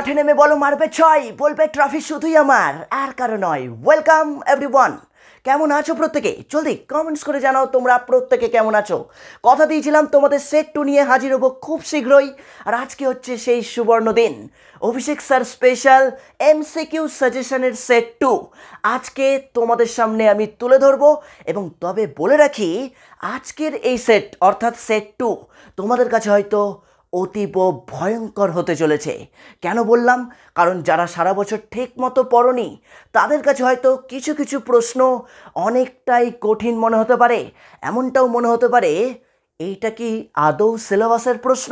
মাঠে নেমে বলো মারবে ছয়, বলবে ট্রফি শুধুই আমার, আর কারো নয়। Welcome everyone. কেমন আছো প্রত্যেকে? জলদি কমেন্টস করে জানাও তোমরা প্রত্যেকে কেমন আছো। কথা দিয়েছিলাম তোমাদের সেট 2 নিয়ে হাজির হবো খুব শীঘ্রই, আর আজকে হচ্ছে সেই সুবর্ণ দিন। অভিষেক স্যার স্পেশাল এমসিকিউ সাজেশনের সেট 2 আজকে তোমাদের সামনে আমি তুলে ধরবো। এবং তবে বলে রাখি, আজকের এই সেট অর্থাৎ সেট 2 তোমাদের কাছে হয়তো অতীব ভয়ঙ্কর হতে চলেছে। কেন বললাম? কারণ যারা সারা বছর ঠিক মতো পড়নি তাদের কাছে হয়তো কিছু কিছু প্রশ্ন অনেকটাই কঠিন মনে হতে পারে। এমনটাও মনে হতে পারে এইটা কি আদৌ সিলেবাসের প্রশ্ন।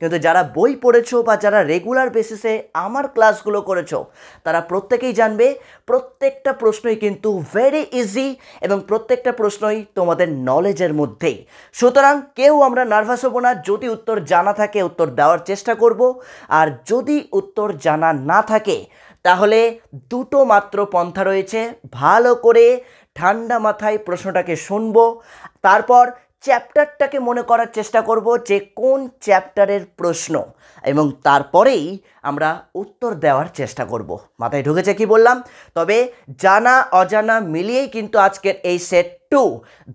কিন্তু যারা বই পড়েছো বা যারা রেগুলার বেসিসে আমার ক্লাসগুলো করেছো তারা প্রত্যেকেই জানবে প্রত্যেকটা প্রশ্নই কিন্তু ভেরি ইজি এবং প্রত্যেকটা প্রশ্নই তোমাদের নলেজের মধ্যেই। সুতরাং কেউ আমরা নার্ভাস হব না। যদি উত্তর জানা থাকে উত্তর দেওয়ার চেষ্টা করব, আর যদি উত্তর জানা না থাকে তাহলে দুটো মাত্র পন্থা রয়েছে। ভালো করে ঠান্ডা মাথায় প্রশ্নটাকে শুনবো, তারপর চ্যাপ্টারটাকে মনে করার চেষ্টা করব যে কোন চ্যাপ্টারের প্রশ্ন, এবং তারপরেই আমরা উত্তর দেওয়ার চেষ্টা করব। মাথায় ঢুকেছে কি বললাম? তবে জানা অজানা মিলিয়েই কিন্তু আজকের এই সেট 2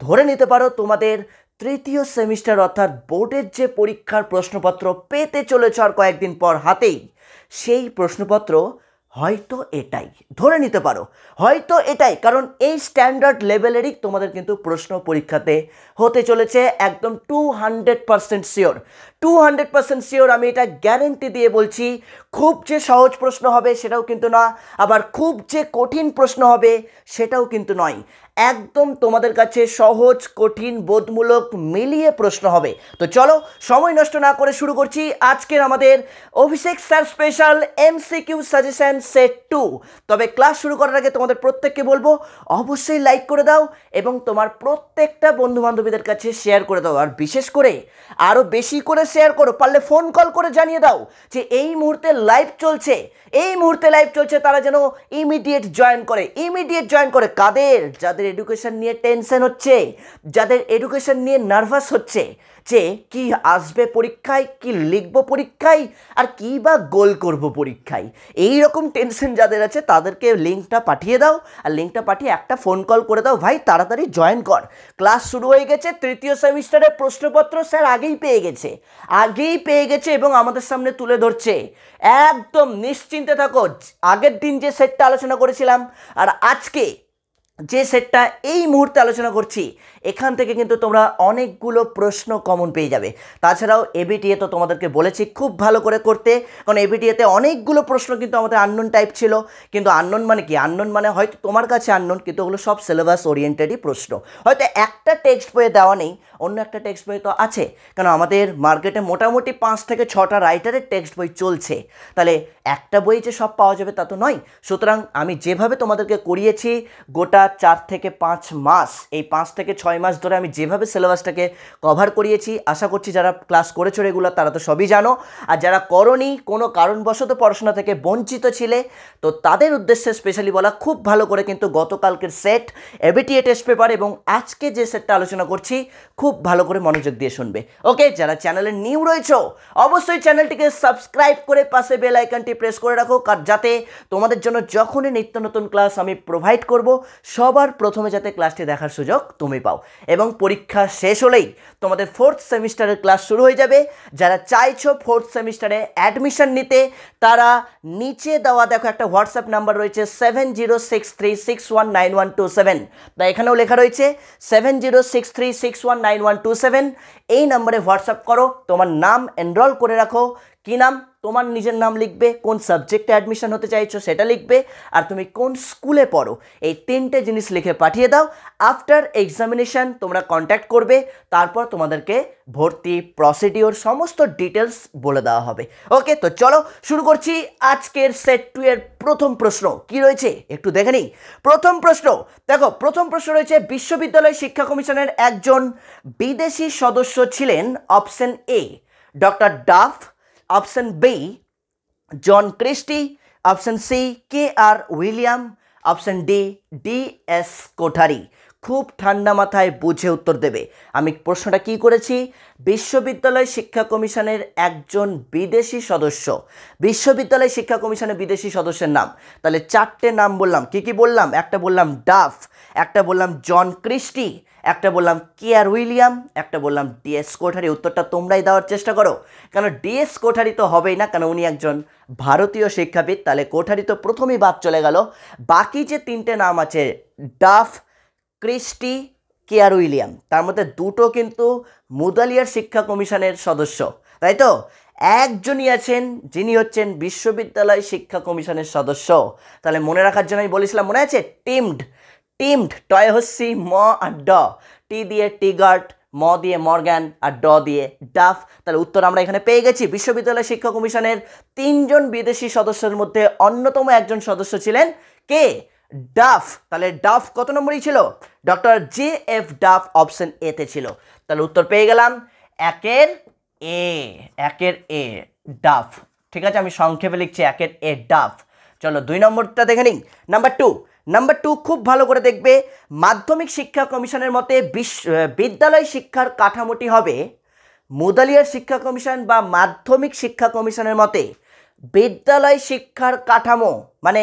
ধরে নিতে পারো তোমাদের তৃতীয় সেমিস্টার অর্থাৎ বোর্ডের যে পরীক্ষার প্রশ্নপত্র পেতে চলেছ আর কয়েকদিন পর হাতেই, সেই প্রশ্নপত্র হয়তো এটাই ধরে নিতে পারো। হয়তো এটাই, কারণ এই স্ট্যান্ডার্ড লেভেলেরই তোমাদের কিন্তু প্রশ্ন পরীক্ষাতে হতে চলেছে। একদম 200% শিওর, 200% শিওর। আমি এটা গ্যারেন্টি দিয়ে বলছি। খুব যে সহজ প্রশ্ন হবে সেটাও কিন্তু না, আবার খুব যে কঠিন প্রশ্ন হবে সেটাও কিন্তু নয়। একদম তোমাদের কাছে সহজ কঠিন বোধমূলক মিলিয়ে প্রশ্ন হবে। তো চলো সময় নষ্ট না করে শুরু করছি আজকের আমাদের Abhishek sir special MCQ suggestion set 2। তবে ক্লাস শুরু করার আগে তোমাদের প্রত্যেককে বলবো অবশ্যই লাইক করে দাও এবং তোমার প্রত্যেকটা বন্ধু বান্ধবীদের কাছে শেয়ার করে দাও। আর বিশেষ করে আরও বেশি করে শেয়ার করো, পারলে ফোন কল করে জানিয়ে দাও যে এই মুহূর্তে লাইভ চলছে, এই মুহূর্তে লাইভ চলছে। তারা যেন ইমিডিয়েট জয়েন করে। ইমিডিয়েট জয়েন করে কাদের? যাদের এডুকেশন নিয়ে টেনশন হচ্ছে, যাদের এডুকেশন নিয়ে নার্ভাস হচ্ছে যে কি আসবে পরীক্ষায়, কি লিখব পরীক্ষায়, আর কি বা গোল করব পরীক্ষায়, এই রকম টেনশন যাদের আছে তাদেরকে লিঙ্কটা পাঠিয়ে দাও। আর লিঙ্কটা পাঠিয়ে একটা ফোন কল করে দাও, ভাই তাড়াতাড়ি জয়েন কর, ক্লাস শুরু হয়ে গেছে। তৃতীয় সেমিস্টারের প্রশ্নপত্র স্যার আগেই পেয়ে গেছে এবং আমাদের সামনে তুলে ধরছে। একদম নিশ্চিন্তে থাকো। আগের দিন যে সেটটা আলোচনা করেছিলাম আর আজকে যে সেটটা এই মুহূর্তে আলোচনা করছি, এখান থেকে কিন্তু তোমরা অনেকগুলো প্রশ্ন কমন পেয়ে যাবে। তাছাড়াও এবিটিএ তো তোমাদেরকে বলেছি খুব ভালো করে করতে, কারণ এবিটিএতে অনেকগুলো প্রশ্ন কিন্তু আমাদের আননোন টাইপ ছিল। কিন্তু আননোন মানে কি? আননোন মানে হয়তো তোমার কাছে আননোন, কিন্তু ওগুলো সব সিলেবাস ওরিয়েন্টেডই প্রশ্ন। হয়তো একটা টেক্সট বইয়ে দেওয়া নেই, অন্য একটা টেক্সট বই তো আছে, কারণ আমাদের মার্কেটে মোটামুটি 5 থেকে 6টা রাইটারের টেক্সট বই চলছে। তাহলে একটা বই যে সব পাওয়া যাবে তা তো নয়। সুতরাং আমি যেভাবে তোমাদেরকে করিয়েছি গোটা 4 থেকে 5 মাস, এই 5 থেকে 6 মাস ধরে আমি যেভাবে সিলেবাসটাকে কভার করিয়েছি, আশা করছি যারা ক্লাস করেছো রেগুলার তারা তো সবই জানো। আর যারা করনি, কোনো কারণবশত পড়াশোনা থেকে বঞ্চিত ছিলে, তো তাদের উদ্দেশ্যে স্পেশালি বলা, খুব ভালো করে কিন্তু গতকালকের সেট এবিটিএ টেস্ট পেপার এবং আজকে যে সেটটা আলোচনা করছি খুব ভালো করে মনোযোগ দিয়ে শুনবে। ওকে, যারা চ্যানেলে নিউ রয়েছো অবশ্যই চ্যানেলটিকে সাবস্ক্রাইব করে পাশে বেল আইকনটি প্রেস করে রাখো, যাতে তোমাদের জন্য যখনই নিত্য নতুন ক্লাস আমি প্রোভাইড করব সবার প্রথমে যাতে ক্লাসটি দেখার সুযোগ তুমি পাও। এবং পরীক্ষা শেষ হলেই তোমাদের 4th সেমিস্টারের ক্লাস শুরু হয়ে যাবে। যারা চাইছো 4th সেমিস্টারে অ্যাডমিশন নিতে তারা নিচে দেওয়া দেখো একটা হোয়াটসঅ্যাপ নাম্বার রয়েছে 7063619127। তা এখানেও লেখা রয়েছে 7063619127। এই নাম্বারে হোয়াটসঅ্যাপ করো, তোমার নাম এনরোল করে রাখো। কি নাম? তোমার নিজের নাম লিখবে, কোন সাবজেক্টে অ্যাডমিশন হতে চাইছো সেটা লিখবে, আর তুমি কোন স্কুলে পড়ো, এই 3টে জিনিস লিখে পাঠিয়ে দাও। আফটার এক্সামিনেশন তোমরা কন্ট্যাক্ট করবে, তারপর তোমাদেরকে ভর্তি প্রসিডিওর সমস্ত ডিটেলস বলে দেওয়া হবে। ওকে, তো চলো শুরু করছি আজকের সেট 2 এর প্রথম প্রশ্ন। কি রয়েছে একটু দেখে নিই। প্রথম প্রশ্ন দেখো, প্রথম প্রশ্ন রয়েছে বিশ্ববিদ্যালয় শিক্ষা কমিশনের একজন বিদেশি সদস্য ছিলেন option A doctor Duff, option B John Christie, option C K R William, option D D S Kothari. খুব ঠান্ডা মাথায় বুঝে উত্তর দেবে। আমি প্রশ্নটা কি করেছি, বিশ্ববিদ্যালয় শিক্ষা কমিশনের একজন বিদেশি সদস্য, বিশ্ববিদ্যালয় শিক্ষা কমিশনের বিদেশি সদস্যের নাম। তাহলে চারটে নাম বললাম, কি কি বললাম, একটা বললাম ডাফ, একটা বললাম জন ক্রিস্টি, একটা বললাম কেয়ার উইলিয়াম, একটা বললাম ডিএস কোঠারি। উত্তরটা তোমরাই দেওয়ার চেষ্টা করো, কেন ডিএস কোঠারি তো হবেই না, কেন উনি একজন ভারতীয় শিক্ষাবিদ। তাহলে কোঠারি তো প্রথমেই বাদ চলে গেল। বাকি যে তিনটে নাম আছে ডাফ, ক্রিস্টি, কেয়ার উইলিয়াম, তার মধ্যে দুটো কিন্তু মুদালিয়ার শিক্ষা কমিশনের সদস্য, তাই তো? একজনই আছেন যিনি হচ্ছেন বিশ্ববিদ্যালয় শিক্ষা কমিশনের সদস্য। তাহলে মনে রাখার জন্য আমি বলেছিলাম, মনে আছে, টিমড, টিমড টয় হচ্ছি ম আর ড, টি দিয়ে টিগার্ট, ম দিয়ে মর্গ্যান আর ড দিয়ে ডাফ। তাহলে উত্তর আমরা এখানে পেয়ে গেছি। বিশ্ববিদ্যালয় শিক্ষা কমিশনের তিনজন বিদেশি সদস্যের মধ্যে অন্যতম একজন সদস্য ছিলেন কে, ডাফ। তাহলে ডাফ কত নম্বরই ছিল, doctor J F Duff option A তে ছিল। তাহলে উত্তর পেয়ে গেলাম একের এ, একের এ ডাফ। ঠিক আছে, আমি সংক্ষেপে লিখছি একের এ ডাফ। চলো 2 নম্বরটা দেখে নিই। নাম্বার টু খুব ভালো করে দেখবে। মাধ্যমিক শিক্ষা কমিশনের মতে বিদ্যালয় শিক্ষার কাঠামোটি হবে, মুদালিয়ার শিক্ষা কমিশন বা মাধ্যমিক শিক্ষা কমিশনের মতে বিদ্যালয় শিক্ষার কাঠামো মানে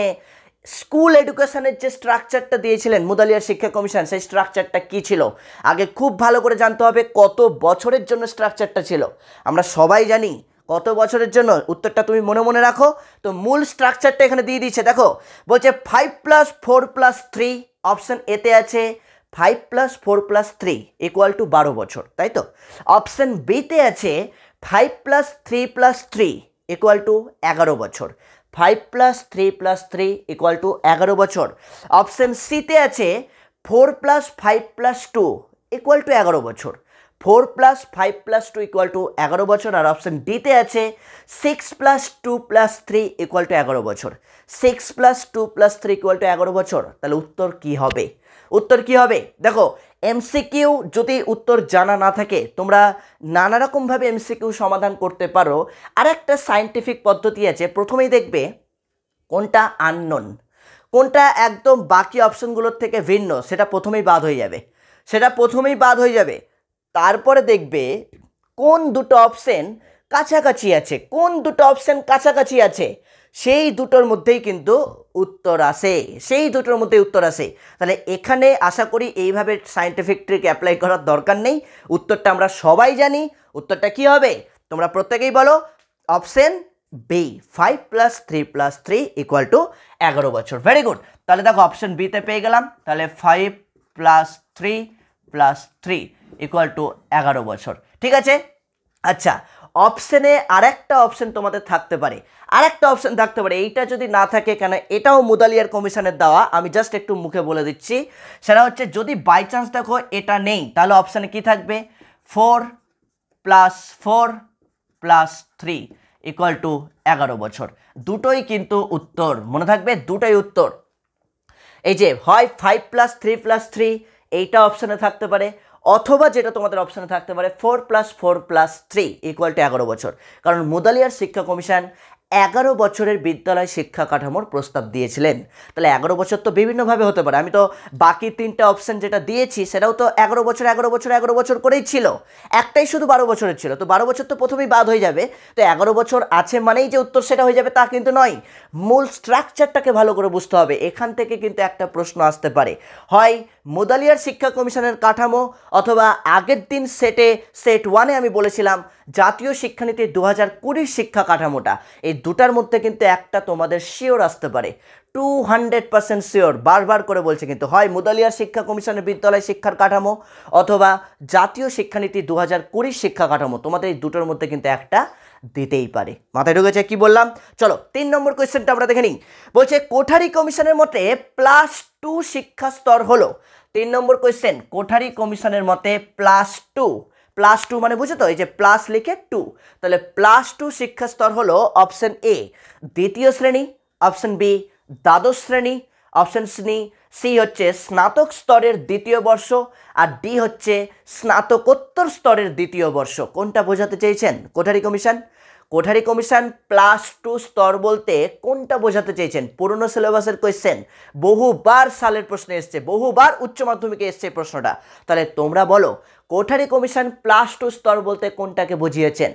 স্কুল এডুকেশনের যে স্ট্রাকচারটা দিয়েছিলেন মুদালিয়ার শিক্ষা কমিশন, সেই স্ট্রাকচারটা কী ছিল আগে খুব ভালো করে জানতে হবে। কত বছরের জন্য স্ট্রাকচারটা ছিল আমরা সবাই জানি, কত বছরের জন্য, উত্তরটা তুমি মনে মনে রাখো। তো মূল স্ট্রাকচারটা এখানে দিয়ে দিচ্ছে, দেখো বলছে 5+4+3, অপশন এতে আছে 5+4+3 = 12 বছর, তাই তো? অপশন বিতে আছে 5+3+3 = 11 বছর, 5+3+3 = 11 বছর। অপশন সিতে আছে 4+5+2 = 11 বছর, 4+5+2 = 11 বছর। আর অপশন ডিতে আছে 6+2+3 = 11 বছর, 6+2+3 = 11 বছর। তাহলে উত্তর কি হবে, উত্তর কি হবে? দেখো এমসিকিউ যদি উত্তর জানা না থাকে তোমরা নানা রকমভাবে এমসিকিউ সমাধান করতে পারো। আর একটা সায়েন্টিফিক পদ্ধতি আছে, প্রথমেই দেখবে কোনটা আননোন, কোনটা একদম বাকি অপশনগুলোর থেকে ভিন্ন, সেটা প্রথমেই বাদ হয়ে যাবে, সেটা প্রথমেই বাদ হয়ে যাবে। তারপরে দেখবে কোন দুটো অপশন কাছাকাছি আছে, কোন দুটো অপশন কাছাকাছি আছে, সেই দুটোর মধ্যেই কিন্তু উত্তর আসে, সেই দুটোর মধ্যেই উত্তর আসে। তাহলে এখানে আশা করি এইভাবে সায়েন্টিফিক ট্রিক অ্যাপ্লাই করার দরকার নেই, উত্তরটা আমরা সবাই জানি। উত্তরটা কি হবে তোমরা প্রত্যেকেই বলো, অপশন বি, 5+3+3 = 11 বছর। Very good. তাহলে দেখো অপশন বিতে পেয়ে গেলাম। তাহলে 5+3+3 = 11 বছর। ঠিক আছে। আচ্ছা, অপশনে আরেকটা অপশন তোমাদের থাকতে পারে, আরেকটা অপশন থাকতে পারে, এইটা যদি না থাকে, কেন এটাও মুদালিয়ার কমিশনের দেওয়া, আমি জাস্ট একটু মুখে বলে দিচ্ছি। সেটা হচ্ছে যদি বাই চান্স দেখো এটা নেই, তাহলে অপশানে কি থাকবে, 4+4+3 = 11 বছর। দুটোই কিন্তু উত্তর, মনে থাকবে দুটোই উত্তর। এই যে হয় 5+3+3 এইটা অপশানে থাকতে পারে, অথবা যেটা তোমাদের অপশানে থাকতে পারে 4+4+3 = 11 বছর। কারণ মুদালিয়ার শিক্ষা কমিশন 11 বছরের বিদ্যালয় শিক্ষা কাঠামোর প্রস্তাব দিয়েছিলেন। তাহলে 11 বছর তো বিভিন্নভাবে হতে পারে। আমি তো বাকি তিনটা অপশান যেটা দিয়েছি সেটাও তো 11 বছর 11 বছর 11 বছর করেই ছিল, একটাই শুধু 12 বছরের ছিল। তো 12 বছর তো প্রথমেই বাদ হয়ে যাবে। তো 11 বছর আছে মানেই যে উত্তর সেটা হয়ে যাবে তা কিন্তু নয়, মূল স্ট্রাকচারটাকে ভালো করে বুঝতে হবে। এখান থেকে কিন্তু একটা প্রশ্ন আসতে পারে, হয় মুদালিয়ার শিক্ষা কমিশনের কাঠামো, অথবা আগের দিন সেট 1-এ আমি বলেছিলাম জাতীয় শিক্ষানীতি 2020 শিক্ষা কাঠামোটা। এই দুটার মধ্যে কিন্তু একটা তোমাদের শিওর আসতে পারে, 200% শিওর, বারবার করে বলছে কিন্তু, হয় মুদালিয়ার শিক্ষা কমিশনের বিদ্যালয় শিক্ষার কাঠামো, অথবা জাতীয় শিক্ষানীতি 2020 শিক্ষা কাঠামো। তোমাদের এই দুটোর মধ্যে কিন্তু একটা দিতেই পারে। মাথায় ঢুকেছে কি বললাম? চলো 3 নম্বর কোয়েশ্চেনটা আমরা দেখে নিই। বলছে কোঠারি কমিশনের মতে +2 শিক্ষা স্তর হলো। 3 নম্বর কোয়েশ্চেন, কোঠারি কমিশনের মতে +2 মানে বুঝো তো, এই যে প্লাস লিখে 2, তাহলে +2 শিক্ষা স্তর হলো অপশন এ দ্বিতীয় শ্রেণী, অপশন বি দ্বাদশ শ্রেণী, অপশন সি হচ্ছে স্নাতক স্তরের দ্বিতীয় বর্ষ, আর ডি হচ্ছে স্নাতকোত্তর স্তরের দ্বিতীয় বর্ষ। কোনটা বোঝাতে চেয়েছেন কোঠারি কমিশন? কোঠারি কমিশন +2 স্তর বলতে কোনটা বোঝাতে চেয়েছেন? পুরনো সিলেবাসের কোয়েশ্চেন, বহুবার সালের প্রশ্নে এসছে, বহুবার উচ্চ মাধ্যমিকে এসছে প্রশ্নটা। তাহলে তোমরা বলো কোঠারি কমিশন +2 স্তর বলতে কোনটাকে বুঝিয়েছেন?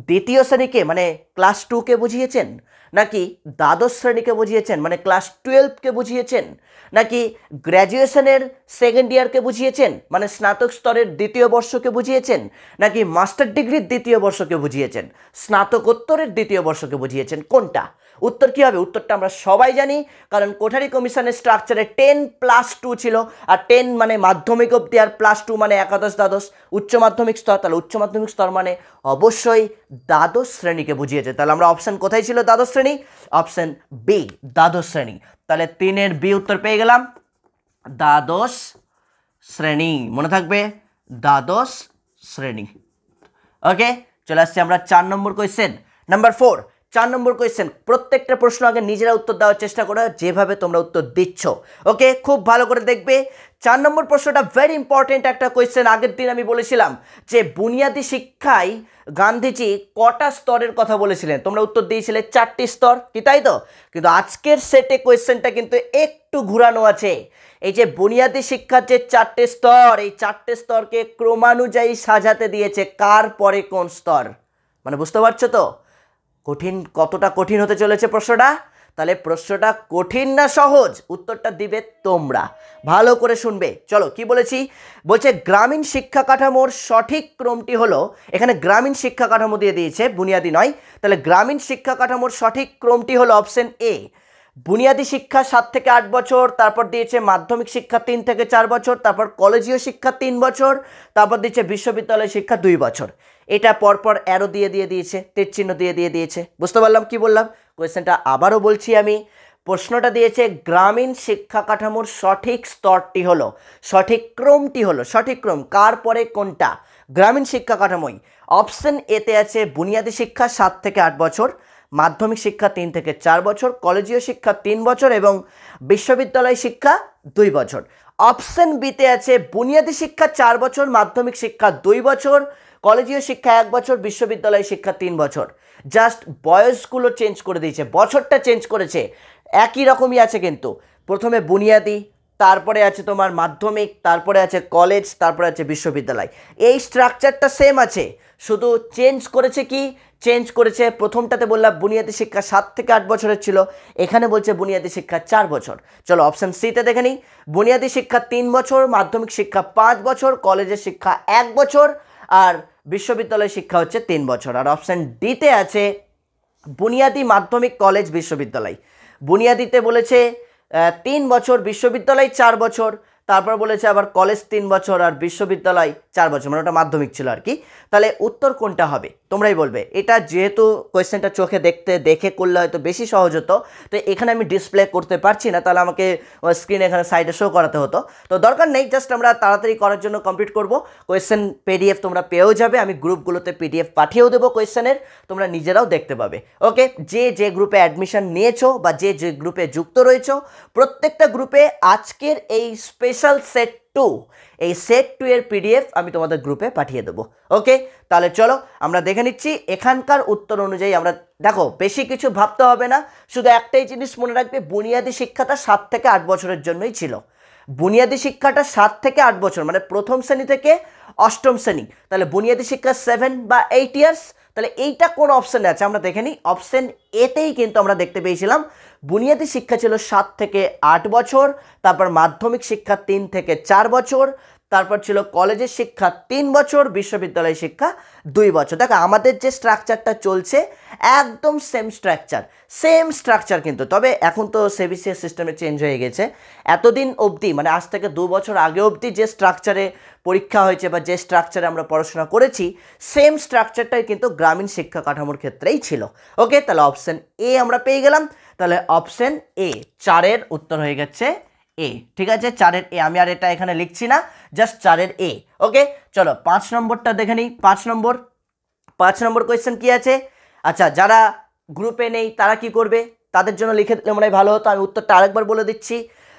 দ্বিতীয় শ্রেণীকে মানে ক্লাস 2কে বুঝিয়েছেন, নাকি দ্বাদশ শ্রেণীকে বুঝিয়েছেন মানে ক্লাস 12কে বুঝিয়েছেন, নাকি গ্র্যাজুয়েশনের সেকেন্ড ইয়ারকে বুঝিয়েছেন মানে স্নাতক স্তরের দ্বিতীয় বর্ষকে বুঝিয়েছেন, নাকি মাস্টার ডিগ্রির দ্বিতীয় বর্ষকে বুঝিয়েছেন, স্নাতকোত্তরের দ্বিতীয় বর্ষকে বুঝিয়েছেন? কোনটা? উত্তর কী হবে? উত্তরটা আমরা সবাই জানি, কারণ কোঠারি কমিশনের স্ট্রাকচারে 10+2 ছিল, আর 10 মানে মাধ্যমিক অবধি, আর +2 মানে একাদশ দ্বাদশ উচ্চ মাধ্যমিক স্তর। তাহলে উচ্চ মাধ্যমিক স্তর মানে অবশ্যই দ্বাদশ শ্রেণীকে বুঝিয়েছে। তাহলে আমরা অপশান কোথায় ছিল দ্বাদশ শ্রেণী? অপশান বি, দ্বাদশ শ্রেণী। তাহলে 3-এর বি উত্তর পেয়ে গেলাম, দ্বাদশ শ্রেণী। মনে থাকবে, দ্বাদশ শ্রেণী। ওকে, চলে আসছি আমরা 4 নম্বর কোয়েশ্চেন। নাম্বার 4, 4 নম্বর কোয়েশ্চেন। প্রত্যেকটা প্রশ্ন আগে নিজেরা উত্তর দেওয়ার চেষ্টা করো, যেভাবে তোমরা উত্তর দিচ্ছ। ওকে, খুব ভালো করে দেখবে। 4 নম্বর প্রশ্নটা ভেরি ইম্পর্টেন্ট একটা কোয়েশ্চেন। আগের দিন আমি বলেছিলাম যে বুনিয়াদী শিক্ষায় গান্ধীজি কটা স্তরের কথা বলেছিলেন? তোমরা উত্তর দিয়েছিলে 4টি স্তর, কি তাই তো? কিন্তু আজকের সেটে কোয়েশ্চেনটা কিন্তু একটু ঘুরানো আছে। এই যে বুনিয়াদী শিক্ষার যে 4টে স্তর, এই 4টে স্তরকে ক্রমানুযায়ী সাজাতে দিয়েছে, কার পরে কোন স্তর। মানে বুঝতে পারছো তো কঠিন, কতটা কঠিন হতে চলেছে প্রশ্নটা? তাহলে প্রশ্নটা কঠিন না সহজ, উত্তরটা দিবে তোমরা, ভালো করে শুনবে। চলো কি বলেছি, বলছে গ্রামীণ শিক্ষা কাঠামোর সঠিক ক্রমটি হলো, এখানে গ্রামীণ শিক্ষা কাঠামো দিয়ে দিয়েছে, বুনিয়াদী নয়। তাহলে গ্রামীণ শিক্ষা কাঠামোর সঠিক ক্রমটি হলো অপশন এ, বুনিয়াদী শিক্ষা 7 থেকে 8 বছর, তারপর দিয়েছে মাধ্যমিক শিক্ষা 3 থেকে 4 বছর, তারপর কলেজীয় শিক্ষা 3 বছর, তারপর দিয়েছে বিশ্ববিদ্যালয় শিক্ষা 2 বছর। এটা পরপর অ্যারো দিয়ে দিয়েছে, তীর চিহ্ন দিয়ে দিয়েছে। বুঝতে পারলাম কি বললাম? কোয়েশ্চেনটা আবারও বলছি আমি, প্রশ্নটা দিয়েছে গ্রামীণ শিক্ষা কাঠামোর সঠিক স্তরটি হলো, সঠিক ক্রমটি হলো, সঠিক ক্রম কার পরে কোনটা? গ্রামীণ শিক্ষা কাঠামোই। অপশন এতে আছে বুনিয়াদী শিক্ষা 7 থেকে 8 বছর, মাধ্যমিক শিক্ষা 3 থেকে 4 বছর, কলেজীয় শিক্ষা 3 বছর এবং বিশ্ববিদ্যালয় শিক্ষা 2 বছর। অপশন বিতে আছে বুনিয়াদী শিক্ষা 4 বছর, মাধ্যমিক শিক্ষা 2 বছর, কলেজীয় শিক্ষা 1 বছর, বিশ্ববিদ্যালয় শিক্ষা 3 বছর। জাস্ট বয়সগুলো চেঞ্জ করে দিয়েছে, বছরটা চেঞ্জ করেছে, একই রকমই আছে কিন্তু। প্রথমে বুনিয়াদী, তারপরে আছে তোমার মাধ্যমিক, তারপরে আছে কলেজ, তারপরে আছে বিশ্ববিদ্যালয়। এই স্ট্রাকচারটা সেম আছে, শুধু চেঞ্জ করেছে কি? চেঞ্জ করেছে, প্রথমটাতে বললাম বুনিয়াদী শিক্ষা 7 থেকে 8 বছরের ছিল, এখানে বলছে বুনিয়াদী শিক্ষা 4 বছর। চলো অপশান সিতে দেখে নিই, বুনিয়াদী শিক্ষা 3 বছর, মাধ্যমিক শিক্ষা 5 বছর, কলেজের শিক্ষা 1 বছর, আর বিশ্ববিদ্যালয় শিক্ষা হচ্ছে 3 বছর। আর অপশান ডিতে আছে বুনিয়াদী, মাধ্যমিক, কলেজ, বিশ্ববিদ্যালয়। বুনিয়াদীতে বলেছে 3 বছর, বিশ্ববিদ্যালয় 4 বছর, তারপর বলেছে আবার কলেজ 3 বছর আর বিশ্ববিদ্যালয় 4 বছর, মানে ওটা মাধ্যমিক ছিল আর কি। তাহলে উত্তর কোনটা হবে তোমরাই বলবে। এটা যেহেতু কোয়েশ্চেনটা চোখে দেখে করলে হয়তো বেশি সহজ হতো, তো এখানে আমি ডিসপ্লে করতে পারছি না, তাহলে আমাকে স্ক্রিনে এখানে সাইডে শো করাতে হতো। তো দরকার নেই, জাস্ট আমরা তাড়াতাড়ি করার জন্য কমপ্লিট করব। কোয়েশ্চেন পিডিএফ তোমরা পেয়েও যাবে, আমি গ্রুপগুলোতে পিডিএফ পাঠিয়েও দেবো কোয়েশ্চেনের, তোমরা নিজেরাও দেখতে পাবে। ওকে, যে গ্রুপে অ্যাডমিশন নিয়েছো বা যে গ্রুপে যুক্ত রয়েছো, প্রত্যেকটা গ্রুপে আজকের এই স্পেশাল সেট 2, এই সেট 2 এর পিডিএফ আমি তোমাদের গ্রুপে পাঠিয়ে দেবো। ওকে, তাহলে চলো আমরা দেখে নিচ্ছি এখানকার উত্তর অনুযায়ী। আমরা দেখো বেশি কিছু ভাবতে হবে না, শুধু একটাই জিনিস মনে রাখবে, বুনিয়াদী শিক্ষাটা 7 থেকে 8 বছরের জন্যই ছিল। বুনিয়াদী শিক্ষাটা 7 থেকে 8 বছর মানে প্রথম শ্রেণী থেকে অষ্টম শ্রেণী। তাহলে বুনিয়াদী শিক্ষা 7 বা 8 ইয়ার্স। তাহলে এইটা কোন অপশানে আছে আমরা দেখে নিই। অপশান এতেই কিন্তু আমরা দেখতে পেয়েছিলাম বুনিয়াদী শিক্ষা ছিল 7 থেকে 8 বছর, তারপর মাধ্যমিক শিক্ষা 3 থেকে 4 বছর, তারপর ছিল কলেজের শিক্ষা 3 বছর, বিশ্ববিদ্যালয় শিক্ষা 2 বছর। দেখো আমাদের যে স্ট্রাকচারটা চলছে একদম সেম স্ট্রাকচার কিন্তু, তবে এখন তো সিবিএসই সিস্টেমে চেঞ্জ হয়ে গেছে। এতদিন অবধি মানে আজ থেকে 2 বছর আগে অবধি যে স্ট্রাকচারে পরীক্ষা হয়েছে বা যে স্ট্রাকচারে আমরা পড়াশোনা করেছি, সেম স্ট্রাকচারটাই কিন্তু গ্রামীণ শিক্ষা কাঠামোর ক্ষেত্রেই ছিল। ওকে, তাহলে অপশান এ আমরা পেয়ে গেলাম। তাহলে অপশান এ, 4-এর উত্তর হয়ে গেছে এ। ঠিক আছে, 4-এর এ, আমি আর এটা এখানে লিখছি না, জাস্ট 4-এর এ। ওকে, চলো 5 নম্বরটা দেখে নিই। 5 নম্বর কোয়েশ্চেন কি আছে? আচ্ছা, যারা গ্রুপে নেই তারা কি করবে? তাদের জন্য লিখে দিলে মনে হয় ভালো হতো। আমি উত্তরটা আরেকবার বলে দিচ্ছি,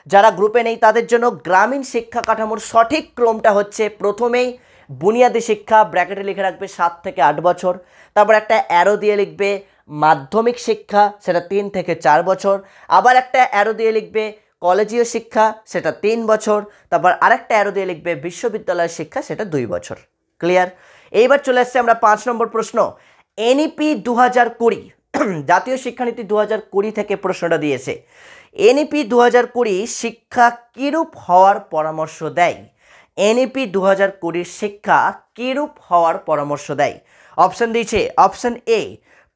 যারা গ্রুপে নেই তাদের জন্য গ্রামীণ শিক্ষা কাঠামোর সঠিক ক্রমটা হচ্ছে প্রথমেই বুনিয়াদী শিক্ষা ব্র্যাকেটে লিখে রাখবে 7 থেকে 8 বছর। তারপর একটা অ্যারো দিয়ে লিখবে মাধ্যমিক শিক্ষা, সেটা 3 থেকে 4 বছর। আবার একটা অ্যারো দিয়ে লিখবে কলেজীয় শিক্ষা, সেটা 3 বছর। তারপর আরেকটা অ্যারো দিয়ে লিখবে বিশ্ববিদ্যালয়ের শিক্ষা, সেটা 2 বছর। ক্লিয়ার? এইবার চলে আসছে আমরা 5 নম্বর প্রশ্ন। এনইপি 2020 জাতীয় শিক্ষানীতি 2020 থেকে প্রশ্নটা দিয়েছে। এনইপি 2020 শিক্ষা কিরূপ হওয়ার পরামর্শ দেয়? এনইপি 2020 শিক্ষা কিরূপ হওয়ার পরামর্শ দেয়? অপশন দিয়েছে, অপশন এ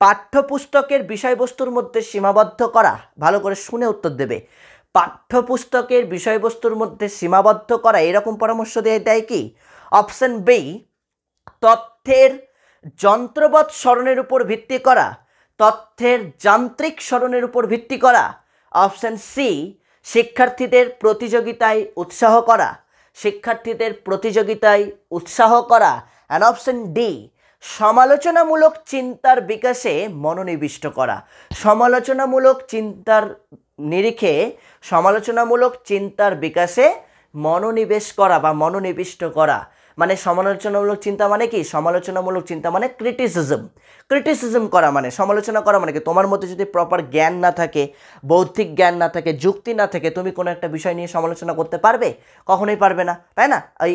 পাঠ্যপুস্তকের বিষয়বস্তুর মধ্যে সীমাবদ্ধ করা। ভালো করে শুনে উত্তর দেবে। পাঠ্যপুস্তকের বিষয়বস্তুর মধ্যে সীমাবদ্ধ করা, এরকম পরামর্শ দেয় কি? অপশন বি তথ্যের যন্ত্রবৎ স্মরণের উপর ভিত্তি করা, তথ্যের যান্ত্রিক স্মরণের উপর ভিত্তি করা। অপশন সি শিক্ষার্থীদের প্রতিযোগিতায় উৎসাহ করা, শিক্ষার্থীদের প্রতিযোগিতায় উৎসাহ করা। অ্যান্ড অপশন ডি সমালোচনামূলক চিন্তার বিকাশে মনোনিবিষ্ট করা। সমালোচনামূলক চিন্তার নিরিখে সমালোচনামূলক চিন্তার বিকাশে মনোনিবেশ করা বা মনোনিবিষ্ট করা। মানে সমালোচনামূলক চিন্তা মানে কি? সমালোচনামূলক চিন্তা মানে ক্রিটিসিজম করা, মানে সমালোচনা করা মানে কি? তোমার মধ্যে যদি প্রপার জ্ঞান না থাকে, বৌদ্ধিক জ্ঞান না থাকে, যুক্তি না থাকে, তুমি কোনো একটা বিষয় নিয়ে সমালোচনা করতে পারবে? কখনোই পারবে না, তাই না? ওই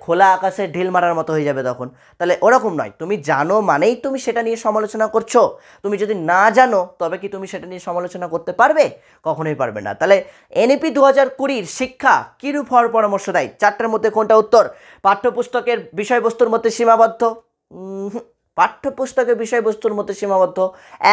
খোলা আকাশে ঢিল মারার মতো হয়ে যাবে তখন। তাহলে ওরকম নয়, তুমি জানো মানেই তুমি সেটা নিয়ে সমালোচনা করছো। তুমি যদি না জানো তবে কি তুমি সেটা নিয়ে সমালোচনা করতে পারবে? কখনোই পারবে না। তাহলে এনইপি 2020 শিক্ষা কিরূপ হওয়ার পরামর্শ দেয়? 4টার মধ্যে কোনটা উত্তর? পাঠ্যপুস্তকের বিষয়বস্তুর মধ্যে সীমাবদ্ধ, পাঠ্যপুস্তকের বিষয়বস্তুর মধ্যে সীমাবদ্ধ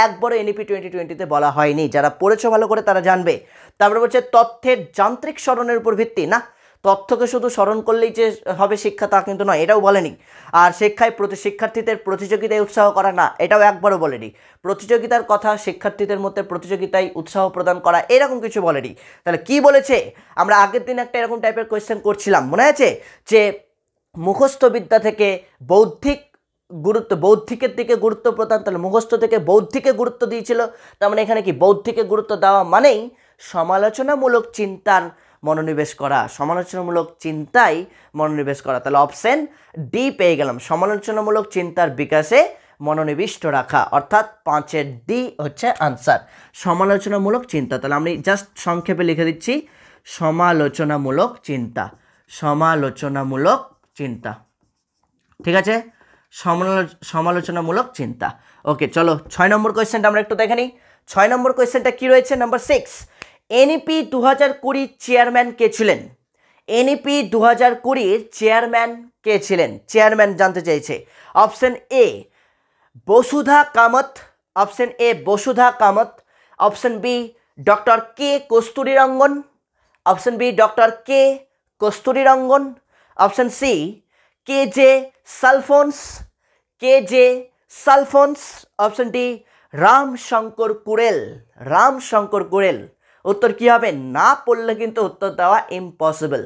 একবারও এনইপি 2020-তে বলা হয়নি। যারা পড়েছো ভালো করে তারা জানবে। তারপরে বলছে তথ্যের যান্ত্রিক স্মরণের উপর ভিত্তি। না, তথ্যকে শুধু স্মরণ করলেই যে হবে শিক্ষা তা কিন্তু নয়, এটাও বলেনি। আর শিক্ষার্থীদের প্রতিযোগিতায় উৎসাহ করা, না, এটাও একবারও বলেনি। প্রতিযোগিতার কথা, শিক্ষার্থীদের মধ্যে প্রতিযোগিতায় উৎসাহ প্রদান করা, এরকম কিছু বলেনি। তাহলে কি বলেছে? আমরা আগের দিন একটা এরকম টাইপের কোয়েশ্চেন করছিলাম, মনে আছে? যে মুখস্থ বিদ্যা থেকে বৌদ্ধিকের দিকে গুরুত্ব প্রদান। তাহলে মুখস্থ থেকে বৌদ্ধিকে গুরুত্ব দিয়েছিল। তার মানে এখানে কি? বৌদ্ধিকে গুরুত্ব দেওয়া মানেই সমালোচনামূলক চিন্তার মনোনিবেশ করা, সমালোচনামূলক চিন্তায় মনোনিবেশ করা। তাহলে অপশন ডি পেয়ে গেলাম, সমালোচনামূলক চিন্তার বিকাশে মনোনিবিষ্ট রাখা, অর্থাৎ 5-এর ডি হচ্ছে আনসার, সমালোচনামূলক চিন্তা। তাহলে আমি জাস্ট সংক্ষেপে লিখে দিচ্ছি সমালোচনামূলক চিন্তা, সমালোচনামূলক চিন্তা। ঠিক আছে, সমালোচনামূলক চিন্তা। ওকে, চলো 6 নম্বর কোয়েশ্চেনটা আমরা একটু দেখে নিই। 6 নম্বর কোয়েশ্চেনটা কি রয়েছে? নাম্বার 6, এনইপি 2020 চেয়ারম্যান কে ছিলেন? এনইপি 2020 চেয়ারম্যান কে ছিলেন? চেয়ারম্যান জানতে চাইছে। Option A Vasudha Kamath, option A Vasudha Kamath, option B doctor K Kasturirangan, option B doctor K Kasturirangan, option C K J Alphons, K J Alphons, option D Ramshankar Kureel, Ramshankar Kureel. উত্তর কি হবে? না পড়লে কিন্তু উত্তর দেওয়া ইম্পসিবল।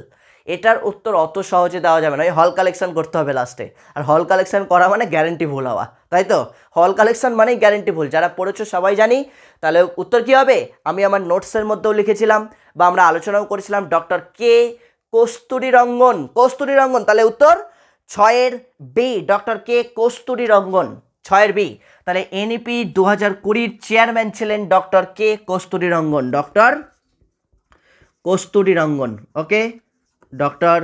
এটার উত্তর অত সহজে দেওয়া যাবে না, ওই হল কালেকশন করতে হবে লাস্টে। আর হল কালেকশন করা মানে গ্যারেন্টি ভুল হওয়া, তাই তো? হল কালেকশন মানেই গ্যারেন্টি ভুল, যারা পড়েছো সবাই জানি। তাহলে উত্তর কি হবে? আমি আমার নোটসের মধ্যেও লিখেছিলাম বা আমরা আলোচনাও করেছিলাম, ডক্টর কে কস্তুরীরঙ্গন, কস্তুরীরঙ্গন। তাহলে উত্তর 6-এর বি, ডক্টর কে কস্তুরীরঙ্গন, 6-এর বি। তাহলে এনইপি 2020 চেয়ারম্যান ছিলেন ডক্টর কে কস্তুরীরঙ্গন, ডক্টর কস্তুরীরঙ্গন। ওকে, ডক্টর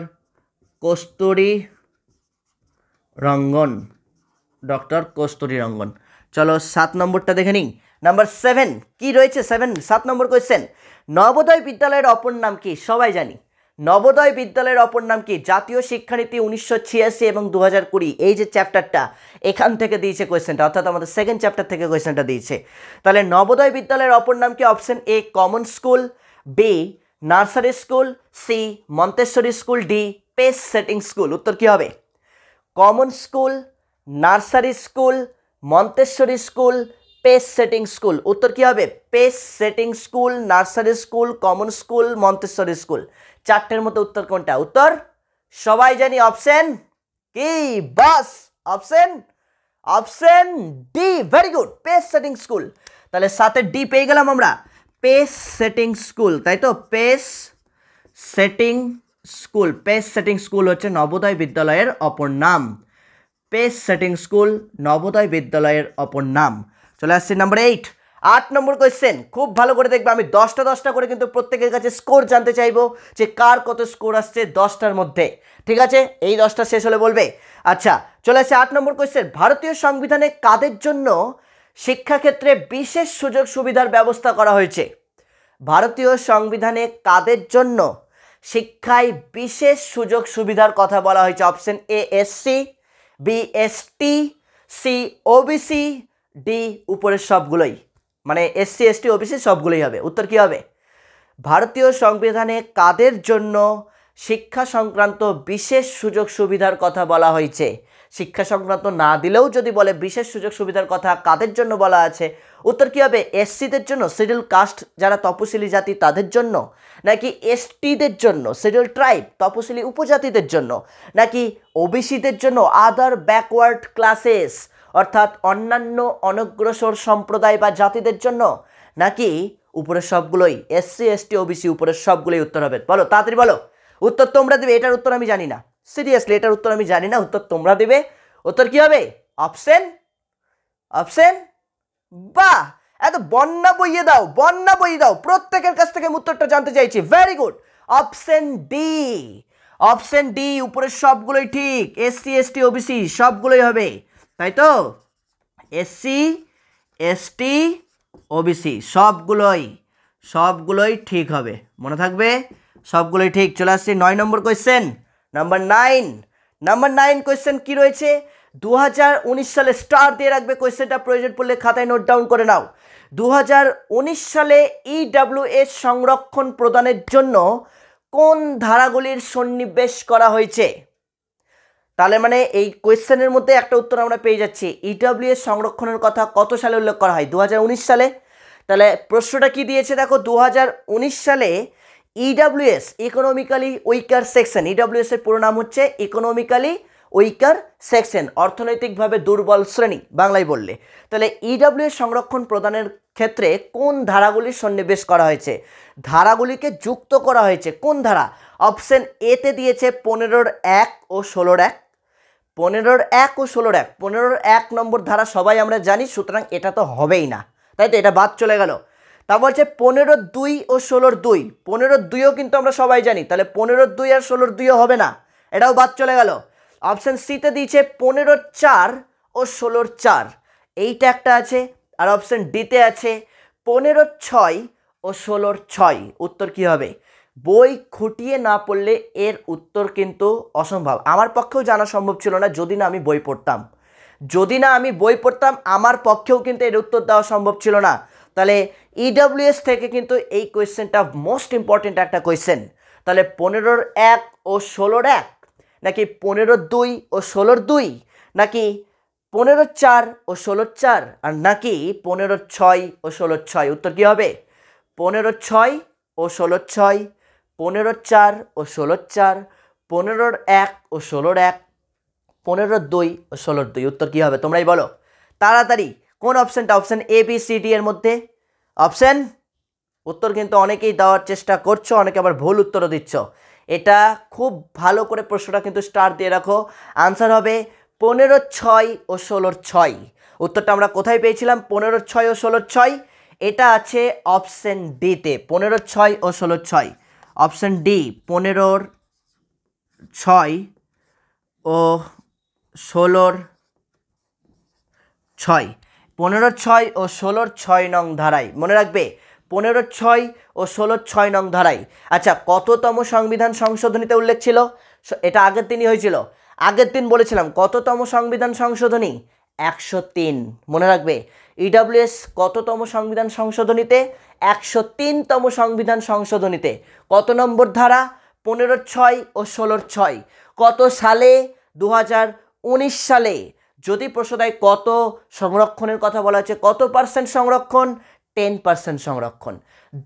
কস্তুরীরঙ্গন, ডক্টর কস্তুরীরঙ্গন। চলো 7 নম্বরটা দেখে নিই। নাম্বার 7 কি রয়েছে? 7 নম্বর কোয়েশ্চেন, নবোদয় বিদ্যালয়ের অপর নাম কি? সবাই জানি নবোদয় বিদ্যালয়ের অপর নাম কি? জাতীয় শিক্ষানীতি 1986 এবং 2020, এই যে চ্যাপ্টারটা, এখান থেকে দিয়েছে কোয়েশ্চেনটা, অর্থাৎ আমাদের সেকেন্ড চ্যাপ্টার থেকে কোয়েশ্চেনটা দিয়েছে। তাহলে নবোদয় বিদ্যালয়ের অপর নাম কি? Option A common school, B nursery school, C Montessori school, D pace setting school. উত্তর কি হবে? Common school, nursery school, Montessori school, pace setting school. উত্তর কি হবে? Pace setting school, nursery school, common school, Montessori school. 4টের মধ্যে উত্তর কোনটা? উত্তর সবাই জানি অপশন কি? বাস option D. Very good, pace setting school. তাহলে 7-এর ডি পেয়ে গেলাম আমরা, পেস সেটিং স্কুল, তাই তো? Pace setting school, pace setting school হচ্ছে নবোদয় বিদ্যালয়ের অপর নাম। পেস সেটিং স্কুল নবোদয় বিদ্যালয়ের অপর নাম। চলে আসছে নাম্বার 8। 8 নম্বর কোয়েশ্চেন, খুব ভালো করে দেখবে। আমি 10টা করে কিন্তু প্রত্যেকের কাছে স্কোর জানতে চাইবো যে কার কত স্কোর আসছে 10টার মধ্যে। ঠিক আছে, এই 10টা শেষ হলে বলবে। আচ্ছা, চলে আসছে 8 নম্বর কোয়েশ্চেন। ভারতীয় সংবিধানে কাদের জন্য শিক্ষাক্ষেত্রে বিশেষ সুযোগ সুবিধার ব্যবস্থা করা হয়েছে? ভারতীয় সংবিধানে কাদের জন্য শিক্ষায় বিশেষ সুযোগ সুবিধার কথা বলা হয়েছে? Option A SC, B ST, C OBC, D উপরের সবগুলোই, মানে এসসি এসটি ওবিসি সবগুলোই হবে। উত্তর কি হবে? ভারতীয় সংবিধানে কাদের জন্য শিক্ষা সংক্রান্ত বিশেষ সুযোগ সুবিধার কথা বলা হয়েছে? শিক্ষা সংক্রান্ত না দিলেও যদি বলে বিশেষ সুযোগ সুবিধার কথা কাদের জন্য বলা আছে, উত্তর কি হবে? এসসিদের জন্য, শিডিউল কাস্ট যারা তপশিলি জাতি তাদের জন্য, নাকি এসটিদের জন্য, শিডিউল ট্রাইব তপশিলি উপজাতিদের জন্য, নাকি ওবিসিদের জন্য, আদার ব্যাকওয়ার্ড ক্লাসেস অর্থাৎ অন্যান্য অনগ্রসর সম্প্রদায় বা জাতিদের জন্য, নাকি উপরের সবগুলোই? এসসি এসটি ওবিসি উপরের সবগুলোই উত্তর হবে। বলো তাড়াতাড়ি বলো। উত্তর তোমরা দেবে, এটার উত্তর আমি জানি না, সিরিয়াসলি এটার উত্তর আমি জানি না, উত্তর তোমরা দেবে। উত্তর কি হবে? অপশন অপশন বাহ, এত বন্যা বইয়ে দাও, বন্যা বইয়ে দাও, প্রত্যেকের কাছ থেকে উত্তরটা জানতে চাইছি। Very good, option D. Option D উপরের সবগুলোই ঠিক, এসসি এসটি ওবিসি সবগুলোই হবে, তাই তো? এসসি এসটি ওবিসি সবগুলোই সবগুলোই ঠিক হবে, মনে থাকবে, সবগুলোই ঠিক। চলে আসছি 9 নম্বর কোয়েশ্চেন। নাম্বার 9। নাম্বার 9 কোয়েশ্চেন কি রয়েছে? 2019 সালে স্টার দিয়ে রাখবে কোয়েশ্চেনটা, প্রয়োজন পড়লে খাতায় নোট ডাউন করে নাও। 2019 সালে ইডব্লিউএস সংরক্ষণ প্রদানের জন্য কোন ধারাগুলির সন্নিবেশ করা হয়েছে? তাহলে মানে এই কোয়েশ্চেনের মধ্যে একটা উত্তর আমরা পেয়ে যাচ্ছি। ইডব্লিউএস সংরক্ষণের কথা কত সালে উল্লেখ করা হয়? 2019 সালে। তাহলে প্রশ্নটা কি দিয়েছে দেখো, 2019 সালে EWS economically weaker section, EWS এর পুরো নাম হচ্ছে ইকোনমিক্যালি উইকার সেকশন, অর্থনৈতিকভাবে দুর্বল শ্রেণী বাংলায় বললে। তাহলে ইডব্লিউএস সংরক্ষণ প্রদানের ক্ষেত্রে কোন ধারাগুলির সন্নিবেশ করা হয়েছে? ধারাগুলিকে যুক্ত করা হয়েছে কোন ধারা? অপশন এতে দিয়েছে 15(1) ও 16(1), 15(1) ও 16(1). 15(1) নম্বর ধারা সবাই আমরা জানি, সুতরাং এটা তো হবেই না, তাই তো, এটা বাদ চলে গেল। তা বলছে 15(2) ও 16(2). 15(2)ও কিন্তু আমরা সবাই জানি, তাহলে 15(2) আর 16(2) হবে না, এটাও বাদ চলে গেল। অপশন সিতে দিয়েছে 15(4) ও 16(4), এইটা একটা আছে। আর অপশন ডিতে আছে 15(6) ও 16(6). উত্তর কি হবে? বই খুঁটিয়ে না পড়লে এর উত্তর কিন্তু অসম্ভব। আমার পক্ষেও জানা সম্ভব ছিল না যদি না আমি বই পড়তাম, যদি না আমি বই পড়তাম আমার পক্ষেও কিন্তু এর উত্তর দেওয়া সম্ভব ছিল না। তাহলে ইডব্লিউএস থেকে কিন্তু এই কোয়েশ্চেনটা মোস্ট ইম্পর্টেন্ট একটা কোয়েশ্চেন। তাহলে 15(1) ও 16(1), নাকি 15(2) ও 16(2), নাকি 15(4) ও 16(4), আর নাকি 15(6) ও 16(6)? উত্তর কি হবে? 15(6) ও 16(6), 15(4) ও 16(4), 15(1) ও 16(1), 15(2) ও 16(2). উত্তর কি হবে তোমরাই বলো তাড়াতাড়ি। কোন অপশনটা? Option A B C D এর মধ্যে অপশন? উত্তর কিন্তু অনেকেই দেওয়ার চেষ্টা করছো, অনেকে আবার ভুল উত্তরও দিচ্ছ। এটা খুব ভালো করে প্রশ্নটা কিন্তু স্টার দিয়ে রাখো। আনসার হবে 15(6) ও 16(6). উত্তরটা আমরা কোথায় পেয়েছিলাম? 15(6) ও 16(6). এটা আছে অপশন ডিতে, 15(6) ও 16(6). অপশন ডি 15(6) ও 16(6). 15(6) ও 16(6) নং ধারায়, মনে রাখবে 15(6) ও 16(6) নং ধারায়। আচ্ছা, কততম সংবিধান সংশোধনীতে উল্লেখ ছিল? এটা আগের দিনই হয়েছিল, আগের দিন বলেছিলাম। কততম সংবিধান সংশোধনী? 103, মনে রাখবে। ইডব্লিউএস কততম সংবিধান সংশোধনীতে? 103তম সংবিধান সংশোধনীতে। কত নম্বর ধারা? 15(6) ও 16(6). কত সালে? 2019 সালে। যদি প্রশ্ন দেয় কত সংরক্ষণের কথা বলা হচ্ছে, কত পার্সেন্ট সংরক্ষণ? 10% সংরক্ষণ,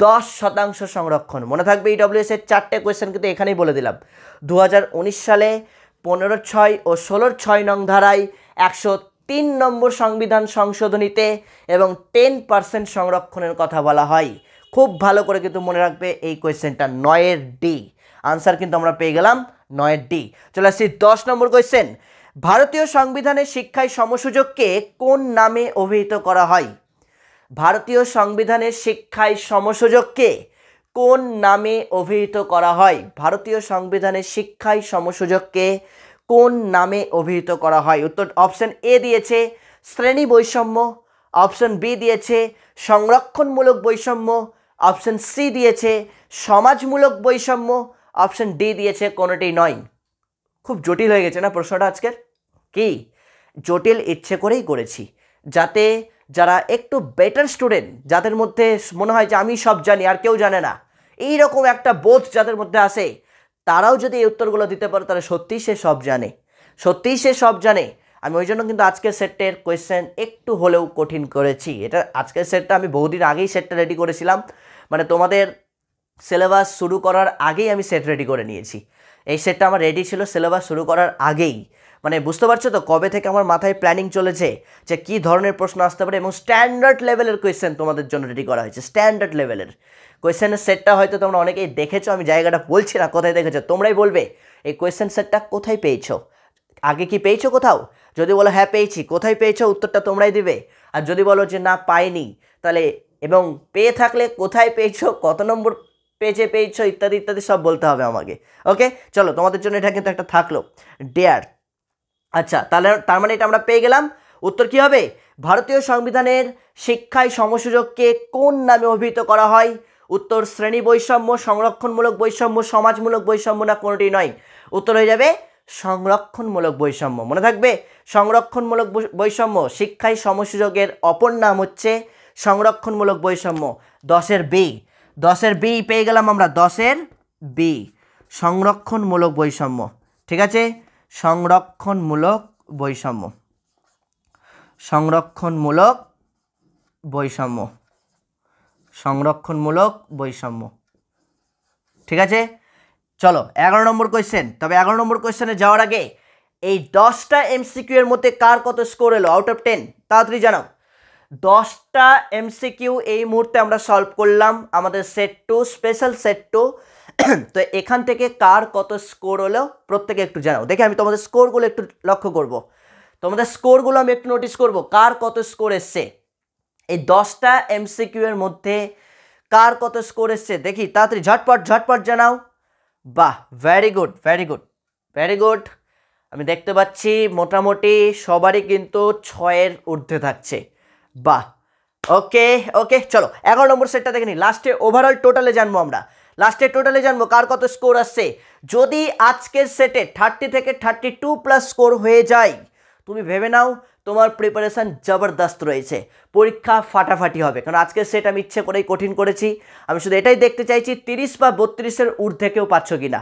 10% সংরক্ষণ। মনে থাকবে ইডব্লিউএস এর 4টে কোয়েশ্চেন কিন্তু এখানেই বলে দিলাম। 2019 সালে 15(6) ও 16(6) নং ধারায় 103 নম্বর সংবিধান সংশোধনীতে এবং 10% সংরক্ষণের কথা বলা হয়। খুব ভালো করে কিন্তু মনে রাখবে এই কোয়েশ্চেনটা, 9 এর ডি। আনসার কিন্তু আমরা পেয়ে গেলাম 9 ডি। চলে আসছি 10 নম্বর কোয়েশ্চেন। ভারতীয় সংবিধানের শিক্ষায় সমসুযোগকে কোন নামে অভিহিত করা হয়? ভারতীয় সংবিধানের শিক্ষায় সমসুযোগকে কোন নামে অভিহিত করা হয়? ভারতীয় সংবিধানের শিক্ষায় সমসুযোগকে কোন নামে অভিহিত করা হয়? উত্তর অপশন এ দিয়েছে শ্রেণী বৈষম্য, অপশন বি দিয়েছে সংরক্ষণমূলক বৈষম্য, অপশন সি দিয়েছে সমাজমূলক বৈষম্য, অপশন ডি দিয়েছে কোনোটি নয়। খুব জটিল হয়ে গেছে না প্রশ্নটা আজকের? কি জটিল ইচ্ছে করেই করেছি, যাতে যারা একটু বেটার স্টুডেন্ট, যাদের মধ্যে মনে হয় যে আমি সব জানি আর কেউ জানে না, এইরকম একটা বোধ যাদের মধ্যে আসে, তারাও যদি এই উত্তরগুলো দিতে পারে তাহলে সত্যিই সে সব জানে, সত্যিই সে সব জানে। আমি ওই জন্য কিন্তু আজকের সেটের কোয়েশ্চেন একটু হলেও কঠিন করেছি। এটা আজকের সেটটা আমি বহুদিন আগেই সেটটা রেডি করেছিলাম, মানে তোমাদের সিলেবাস শুরু করার আগেই আমি সেট রেডি করে নিয়েছি। এই সেটটা আমার রেডি ছিল সিলেবাস শুরু করার আগেই, মানে বুঝতে পারছো তো কবে থেকে আমার মাথায় প্ল্যানিং চলেছে যে কী ধরনের প্রশ্ন আসতে পারে, এবং স্ট্যান্ডার্ড লেভেলের কোয়েশ্চেন তোমাদের জন্য রেডি করা হয়েছে। স্ট্যান্ডার্ড লেভেলের কোয়েশ্চেনের সেটটা হয়তো তোমরা অনেকেই দেখেছো, আমি জায়গাটা বলছি না কোথায় দেখেছো, তোমরাই বলবে এই কোয়েশ্চেন সেটটা কোথায় পেয়েছো, আগে কি পেয়েছো কোথাও? যদি বলো হ্যাঁ পেয়েছি, কোথায় পেয়েছো উত্তরটা তোমরাই দিবে। আর যদি বলো যে না পাইনি, তাহলে এবং পেয়ে থাকলে কোথায় পেয়েছো, কত নম্বর পেজে পেয়েছো, ইত্যাদি ইত্যাদি সব বলতে হবে আমাকে। ওকে চলো, তোমাদের জন্য এটা কিন্তু একটা থাকলো ডেয়ার। আচ্ছা, তাহলে তার মানে এটা আমরা পেয়ে গেলাম। উত্তর কি হবে? ভারতীয় সংবিধানের শিক্ষায় সমসুযোগকে কোন নামে অভিহিত করা হয়? উত্তর শ্রেণী বৈষম্য, সংরক্ষণমূলক বৈষম্য, সমাজমূলক বৈষম্য, না কোনোটি নয়। উত্তর হয়ে যাবে সংরক্ষণমূলক বৈষম্য। মনে থাকবে, সংরক্ষণমূলক বৈষম্য, শিক্ষায় সমসুযোগের অপর নাম হচ্ছে সংরক্ষণমূলক বৈষম্য। 10-এর বি, 10-এর বি পেয়ে গেলাম আমরা, 10-এর বি সংরক্ষণমূলক বৈষম্য। ঠিক আছে, সংরক্ষণমূলক বৈষম্য, সংরক্ষণমূলক বৈষম্য, সংরক্ষণমূলক বৈষম্য। ঠিক আছে, চলো 11 নম্বর কোয়েশ্চেন। তবে 11 নম্বর কোয়েশ্চেনে যাওয়ার আগে এই 10টা এমসিকিউ এর মধ্যে কার কত স্কোর এলো আউট অফ 10 তাড়াতাড়ি জানাও। 10টা এমসিকিউ এই মুহূর্তে আমরা সলভ করলাম আমাদের সেট 2, স্পেশাল সেট 2। তো এখান থেকে কার কত স্কোর হলো প্রত্যেকে একটু জানাও। দেখে আমি তোমাদের স্কোরগুলো একটু লক্ষ্য করব, তোমাদের স্কোরগুলো আমি একটু নোটিস করব, কার কত স্কোর এসছে এই 10টা এমসিকিউ এর মধ্যে, কার কত স্কোর এসছে দেখি তাড়াতাড়ি, ঝটপট ঝটপট জানাও। বাহ, very good very good very good. আমি দেখতে পাচ্ছি মোটামুটি সবারই কিন্তু 6-এর ঊর্ধ্বে থাকছে। বাহ, ওকে ওকে, চলো 11 নম্বর সেটটা দেখে নিই। লাস্টে ওভারঅল টোটালে জানবো আমরা, লাস্টে টোটালে জানবো কার কত স্কোর আসছে। যদি আজকের সেটে 30 থেকে 32 প্লাস স্কোর হয়ে যায়, তুমি ভেবে নাও তোমার প্রিপারেশান জবরদস্ত রয়েছে, পরীক্ষা ফাটাফাটি হবে। কারণ আজকের সেট আমি ইচ্ছে করেই কঠিন করেছি। আমি শুধু এটাই দেখতে চাইছি 30 বা 32-এর ঊর্ধ্বে কেউ পাচ্ছ কিনা।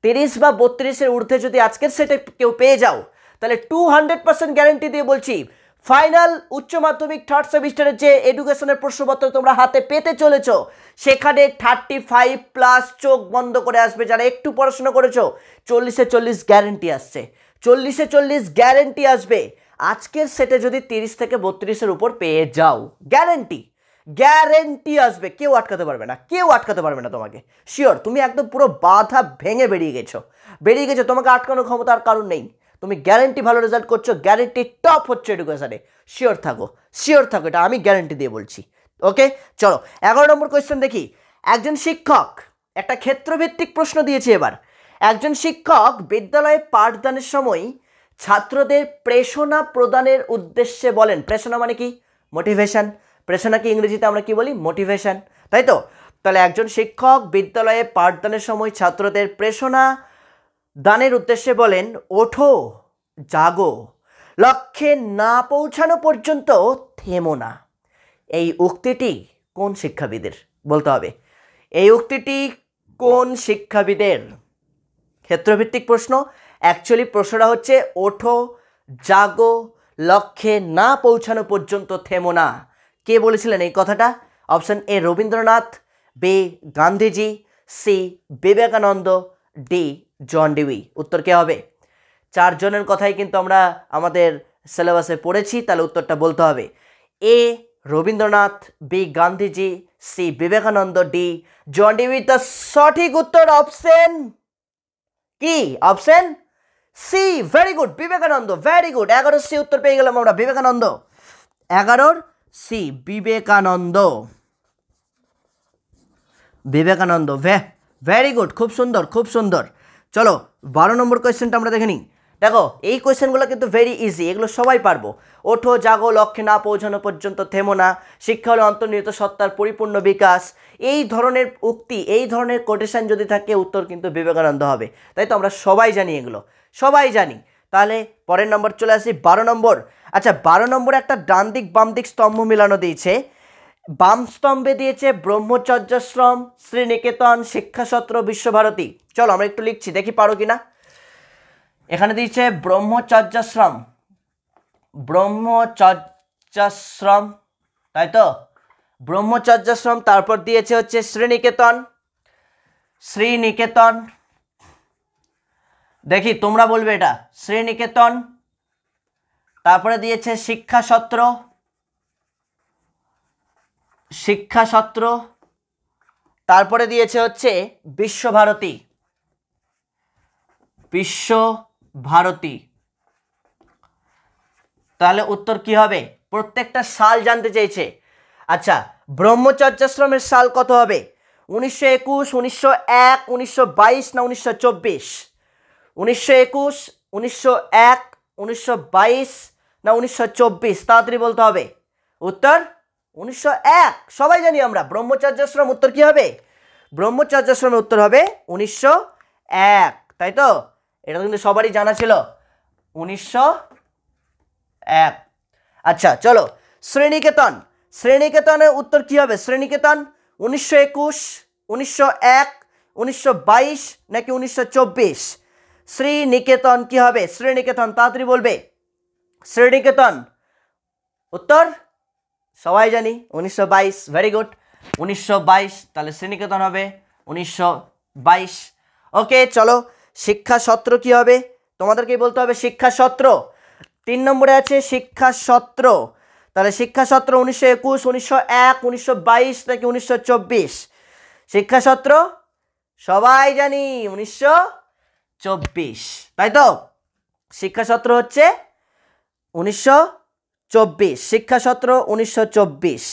30 বা 32-এর ঊর্ধ্বে যদি আজকের সেটে কেউ পেয়ে যাও, তাহলে 200% গ্যারেন্টি দিয়ে বলছি ফাইনাল উচ্চ মাধ্যমিক থার্ড সেমিস্টারের যে এডুকেশনের প্রশ্নপত্র তোমরা হাতে পেতে চলেছ, সেখানে 35 প্লাস চোখ বন্ধ করে আসবে। যারা একটু পড়াশোনা করেছো 40-এ 40 গ্যারেন্টি আসছে, 40-এ 40 গ্যারেন্টি আসবে। আজকের সেটে যদি 30 থেকে 32-এর উপর পেয়ে যাও, গ্যারেন্টি গ্যারেন্টি আসবে, কেউ আটকাতে পারবে না, কেউ আটকাতে পারবে না তোমাকে। শিওর, তুমি একদম পুরো বাধা ভেঙে বেরিয়ে গেছো, তোমাকে আটকানোর ক্ষমতা আর কারণ নেই। তুমি গ্যারেন্টি ভালো রেজাল্ট করছো, গ্যারেন্টি টপ হচ্ছে এডুকেশনে, শিওর থাকো, এটা আমি গ্যারেন্টি দিয়ে বলছি। ওকে চলো 11 নম্বর কোয়েশ্চেন দেখি। একজন শিক্ষক, একটা ক্ষেত্রভিত্তিক প্রশ্ন দিয়েছে এবার। একজন শিক্ষক বিদ্যালয়ে পাঠদানের সময় ছাত্রদের প্রেরণা প্রদানের উদ্দেশ্যে বলেন। প্রেরণা মানে কি? মোটিভেশন। প্রেরণাকে ইংরেজিতে আমরা কি বলি? মোটিভেশন, তাই তো? তাহলে একজন শিক্ষক বিদ্যালয়ে পাঠদানের সময় ছাত্রদের প্রেরণা দানের উদ্দেশ্যে বলেন, ওঠো জাগো, লক্ষ্যে না পৌঁছানো পর্যন্ত থেমো না। এই উক্তিটি কোন শিক্ষাবিদের? বলতে হবে এই উক্তিটি কোন শিক্ষাবিদের। ক্ষেত্রভিত্তিক প্রশ্ন, অ্যাকচুয়ালি প্রশ্নটা হচ্ছে ওঠো জাগো, লক্ষ্যে না পৌঁছানো পর্যন্ত থেমো না। কে বলেছিলেন এই কথাটা? Option A Rabindranath, B Gandhiji, C Vivekananda, D John Dewey. উত্তর কে হবে? 4 জনের কথাই কিন্তু আমরা আমাদের সিলেবাসে পড়েছি, তাহলে উত্তরটা বলতে হবে A Rabindranath, B Gandhiji, C Vivekananda, D John Dewey. The সঠিক উত্তর অপশন কি option C, very good, Vivekananda, very good. 11 C উত্তর পেয়ে গেলাম আমরা, Vivekananda. 11 C, Vivekananda, Vivekananda, very good, খুব সুন্দর, খুব সুন্দর। চলো 12 নম্বর কোয়েশ্চেনটা আমরা দেখে নিই। দেখো এই কোয়েশ্চেনগুলো কিন্তু ভেরি ইজি, এগুলো সবাই পারবো। ওঠো জাগো লক্ষ্যে না পৌঁছানো পর্যন্ত থেমো না, শিক্ষা হলো অন্তর্নিহিত সত্তার পরিপূর্ণ বিকাশ, এই ধরনের উক্তি, এই ধরনের কোটেশন যদি থাকে উত্তর কিন্তু বিবেকানন্দ হবে। তাই তো আমরা সবাই জানি, এগুলো সবাই জানি। তাহলে পরের নম্বর চলে আসি 12 নম্বর। আচ্ছা 12 নম্বরে একটা ডান দিক বাম দিক স্তম্ভ মিলানো দিয়েছে। বাম স্তম্ভে দিয়েছে ব্রহ্মচর্যাশ্রম, শ্রীনিকেতন, শিক্ষাসত্র, বিশ্বভারতী। চলো আমরা একটু লিখছি, দেখি পারো কিনা। এখানে দিয়েছে ব্রহ্মচর্যাশ্রম, ব্রহ্মচর্যাশ্রম, তাই তো ব্রহ্মচর্যাশ্রম। তারপর দিয়েছে হচ্ছে শ্রীনিকেতন, শ্রীনিকেতন, দেখি তোমরা বলবে এটা, শ্রীনিকেতন। তারপরে দিয়েছে শিক্ষাসত্র, শিক্ষাসত্র। তারপরে দিয়েছে হচ্ছে বিশ্বভারতী, বিশ্বভারতী। তাহলে উত্তর কি হবে? প্রত্যেকটা সাল জানতে চেয়েছে। আচ্ছা ব্রহ্মচর্যাশ্রমের সাল কত হবে? 1921, 1901, 1922 না 1924? 1921, 1901, 1922 না 1924? তাড়াতাড়ি বলতে হবে। উত্তর 1901, সবাই জানি আমরা। ব্রহ্মচর্যাশ্রম উত্তর কি হবে? ব্রহ্মচর্যাশ্রমের উত্তর হবে 1901, তাই তো? এটা কিন্তু সবারই জানা ছিল, 1901। আচ্ছা চলো শ্রীনিকেতন, শ্রীনিকেতনের উত্তর কি হবে? শ্রীনিকেতন 1921, 1901, 1922 নাকি 1924? শ্রীনিকেতন কি হবে? শ্রীনিকেতন তাড়াতাড়ি বলবে। শ্রীনিকেতন উত্তর সবাই জানি 1922, ভেরি গুড, 1922। তাহলে শ্রীনিকেতন হবে 1922। ওকে চলো শিক্ষাসত্র কি হবে? তোমাদেরকেই বলতে হবে শিক্ষাসত্র। 3 নম্বরে আছে শিক্ষাসত্র। তাহলে শিক্ষাসত্র 1921, 1901, 1922 নাকি 1924? শিক্ষাসত্র সবাই জানি 1924, তাই তো? শিক্ষাসত্র হচ্ছে 1924, শিক্ষাসত্র 1924।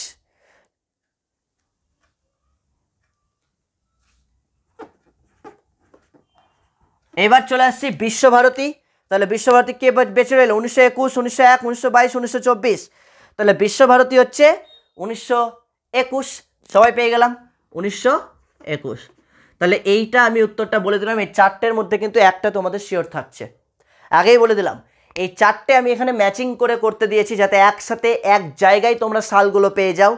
এবার চলে আসছি বিশ্বভারতী। তাহলে বিশ্বভারতী কে বেঁচে রইল? 1921, 1901, 1922, 1924। তাহলে বিশ্বভারতী হচ্ছে 1921, সবাই পেয়ে গেলাম 1921। তাহলে এইটা আমি উত্তরটা বলে দিলাম। এই 4টের মধ্যে কিন্তু একটা তোমাদের শিওর থাকছে, আগেই বলে দিলাম। এই 4টে আমি এখানে ম্যাচিং করে করতে দিয়েছি যাতে একসাথে এক জায়গায় তোমরা সালগুলো পেয়ে যাও।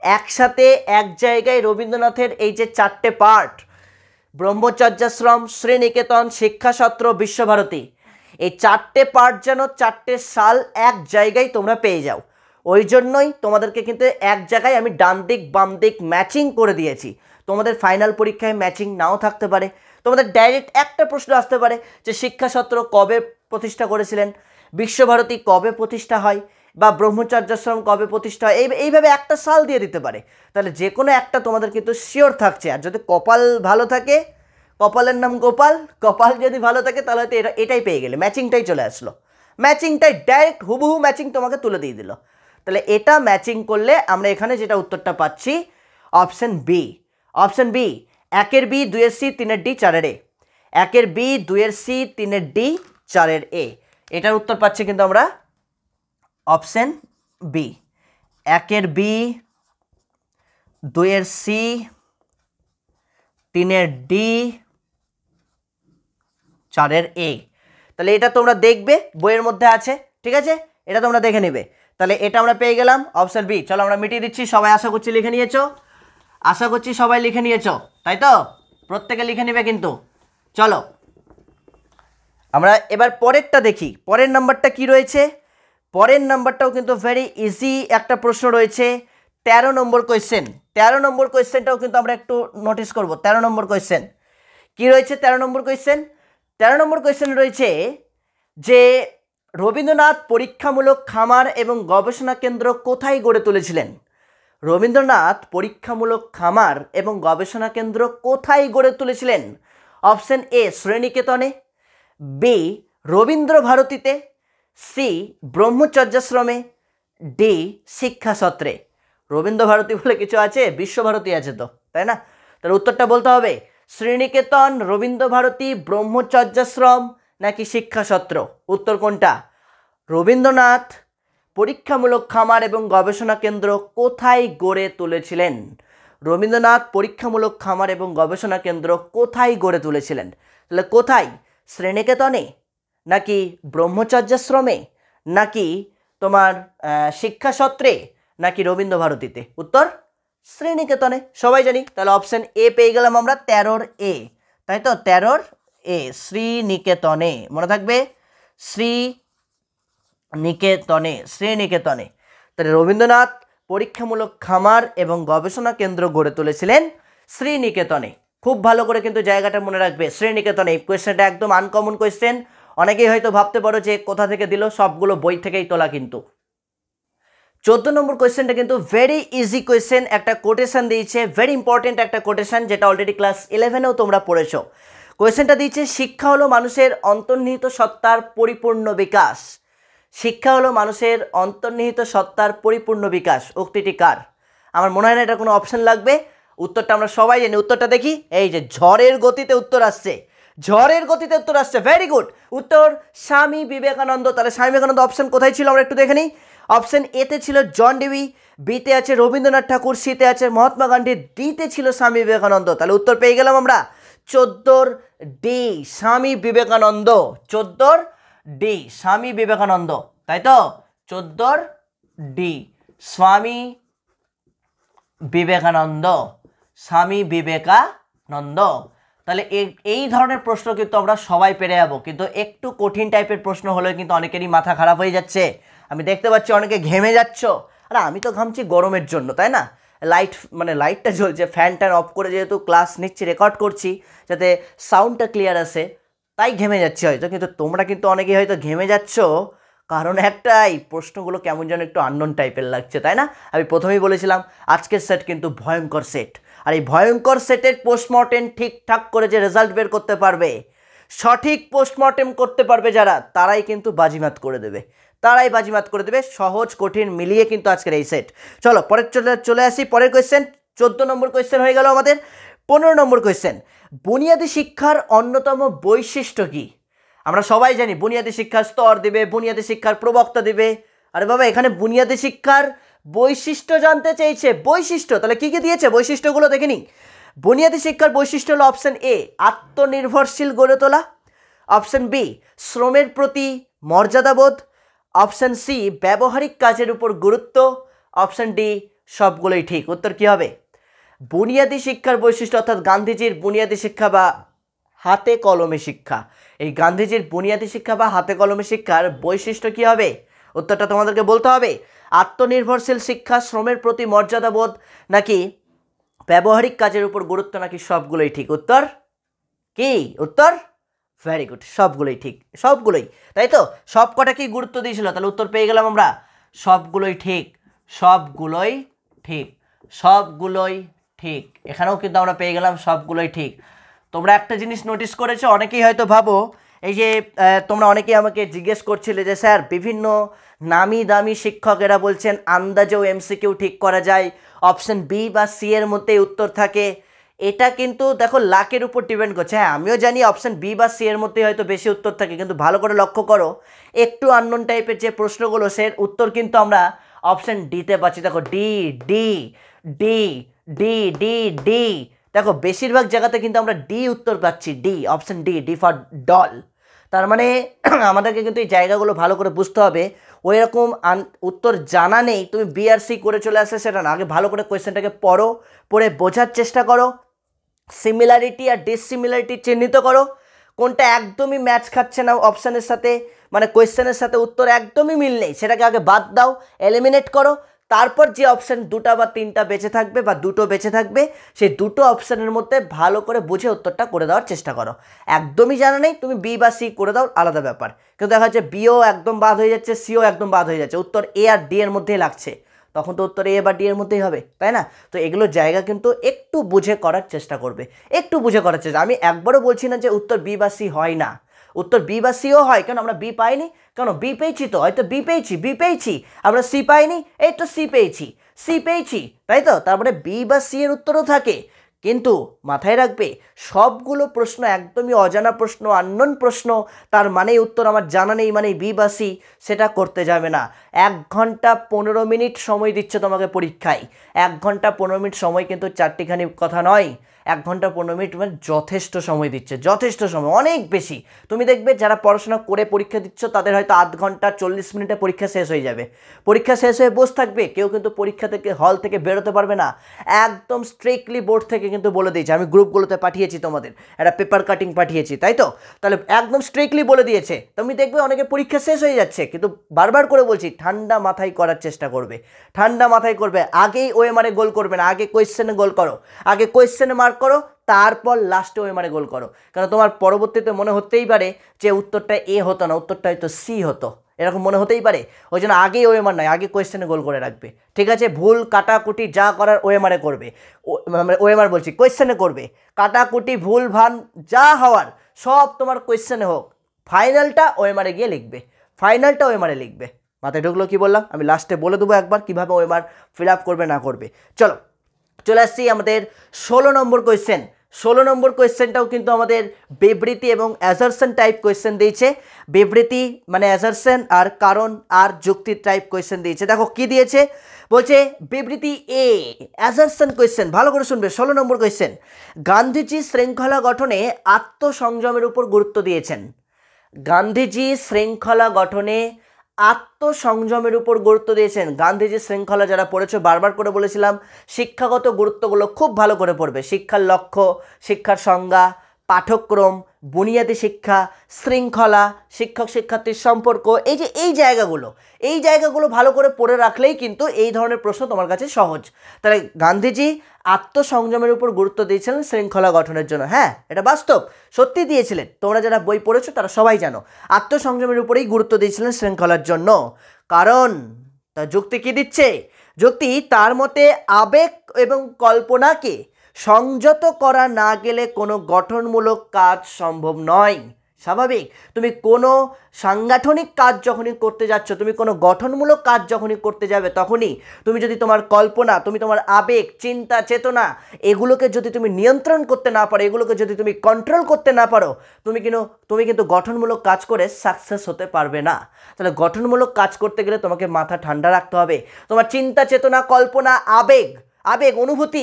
একসাথে এক জায়গায় রবীন্দ্রনাথের এই যে 4টে পার্ট, ব্রহ্মচর্যাশ্রম, শ্রীনিকেতন, শিক্ষাসত্র, বিশ্বভারতী, এই 4টে পার্ট যেন 4টে সাল এক জায়গায় তোমরা পেয়ে যাও। ওই জন্যই তোমাদেরকে কিন্তু এক জায়গায় আমি ডান দিক বাম দিক ম্যাচিং করে দিয়েছি। তোমাদের ফাইনাল পরীক্ষায় ম্যাচিং নাও থাকতে পারে, তোমাদের ডাইরেক্ট একটা প্রশ্ন আসতে পারে যে শিক্ষাসত্র কবে প্রতিষ্ঠা করেছিলেন, বিশ্বভারতী কবে প্রতিষ্ঠা হয়, বা ব্রহ্মচর্যাশ্রম কবে প্রতিষ্ঠা হয়, এইভাবে একটা সাল দিয়ে দিতে পারে। তাহলে যে কোনো একটা তোমাদের কিন্তু শিওর থাকছে। আর যদি কপাল ভালো থাকে, কপালের নাম গোপাল, কপাল যদি ভালো থাকে তাহলে হয়তো এটাই পেয়ে গেলে, ম্যাচিংটাই চলে আসলো, ম্যাচিংটাই ডাইরেক্ট হুবহু ম্যাচিং তোমাকে তুলে দিয়ে দিল। তাহলে এটা ম্যাচিং করলে আমরা এখানে যেটা উত্তরটা পাচ্ছি অপশন বি। অপশন বি, 1-এর বি, 2-এর সি, 3-এর ডি, 4-এর এ। 1-এর বি, 2-এর সি, 3-এর ডি, 4-এর এ। এটার উত্তর পাচ্ছি কিন্তু আমরা অপশন বি, 1-এর বি, 2-এর সি, 3-এর ডি, 4-এর এ। তাহলে এটা তোমরা দেখবে বইয়ের মধ্যে আছে, ঠিক আছে? এটা তোমরা দেখে নেবে। তাহলে এটা আমরা পেয়ে গেলাম অপশন বি। চলো আমরা মিটিয়ে দিচ্ছি, সবাই আশা করছি লিখে নিয়েছো, আশা করছি সবাই লিখে নিয়েছো, তাই তো? প্রত্যেকে লিখে নেবে কিন্তু। চলো আমরা এবার পরেরটা দেখি, পরের নাম্বারটা কি রয়েছে। পরের নাম্বারটাও কিন্তু ভেরি ইজি একটা প্রশ্ন রয়েছে, 13 নম্বর কোয়েশ্চেন। 13 নম্বর কোয়েশ্চেনটাও কিন্তু আমরা একটু নোটিস করব। 13 নম্বর কোয়েশ্চেন কি রয়েছে? 13 নম্বর কোয়েশ্চেন, 13 নম্বর কোয়েশ্চেন রয়েছে যে রবীন্দ্রনাথ পরীক্ষামূলক খামার এবং গবেষণা কেন্দ্র কোথায় গড়ে তুলেছিলেন? রবীন্দ্রনাথ পরীক্ষামূলক খামার এবং গবেষণা কেন্দ্র কোথায় গড়ে তুলেছিলেন? অপশন এ শ্রীনিকেতনে, বি রবীন্দ্র ভারতীতে, সি ব্রহ্মচর্যাশ্রমে, ডি শিক্ষাসত্রে। রবীন্দ্র ভারতী বলে কিছু আছে? বিশ্বভারতী আছে তো, তাই না? তার উত্তরটা বলতে হবে শ্রীনিকেতন, রবীন্দ্র ভারতী, ব্রহ্মচর্যাশ্রম নাকি শিক্ষাসত্র। উত্তর কোনটা? রবীন্দ্রনাথ পরীক্ষামূলক খামার এবং গবেষণা কেন্দ্র কোথায় গড়ে তুলেছিলেন? রবীন্দ্রনাথ পরীক্ষামূলক খামার এবং গবেষণা কেন্দ্র কোথায় গড়ে তুলেছিলেন? তাহলে কোথায়? শ্রীনিকেতনে নাকি ব্রহ্মচর্যাশ্রমে নাকি তোমার শিক্ষাসত্রে নাকি রবীন্দ্র ভারতীতে? উত্তর শ্রীনিকেতনে, সবাই জানি। তাহলে অপশন এ পেয়ে গেলাম আমরা 13 এ, তাই তো? 13 এ শ্রীনিকেতনে, মনে থাকবে শ্রীনিকেতনে, শ্রীনিকেতনে। তাহলে রবীন্দ্রনাথ পরীক্ষামূলক খামার এবং গবেষণা কেন্দ্র গড়ে তুলেছিলেন শ্রীনিকেতনে। খুব ভালো করে কিন্তু জায়গাটা মনে রাখবে, শ্রীনিকেতনে। এই কোয়েশ্চেনটা একদম আনকমন কোয়েশ্চেন, অনেকেই হয়তো ভাবতে পারো যে কোথা থেকে দিল, সবগুলো বই থেকেই তোলা। কিন্তু 14 নম্বর কোয়েশ্চেনটা কিন্তু ভেরি ইজি কোয়েশ্চেন, একটা কোটেশন দিয়েছে, ভেরি ইম্পর্টেন্ট একটা কোটেশন, যেটা অলরেডি ক্লাস 11-এও তোমরা পড়েছো। কোয়েশ্চেনটা দিয়েছে শিক্ষা হলো মানুষের অন্তর্নিহিত সত্তার পরিপূর্ণ বিকাশ। শিক্ষা হলো মানুষের অন্তর্নিহিত সত্তার পরিপূর্ণ বিকাশ। উক্তিটি কার? আমার মনে হয় না এটা কোনো অপশন লাগবে, উত্তরটা আমরা সবাই জানি। উত্তরটা দেখি, এই যে ঝড়ের গতিতে উত্তর আসছে, ঝড়ের গতিতে উত্তর আসছে, ভেরি গুড। উত্তর স্বামী বিবেকানন্দ। তাহলে স্বামী বিবেকানন্দ অপশন কোথায় ছিল আমরা একটু দেখে নিই। অপশন এতে ছিল জন ডিউই, বিতে আছে রবীন্দ্রনাথ ঠাকুর, সিতে আছে মহাত্মা গান্ধী, ডিতে ছিল স্বামী বিবেকানন্দ। তাহলে উত্তর পেয়ে গেলাম আমরা 14 ডি, স্বামী বিবেকানন্দ। 14 ডি স্বামী বিবেকানন্দ, তাই তো? 14 ডি স্বামী বিবেকানন্দ, স্বামী বিবেকানন্দ। তাহলে এই ধরনের প্রশ্ন কিন্তু আমরা সবাই পেরে যাবো, কিন্তু একটু কঠিন টাইপের প্রশ্ন হলেও কিন্তু অনেকেরই মাথা খারাপ হয়ে যাচ্ছে। আমি দেখতে পাচ্ছি অনেকে ঘেমে যাচ্ছ, আর আমি তো ঘামছি গরমের জন্য, তাই না? লাইটটা জ্বলছে, ফ্যান ট্যান অফ করে যেহেতু ক্লাস নিচ্ছি, রেকর্ড করছি যাতে সাউন্ডটা ক্লিয়ার আসে, তাই ঘেমে যাচ্ছে হয়তো। কিন্তু তোমরা কিন্তু অনেকেই হয়তো ঘেমে যাচ্ছ কারণ একটাই, প্রশ্নগুলো কেমন যেন একটু আননোন টাইপের লাগছে, তাই না? আমি প্রথমেই বলেছিলাম আজকের সেট কিন্তু ভয়ঙ্কর সেট, আর এই ভয়ঙ্কর সেটের পোস্টমর্টেম ঠিকঠাক করে যে রেজাল্ট বের করতে পারবে, সঠিক পোস্টমর্টেম করতে পারবে যারা, তারাই কিন্তু বাজিমাত করে দেবে, তারাই বাজিমাত করে দেবে। সহজ কঠিন মিলিয়ে কিন্তু আজকের এই সেট। চলো পরের চলে আসি পরের কোয়েশ্চেন। 14 নম্বর কোয়েশ্চেন হয়ে গেল আমাদের। 15 নম্বর কোয়েশ্চেন, বুনিয়াদী শিক্ষার অন্যতম বৈশিষ্ট্য কি? আমরা সবাই জানি বুনিয়াদী শিক্ষার স্তর দিবে, বুনিয়াদী শিক্ষার প্রবক্তা দিবে। আরে বাবা, এখানে বুনিয়াদী শিক্ষার বৈশিষ্ট্য জানতে চেয়েছে। বৈশিষ্ট্য, তাহলে কি কি দিয়েছে বৈশিষ্ট্যগুলো দেখে নিই। বুনিয়াদী শিক্ষার বৈশিষ্ট্য হলো অপশন এ আত্মনির্ভরশীল গড়ে তোলা, অপশন বি শ্রমের প্রতি মর্যাদাবোধ, অপশন সি ব্যবহারিক কাজের উপর গুরুত্ব, অপশন ডি সবগুলোই ঠিক। উত্তর কি হবে? বুনিয়াদী শিক্ষার বৈশিষ্ট্য অর্থাৎ গান্ধীজির বুনিয়াদী শিক্ষা বা হাতে কলমে শিক্ষা, এই গান্ধীজির বুনিয়াদী শিক্ষা বা হাতে কলমে শিক্ষার বৈশিষ্ট্য কি হবে? উত্তরটা তোমাদেরকে বলতে হবে। আত্মনির্ভরশীল শিক্ষা, শ্রমের প্রতি মর্যাদাবোধ, নাকি ব্যবহারিক কাজের উপর গুরুত্ব, নাকি সবগুলোই ঠিক? উত্তর কি? উত্তর ভেরি গুড, সবগুলোই ঠিক, সবগুলোই, তাই তো? সব কটা কি গুরুত্ব দিয়েছিল? তাহলে উত্তর পেয়ে গেলাম আমরা সবগুলোই ঠিক, সবগুলোই ঠিক, সবগুলোই ঠিক। এখানেও কিন্তু আমরা পেয়ে গেলাম সবগুলোই ঠিক। তোমরা একটা জিনিস নোটিস করেছো, অনেকেই হয়তো ভাবো, এই যে তোমরা অনেকেই আমাকে জিজ্ঞেস করছিলে যে স্যার বিভিন্ন নামি দামি শিক্ষকেরা বলছেন আন্দাজেও এমসিকিউ ঠিক করা যায়, অপশন বি বা সি এর মধ্যেই উত্তর থাকে। এটা কিন্তু দেখো লাকের উপর ডিপেন্ড করছে। হ্যাঁ, আমিও জানি অপশন বি বা সি এর মধ্যেই হয়তো বেশি উত্তর থাকে, কিন্তু ভালো করে লক্ষ্য করো, একটু আননোন টাইপের যে প্রশ্নগুলো, সে উত্তর কিন্তু আমরা অপশন ডিতে পাচ্ছি। দেখো D D D D D D, দেখো বেশিরভাগ জায়গাতে কিন্তু আমরা ডি উত্তর পাচ্ছি, D, option D, D for doll. তার মানে আমাদেরকে কিন্তু এই জায়গাগুলো ভালো করে বুঝতে হবে। ওই রকম উত্তর জানা নেই তুমি বি আর সি করে চলে আসলে সেটা না, আগে ভালো করে কোয়েশ্চেনটাকে পড়ো, পড়ে বোঝার চেষ্টা করো, সিমিলারিটি আর ডিসিমিলারিটি চিহ্নিত করো, কোনটা একদমই ম্যাচ খাচ্ছে না অপশানের সাথে, মানে কোয়েশ্চেনের সাথে উত্তর একদমই মিল নেই, সেটাকে আগে বাদ দাও, এলিমিনেট করো। তারপর যে অপশান 2টা বা 3টা বেঁচে থাকবে বা 2টো বেঁচে থাকবে, সেই 2টো অপশানের মধ্যে ভালো করে বুঝে উত্তরটা করে দেওয়ার চেষ্টা করো। একদমই জানা নেই, তুমি বি বা সি করে দাও, আলাদা ব্যাপার। কিন্তু দেখা যাচ্ছে বিও একদম বাদ হয়ে যাচ্ছে, সিও একদম বাদ হয়ে যাচ্ছে, উত্তর এ আর ডি এর মধ্যেই লাগছে, তখন তো উত্তর এ বা ডি এর মধ্যেই হবে, তাই না? তো এগুলো জায়গা কিন্তু একটু বুঝে করার চেষ্টা করবে, একটু বুঝে করার চেষ্টা। আমি একবারও বলছি না যে উত্তর বি বা সি হয় না, উত্তর বি বা সিও হয়। কেন আমরা বি পাইনি? কেন বি পেয়েছি তো, হয়তো বি পেয়েছি, আমরা সি পাইনি, এই তো সি পেয়েছি, তাই তো? তারপরে বি বা সি এর উত্তরও থাকে। কিন্তু মাথায় রাখবে, সবগুলো প্রশ্ন একদমই অজানা প্রশ্ন, আননোন প্রশ্ন, তার মানেই উত্তর আমার জানা নেই মানে বি বা সি, সেটা করতে যাবে না। 1 ঘন্টা 15 মিনিট সময় দিচ্ছে তোমাকে পরীক্ষায়। 1 ঘন্টা 15 মিনিট সময় কিন্তু চারটিখানি কথা নয়, 1 ঘন্টা 15 মিনিট মানে যথেষ্ট সময় দিচ্ছে, যথেষ্ট সময়, অনেক বেশি। তুমি দেখবে যারা পড়াশোনা করে পরীক্ষা দিচ্ছ তাদের হয়তো 1/2 ঘন্টা 40 মিনিটে পরীক্ষা শেষ হয়ে যাবে, পরীক্ষা শেষ হয়ে বসে থাকবে, কেউ কিন্তু পরীক্ষা থেকে হল থেকে বেরোতে পারবে না। একদম স্ট্রিক্টলি বোর্ড থেকে কিন্তু বলে দিয়েছে, আমি গ্রুপগুলোতে পাঠিয়েছি, তোমাদের একটা পেপার কাটিং পাঠিয়েছি, তাই তো? তাহলে একদম স্ট্রিক্টলি বলে দিয়েছে। তুমি দেখবে অনেকে পরীক্ষা শেষ হয়ে যাচ্ছে, কিন্তু বারবার করে বলছি ঠান্ডা মাথায় করার চেষ্টা করবে, ঠান্ডা মাথায় করবে। আগেই ওএমআরে গোল করবে না, আগে কোয়েশ্চেনে গোল করো, আগে কোয়েশ্চেনে মার্ক করো, তারপর লাস্টে ওএমআরে গোল করো। কারণ তোমার পরবর্তীতে মনে হতেই পারে যে উত্তরটা এ হতো না, উত্তরটা হয়তো সি হতো, এরকম মনে হতেই পারে। ওই জন্য আগেই ওএমআর নয়, আগে কোয়েশ্চেনে গোল করে রাখবে, ঠিক আছে? ভুল কাটাকুটি যা করার ওএমআরে করবে, ওএমআর বলছি কোয়েশ্চেনে করবে, কাটাকুটি ভুল ভান যা হওয়ার সব তোমার কোয়েশ্চেনে হোক, ফাইনালটা ওএমআরে গিয়ে লিখবে, ফাইনালটা ওএমআরে লিখবে। মাথায় ঢুকলো কি বললাম? আমি লাস্টে বলে দেবো একবার কীভাবে ওএমআর ফিল আপ করবে না করবে। চলে আসছি আমাদের 16 নম্বর কোয়েশ্চেন। 16 নম্বর কোয়েশ্চেনটাও কিন্তু আমাদের বিবৃতি এবং অ্যাজারশন টাইপ কোয়েশ্চেন দিয়েছে। বিবৃতি মানে অ্যাজারশন, আর কারণ আর যুক্তি টাইপ কোয়েশ্চেন দিয়েছে। দেখো কি দিয়েছে, বলছে বিবৃতি এ, অ্যাজারশন কোয়েশ্চেন, ভালো করে শুনবে। 16 নম্বর কোয়েশ্চেন, গান্ধীজি শৃঙ্খলা গঠনে আত্মসংযমের উপর গুরুত্ব দিয়েছেন। গান্ধীজি শৃঙ্খলা গঠনে আত্মসংযমের উপর গুরুত্ব দিয়েছেন। গান্ধীজি শৃঙ্খলা যারা পড়েছো, বারবার করে বলেছিলাম শিক্ষাগত গুরুত্বগুলো খুব ভালো করে পড়বে। শিক্ষার লক্ষ্য, শিক্ষার সংজ্ঞা, পাঠ্যক্রম, বুনিয়াদী শিক্ষা, শৃঙ্খলা, শিক্ষক শিক্ষার্থীর সম্পর্ক, এই জায়গাগুলো ভালো করে পড়ে রাখলেই কিন্তু এই ধরনের প্রশ্ন তোমার কাছে সহজ। তাহলে গান্ধীজি আত্মসংযমের উপর গুরুত্ব দিয়েছিলেন শৃঙ্খলা গঠনের জন্য। হ্যাঁ, এটা বাস্তব, সত্যি দিয়েছিলেন। তোমরা যারা বই পড়েছো তারা সবাই জানো আত্মসংযমের উপরেই গুরুত্ব দিয়েছিলেন শৃঙ্খলার জন্য। কারণ তার যুক্তি কি দিচ্ছে? যুক্তি, তার মতে আবেগ এবং কল্পনাকে সংযত করা না গেলে কোনো গঠনমূলক কাজ সম্ভব নয়। স্বাভাবিক, তুমি কোনো সাংগঠনিক কাজ যখনই করতে যাচ্ছ, তুমি কোনো গঠনমূলক কাজ যখনই করতে যাবে, তখনই তুমি যদি তোমার কল্পনা, তুমি তোমার আবেগ, চিন্তা, চেতনা, এগুলোকে যদি তুমি নিয়ন্ত্রণ করতে না পারো, এগুলোকে যদি তুমি কন্ট্রোল করতে না পারো, তুমি কিন্তু গঠনমূলক কাজ করে সাকসেস হতে পারবে না। তাহলে গঠনমূলক কাজ করতে গেলে তোমাকে মাথা ঠান্ডা রাখতে হবে। তোমার চিন্তা, চেতনা, কল্পনা, আবেগ, অনুভূতি,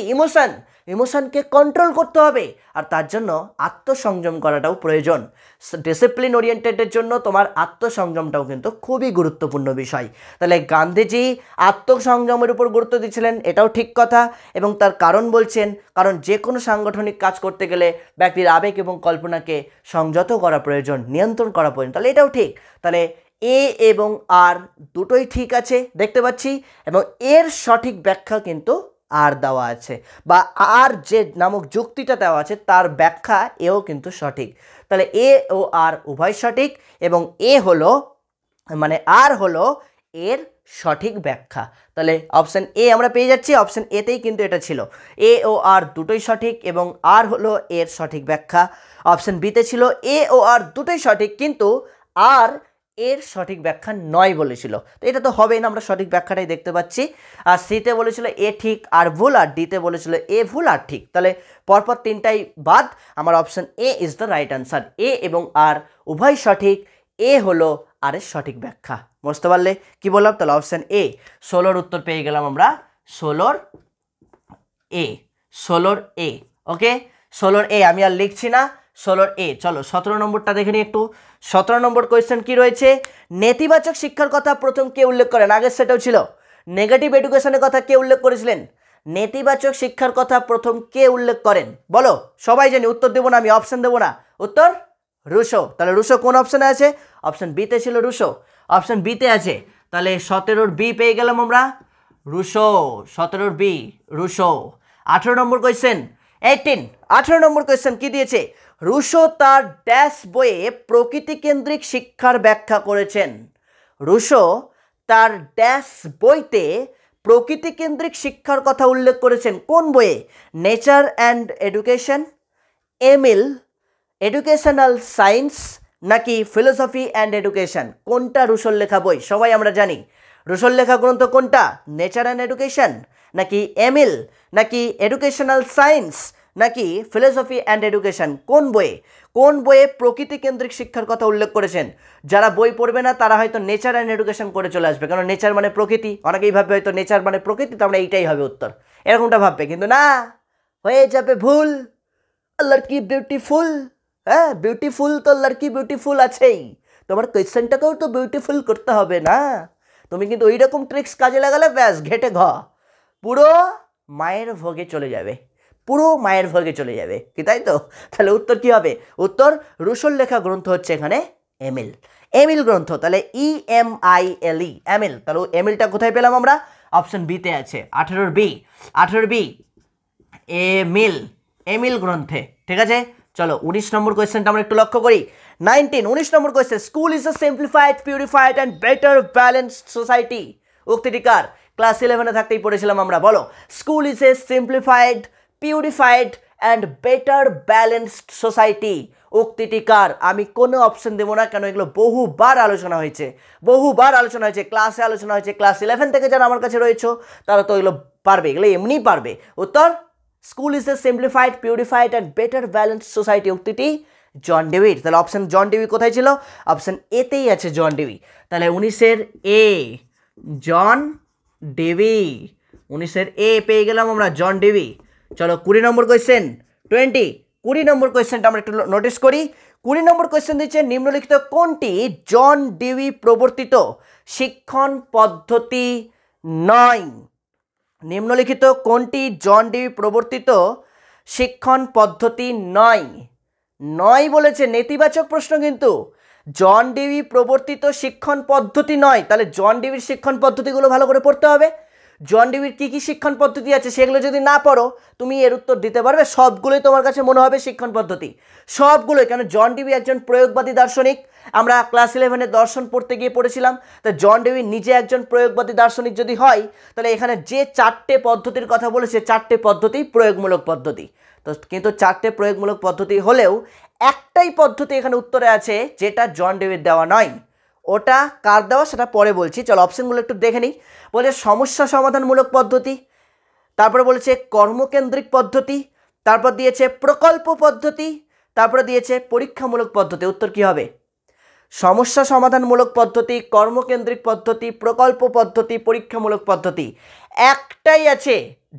ইমোশনকে কন্ট্রোল করতে হবে, আর তার জন্য আত্মসংযম করাটাও প্রয়োজন। ডিসিপ্লিন ওরিয়েন্টেডের জন্য তোমার আত্মসংযমটাও কিন্তু খুবই গুরুত্বপূর্ণ বিষয়। তাহলে গান্ধীজি আত্মসংযমের উপর গুরুত্ব দিয়েছিলেন, এটাও ঠিক কথা। এবং তার কারণ বলছেন, কারণ যে কোনো সাংগঠনিক কাজ করতে গেলে ব্যক্তির আবেগ এবং কল্পনাকে সংযত করা প্রয়োজন, নিয়ন্ত্রণ করা প্রয়োজন। তাহলে এটাও ঠিক। তাহলে এ এবং আর দুটোই ঠিক আছে দেখতে পাচ্ছি, এবং এর সঠিক ব্যাখ্যা কিন্তু আর দেওয়া আছে, বা আর যে নামক যুক্তিটা দেওয়া আছে তার ব্যাখ্যা এও কিন্তু সঠিক। তাহলে এ ও আর উভয় সঠিক, এবং আর হলো এর সঠিক ব্যাখ্যা। তাহলে অপশান এ আমরা পেয়ে যাচ্ছি। অপশান এতেই কিন্তু এটা ছিল, এ ও আর দুটোই সঠিক এবং আর হলো এর সঠিক ব্যাখ্যা। অপশান বিতে ছিল এ ও আর দুটোই সঠিক, কিন্তু আর এর সঠিক ব্যাখ্যা নয় বলেছিল। তো এটা তো হবেই না, আমরা সঠিক ব্যাখ্যাটাই দেখতে পাচ্ছি। আর সিতে বলেছিল এ ঠিক আর ভুল, আর ডিতে বলেছিল এ ভুল আর ঠিক। তাহলে পরপর তিনটাই বাদ, আমার option A is the right answer. A এবং আর উভয় সঠিক, এ হলো আর এর সঠিক ব্যাখ্যা। বুঝতে পারলে কি বললাম? তাহলে অপশান এ 16 উত্তর পেয়ে গেলাম আমরা, 16 এ। ওকে, 16 এ আমি আর লিখছি না, 16 এ। চলো 17 নম্বরটা দেখে নিই একটু। 17 নম্বর কোয়েশ্চেন কি রয়েছে? নেতিবাচক শিক্ষার কথা প্রথম কে উল্লেখ করেন? আগের সেটাও ছিল। নেগেটিভ এডুকেশনের কথা কে উল্লেখ করেছিলেন? নেতিবাচক শিক্ষার কথা প্রথম কে উল্লেখ করেন? বলো, সবাই জানি, উত্তর দেবো না আমি, অপশন দেবো না। উত্তর রুশো। তাহলে রুশো কোন অপশনে আছে? অপশন বিতে ছিল রুশো, অপশন বিতে আছে। তাহলে 17 বি পেয়ে গেলাম আমরা, রুশো। 17 B Rousseau. 18 নম্বর কোয়েশ্চেন, 18 নম্বর কোয়েশ্চেন কি দিয়েছে? রুশো তার ড্যাশ বইয়ে প্রকৃতিকেন্দ্রিক শিক্ষার ব্যাখ্যা করেছেন। রুশো তার ড্যাশ বইতে প্রকৃতি কেন্দ্রিক শিক্ষার কথা উল্লেখ করেছেন কোন বইয়ে? Nature and education, Emile, educational science নাকি ফিলোসফি অ্যান্ড এডুকেশন? কোনটা রুশোর লেখা বই? সবাই আমরা জানি রুশোর লেখা গ্রন্থ কোনটা? নেচার অ্যান্ড এডুকেশন নাকি এমিল নাকি এডুকেশনাল সায়েন্স নাকি ফিলোসফি অ্যান্ড এডুকেশন? কোন বইয়ে প্রকৃতি কেন্দ্রিক শিক্ষার কথা উল্লেখ করেছেন? যারা বই পড়বে না তারা হয়তো নেচার অ্যান্ড এডুকেশন করে চলে আসবে, কারণ নেচার মানে প্রকৃতি। অনেকেই ভাববে হয়তো নেচার মানে প্রকৃতি, তো আমরা এইটাই হবে উত্তর, এরকমটা ভাববে, কিন্তু না, হয়ে যাবে ভুল। লড়কি বিউটিফুল, হ্যাঁ বিউটিফুল তো লড়কি বিউটিফুল আছেই, তোমার কোয়েশ্চেনটাকেও তো বিউটিফুল করতে হবে না। তুমি কিন্তু ওই রকম ট্রিক্স কাজে লাগালে ব্যাস ঘেটে পুরো মায়ের ভোগে চলে যাবে, পুরো মায়ের ভোগে চলে যাবে, কি তাই তো? তাহলে উত্তর কি হবে? উত্তর রুশোর লেখা গ্রন্থ হচ্ছে এখানে এমিল, এমিল গ্রন্থ। তাহলে EMILE, এমিল। তাহলে এমিলটা কোথায় পেলাম আমরা? অপশন বিতে আছে, 18 বি এমিল, এমিল গ্রন্থে। ঠিক আছে, চলো 19 নম্বর কোয়েশ্চেনটা আমরা একটু লক্ষ্য করি। 19 নম্বর question, school is a simplified, purified and better balanced society. উক্তিটি কার? ক্লাস 11-এ থাকতেই পড়েছিলাম আমরা, বলো। School is a simplified, purified and better balanced society. উক্তিটি কার? আমি কোনো অপশন দেবো না, কেন এগুলো বহুবার আলোচনা হয়েছে, ক্লাসে আলোচনা হয়েছে। ক্লাস 11 থেকে যারা আমার কাছে রয়েছে তারা তো এগুলো পারবে, এগুলো এমনিই পারবে। উত্তর school is a simplified, purified and better balanced society. উক্তিটি জন ডেভির। তাহলে অপশন জন ডেভি কোথায় ছিল? অপশন এতেই আছে জন ডেভি। তাহলে 19-এর এ জন ডেভি, 19-এর এ পেয়ে গেলাম আমরা, জন ডেভি। চলো 20 নম্বর কোয়েশ্চেন, 20 নম্বর কোয়েশ্চেনটা আমরা একটু নোটিস করি। 20 নম্বর কোয়েশ্চেন দিচ্ছে, নিম্নলিখিত কোনটি জন ডেভি প্রবর্তিত শিক্ষণ পদ্ধতি নয়? নিম্নলিখিত কোনটি জন ডেভি প্রবর্তিত শিক্ষণ পদ্ধতি নয় বলেছে, নেতিবাচক প্রশ্ন কিন্তু। জন ডেভি প্রবর্তিত শিক্ষণ পদ্ধতি নয়, তাহলে জন ডেভির শিক্ষণ পদ্ধতিগুলো ভালো করে পড়তে হবে। জন ডেভির কী কী শিক্ষণ পদ্ধতি আছে সেগুলো যদি না পড়ো তুমি এর উত্তর দিতে পারবে? সবগুলোই তোমার কাছে মনে হবে শিক্ষণ পদ্ধতি, সবগুলোই। কেন জন ডেভি একজন প্রয়োগবাদী দার্শনিক, আমরা ক্লাস 11-এ দর্শন পড়তে গিয়ে পড়েছিলাম। তা জন ডেভি নিজে একজন প্রয়োগবাদী দার্শনিক যদি হয়, তাহলে এখানে যে 4টে পদ্ধতির কথা বলেছে 4টে পদ্ধতি প্রয়োগমূলক পদ্ধতি। তো কিন্তু 4টে প্রয়োগমূলক পদ্ধতি হলেও একটাই পদ্ধতি এখানে উত্তরে আছে যেটা জন ডেভির দেওয়া নয়। ওটা কার দেওয়া সেটা পরে বলছি, চলো অপশনগুলো একটু দেখে নিই। বলে সমস্যা সমাধানমূলক পদ্ধতি, তারপরে বলেছে কর্মকেন্দ্রিক পদ্ধতি, তারপর দিয়েছে প্রকল্প পদ্ধতি, তারপরে দিয়েছে পরীক্ষামূলক পদ্ধতি। উত্তর কি হবে? সমস্যা সমাধানমূলক পদ্ধতি, কর্মকেন্দ্রিক পদ্ধতি, প্রকল্প পদ্ধতি, পরীক্ষামূলক পদ্ধতি। একটাই আছে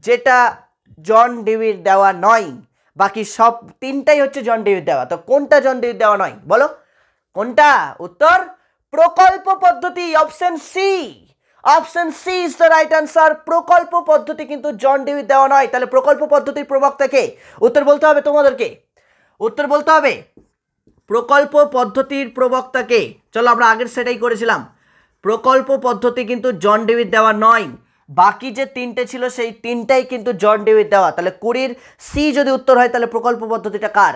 যেটা জন ডেভির দেওয়া নয়, বাকি সব 3টাই হচ্ছে জন ডেভির দেওয়া। তো কোনটা জন ডেভির দেওয়া নয় বলো, কোনটা? উত্তর প্রকল্প পদ্ধতি, option C. Option C is the right answer. প্রকল্প পদ্ধতি কিন্তু জন ডেভির দেওয়া নয়। তাহলে প্রকল্প পদ্ধতির প্রবক্তা কে? উত্তর বলতে হবে তোমাদেরকে, উত্তর বলতে হবে প্রকল্প পদ্ধতির প্রবক্তা কে। চলো আমরা আগের সেটাই করেছিলাম, প্রকল্প পদ্ধতি কিন্তু জন ডেভির দেওয়া নয়, বাকি যে 3টে ছিল সেই 3টাই কিন্তু জন ডেভির দেওয়া। তাহলে 20-র সি যদি উত্তর হয় তাহলে প্রকল্প পদ্ধতিটা কার?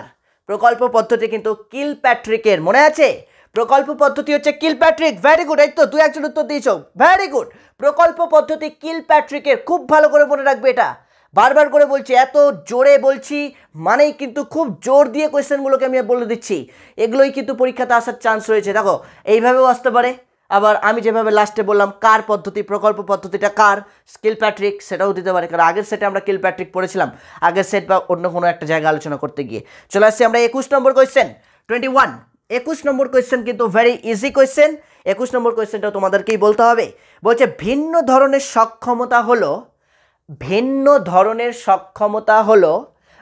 প্রকল্প পদ্ধতি কিন্তু কিলপ্যাট্রিকের, মনে আছে? প্রকল্প পদ্ধতি হচ্ছে কিলপ্যাট্রিক। ভেরি গুড, এই তো তুই একজন উত্তর দিয়েছো, ভেরি গুড। প্রকল্প পদ্ধতি কিলপ্যাট্রিকের, খুব ভালো করে মনে রাখবে এটা, বারবার করে বলছি, এত জোরে বলছি মানেই কিন্তু খুব জোর দিয়ে কোয়েশ্চেনগুলোকে আমি বলে দিচ্ছি, এগুলোই কিন্তু পরীক্ষাতে আসার চান্স রয়েছে। দেখো এইভাবেও আসতে পারে, আবার আমি যেভাবে লাস্টে বললাম কার পদ্ধতি, প্রকল্প পদ্ধতিটা কার, কিলপ্যাট্রিক, সেটাও দিতে পারে, কারণ আগের সেটে আমরা কিলপ্যাট্রিক পড়েছিলাম, আগের সেট বা অন্য কোনো একটা জায়গা আলোচনা করতে গিয়ে। চলে আসছি আমরা 21 নম্বর কোয়েশ্চেন, 21। 21 নম্বর কোয়েশ্চেন কিন্তু ভেরি ইজি কোয়েশ্চেন। 21 নম্বর কোয়েশ্চেনটাও তোমাদেরকেই বলতে হবে। বলছে ভিন্ন ধরনের সক্ষমতা হলো, ভিন্ন ধরনের সক্ষমতা হলো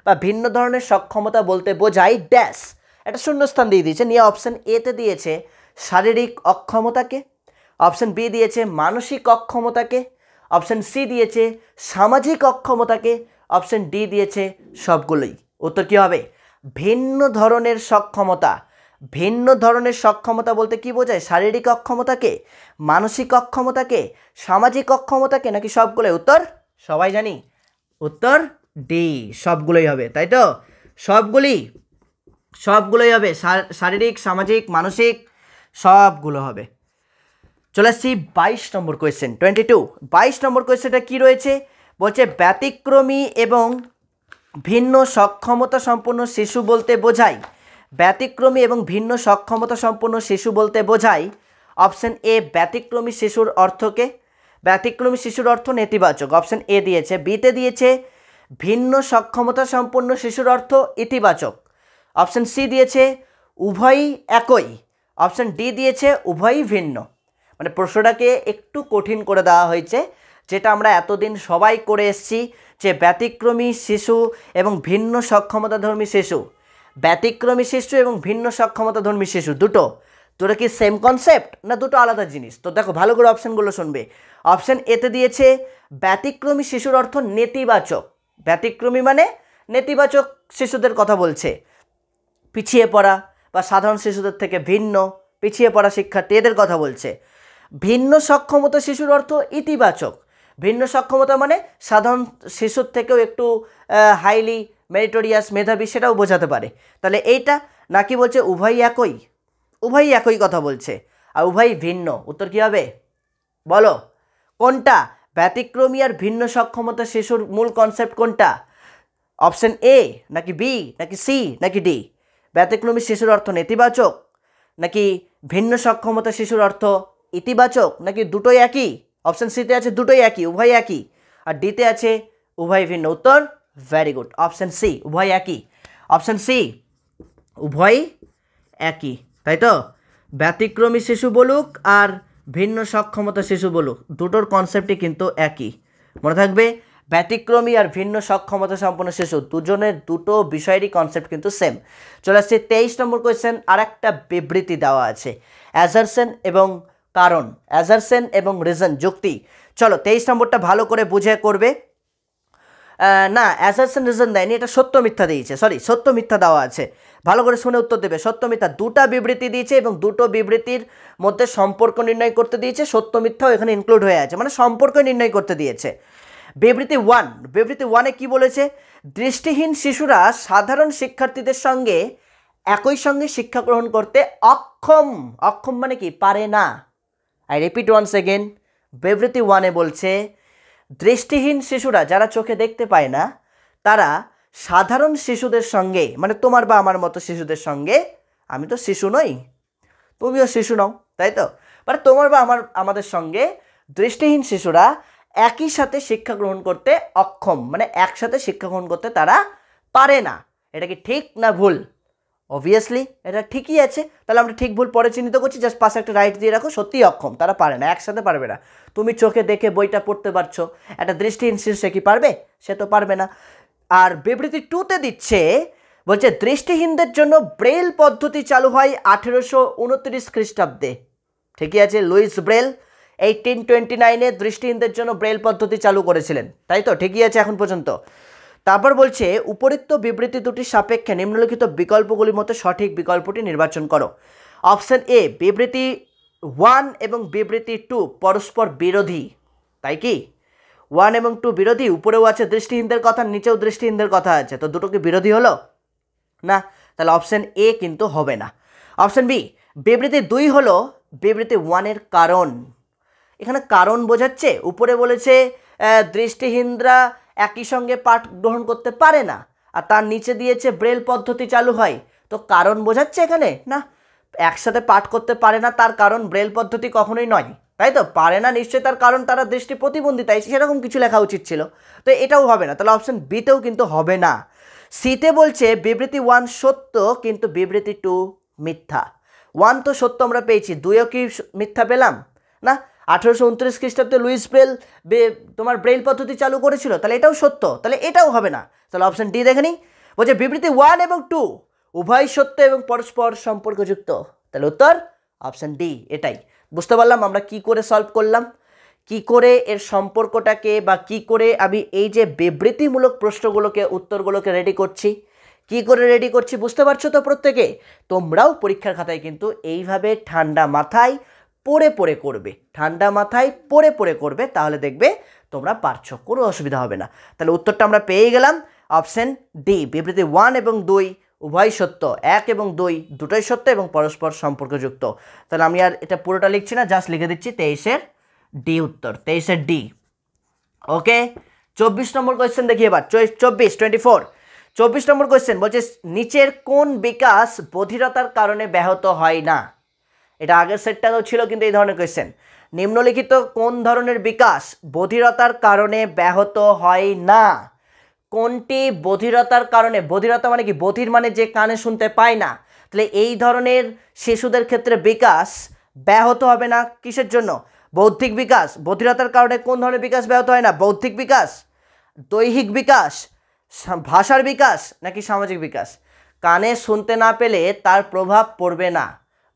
বা ভিন্ন ধরনের সক্ষমতা বলতে বোঝায় ড্যাশ, একটা শূন্যস্থান দিয়ে দিয়েছে, নিয়ে অপশন এতে দিয়েছে শারীরিক অক্ষমতাকে, অপশন বি দিয়েছে মানসিক অক্ষমতাকে, অপশন সি দিয়েছে সামাজিক অক্ষমতাকে, অপশন ডি দিয়েছে সবগুলোই। উত্তর কী হবে? ভিন্ন ধরনের সক্ষমতা। ভিন্ন ধরনের সক্ষমতা বলতে কি বোঝায়? শারীরিক অক্ষমতাকে, মানসিক অক্ষমতাকে, সামাজিক অক্ষমতাকে, নাকি সবগুলোই? উত্তর সবাই জানি, উত্তর ডি, সবগুলোই হবে, তাই তো? সবগুলোই হবে, শারীরিক, সামাজিক, মানসিক, সবগুলো হবে। চলে আসছি 22 নম্বর কোয়েশ্চেন 22। 22 নম্বর কোয়েশ্চেনটা কী রয়েছে বলছে ব্যতিক্রমী এবং ভিন্ন সক্ষমতা সম্পন্ন শিশু বলতে বোঝায়। ব্যতিক্রমী এবং ভিন্ন সক্ষমতা সম্পন্ন শিশু বলতে বোঝায় অপশন এ ব্যতিক্রমী শিশুর অর্থকে। ব্যতিক্রমী শিশুর অর্থ নেতিবাচক, অপশন এ দিয়েছে। বিতে দিয়েছে ভিন্ন সক্ষমতা সম্পন্ন শিশুর অর্থ ইতিবাচক, অপশন সি দিয়েছে উভয়ই একই, অপশন ডি দিয়েছে উভয়ই ভিন্ন। মানে প্রশ্নটাকে একটু কঠিন করে দেওয়া হয়েছে, যেটা আমরা এতদিন সবাই করে এসেছি যে ব্যতিক্রমী শিশু এবং ভিন্ন সক্ষমতাধর্মী শিশু, ব্যতিক্রমী শিশু এবং ভিন্ন সক্ষমতাধর্মী শিশু দুটো কি সেম কনসেপ্ট না দুটো আলাদা জিনিস? তো দেখো ভালো করে অপশানগুলো শুনবে। অপশান এতে দিয়েছে ব্যতিক্রমী শিশুর অর্থ নেতিবাচক। ব্যতিক্রমী মানে নেতিবাচক শিশুদের কথা বলছে, পিছিয়ে পড়া বা সাধারণ শিশুদের থেকে ভিন্ন, পিছিয়ে পড়া শিক্ষার্থী এদের কথা বলছে। ভিন্ন সক্ষমতা শিশুর অর্থ ইতিবাচক। ভিন্ন সক্ষমতা মানে সাধারণ শিশুর থেকেও একটু হাইলি মেরিটোরিয়াস, মেধাবী, সেটাও বোঝাতে পারে। তাহলে এইটা নাকি বলছে উভয়ই একই? উভয়ই একই কথা বলছে, আর উভয়ই ভিন্ন। উত্তর কী হবে বলো? কোনটা? ব্যতিক্রমী আর ভিন্ন সক্ষমতা শিশুর মূল কনসেপ্ট কোনটা? অপশন এ নাকি বি নাকি সি নাকি ডি? ব্যতিক্রমী শিশুর অর্থ নেতিবাচক নাকি ভিন্ন সক্ষমতা শিশুর অর্থ ইতিবাচক নাকি দুটোই একই? অপশন সিতে আছে দুটোই একই, উভয় একই, আর ডিতে আছে উভয় ভিন্ন। উত্তর ভেরি গুড, অপশন সি উভয় একই। অপশন সি উভয় একই, তাই তো? ব্যতিক্রমী শিশু বলুক আর ভিন্ন সক্ষমতা শিশু বলুক, দুটোর কনসেপ্টই কিন্তু একই। মনে থাকবে, ব্যতিক্রমী আর ভিন্ন সক্ষমতা সম্পন্ন শিশু দুজনের দুটো বিষয়েরই কনসেপ্ট কিন্তু সেম। চলে আসছে 23 নম্বর কোয়েশ্চেন। আর একটা বিবৃতি দেওয়া আছে, অ্যাজারশন এবং কারণ, অ্যাজারশন এবং রিজন, যুক্তি। চলো 23 নম্বরটা ভালো করে বুঝে করবে। না, অ্যাজারশন রিজন দেয়নি, এটা সত্য মিথ্যা দিয়েছে, সত্য মিথ্যা দেওয়া আছে। ভালো করে শুনে উত্তর দেবে। সত্য মিথ্যা দুটা বিবৃতি দিয়েছে এবং দুটো বিবৃতির মধ্যে সম্পর্ক নির্ণয় করতে দিয়েছে। সত্য মিথ্যাও এখানে ইনক্লুড হয়ে আছে, মানে সম্পর্ক নির্ণয় করতে দিয়েছে। বিবৃতি 1, বিবৃতি 1-এ কী বলেছে? দৃষ্টিহীন শিশুরা সাধারণ শিক্ষার্থীদের সঙ্গে একই সঙ্গে শিক্ষা গ্রহণ করতে অক্ষম। অক্ষম মানে কি? পারে না। আই রিপিট ওয়ান্স এগেন, বিবৃতি 1-এ বলছে দৃষ্টিহীন শিশুরা, যারা চোখে দেখতে পায় না, তারা সাধারণ শিশুদের সঙ্গে, মানে তোমার বা আমার মতো শিশুদের সঙ্গে, আমি তো শিশু নই, তুমিও শিশু নও, তাই তো? মানে তোমার বা আমাদের সঙ্গে দৃষ্টিহীন শিশুরা একই সাথে শিক্ষা গ্রহণ করতে অক্ষম, মানে একসাথে শিক্ষা গ্রহণ করতে তারা পারে না। এটা কি ঠিক না ভুল? অবভিয়াসলি এটা ঠিকই আছে। তাহলে আমরা ঠিক ভুল পরে চিহ্নিত করছি, জাস্ট পাশে একটা রাইট দিয়ে রাখো। সত্যিই অক্ষম, তারা পারে না, একসাথে পারবে না। তুমি চোখে দেখে বইটা পড়তে পারছো, একটা দৃষ্টিহীন শিশু সে কি পারবে? সে তো পারবে না। আর বিবৃতি 2-তে দিচ্ছে, বলছে দৃষ্টিহীনদের জন্য ব্রেল পদ্ধতি চালু হয় 1829 খ্রিস্টাব্দে। ঠিকই আছে, লুইস ব্রেল 1829-এ দৃষ্টিহীনদের জন্য ব্রেল পদ্ধতি চালু করেছিলেন, তাই তো? ঠিকই আছে এখন পর্যন্ত। তারপর বলছে উপরিক্ত বিবৃতি দুটির সাপেক্ষে নিম্নলিখিত বিকল্পগুলির মধ্যে সঠিক বিকল্পটি নির্বাচন করো। অপশন এ, বিবৃতি 1 এবং বিবৃতি 2 পরস্পর বিরোধী, তাই কি? 1 এবং 2 বিরোধী, উপরেও আছে দৃষ্টিহীনদের কথা, নিচেও দৃষ্টিহীনদের কথা আছে, তো দুটো কি বিরোধী হলো না? তাহলে অপশন এ কিন্তু হবে না। অপশন বি, বিবৃতি 2 হলো বিবৃতি 1-এর কারণ। এখানে কারণ বোঝাচ্ছে, উপরে বলেছে দৃষ্টিহীনরা একই সঙ্গে পাঠ গ্রহণ করতে পারে না, আর তার নিচে দিয়েছে ব্রেল পদ্ধতি চালু হয়, তো কারণ বোঝাচ্ছে এখানে না। একসাথে পাঠ করতে পারে না তার কারণ ব্রেল পদ্ধতি কখনোই নয়, তাই তো? পারে না নিশ্চয়ই তার কারণ তারা দৃষ্টি প্রতিবন্ধী, তাই সেরকম কিছু লেখা উচিত ছিল, তো এটাও হবে না। তাহলে অপশন বিতেও কিন্তু হবে না। সিতে বলছে বিবৃতি 1 সত্য কিন্তু বিবৃতি 2 মিথ্যা। 1 তো সত্য আমরা পেয়েছি, 2ও কি মিথ্যা পেলাম না? 1829 খ্রিস্টাব্দে লুইস ব্রেল তোমার ব্রেল পদ্ধতি চালু করেছিল, তাহলে এটাও সত্য, তাহলে এটাও হবে না। তাহলে অপশন ডি দেখে নিই, বলছে বিবৃতি 1 এবং 2 উভয় সত্য এবং পরস্পর সম্পর্কযুক্ত, তাহলে উত্তর অপশন ডি। এটাই বুঝতে পারলাম আমরা কি করে সলভ করলাম, কি করে এর সম্পর্কটাকে, বা কি করে আমি এই যে বিবৃতিমূলক প্রশ্নগুলোকে, উত্তরগুলোকে রেডি করছি, কি করে রেডি করছি বুঝতে পারছো তো প্রত্যেকে? তোমরাও পরীক্ষার খাতায় কিন্তু এইভাবে ঠান্ডা মাথায় পড়ে পড়ে করবে, ঠান্ডা মাথায় পড়ে পড়ে করবে, তাহলে দেখবে তোমরা পারছো, কোনো অসুবিধা হবে না। তাহলে উত্তরটা আমরা পেয়ে গেলাম অপশন ডি, বিবৃতি 1 এবং 2 উভয় সত্য, 1 এবং 2 দুটোই সত্য এবং পরস্পর সম্পর্কযুক্ত। তাহলে আমি আর এটা পুরোটা লিখছি না, জাস্ট লিখে দিচ্ছি 23-এর ডি উত্তর, 23-এর ডি। ওকে, 24 নম্বর কোয়েশ্চেন দেখি এবার, 24 নম্বর কোয়েশ্চেন বলছে নিচের কোন বিকাশ বধিরতার কারণে ব্যাহত হয় না? এটা আগের সেটটাতেও ছিল কিন্তু এই ধরনের কোয়েশ্চেন। নিম্নলিখিত কোন ধরনের বিকাশ বধিরতার কারণে ব্যাহত হয় না? কোনটি বধিরতার কারণে, বধিরতা মানে কি, বধির মানে যে কানে শুনতে পায় না, তাহলে এই ধরনের শিশুদের ক্ষেত্রে বিকাশ ব্যাহত হবে না। কিসের জন্য? বৌদ্ধিক বিকাশ। বধিরতার কারণে কোন ধরনের বিকাশ ব্যাহত হয় না? বৌদ্ধিক বিকাশ, দৈহিক বিকাশ, ভাষার বিকাশ নাকি সামাজিক বিকাশ? কানে শুনতে না পেলে তার প্রভাব পড়বে না,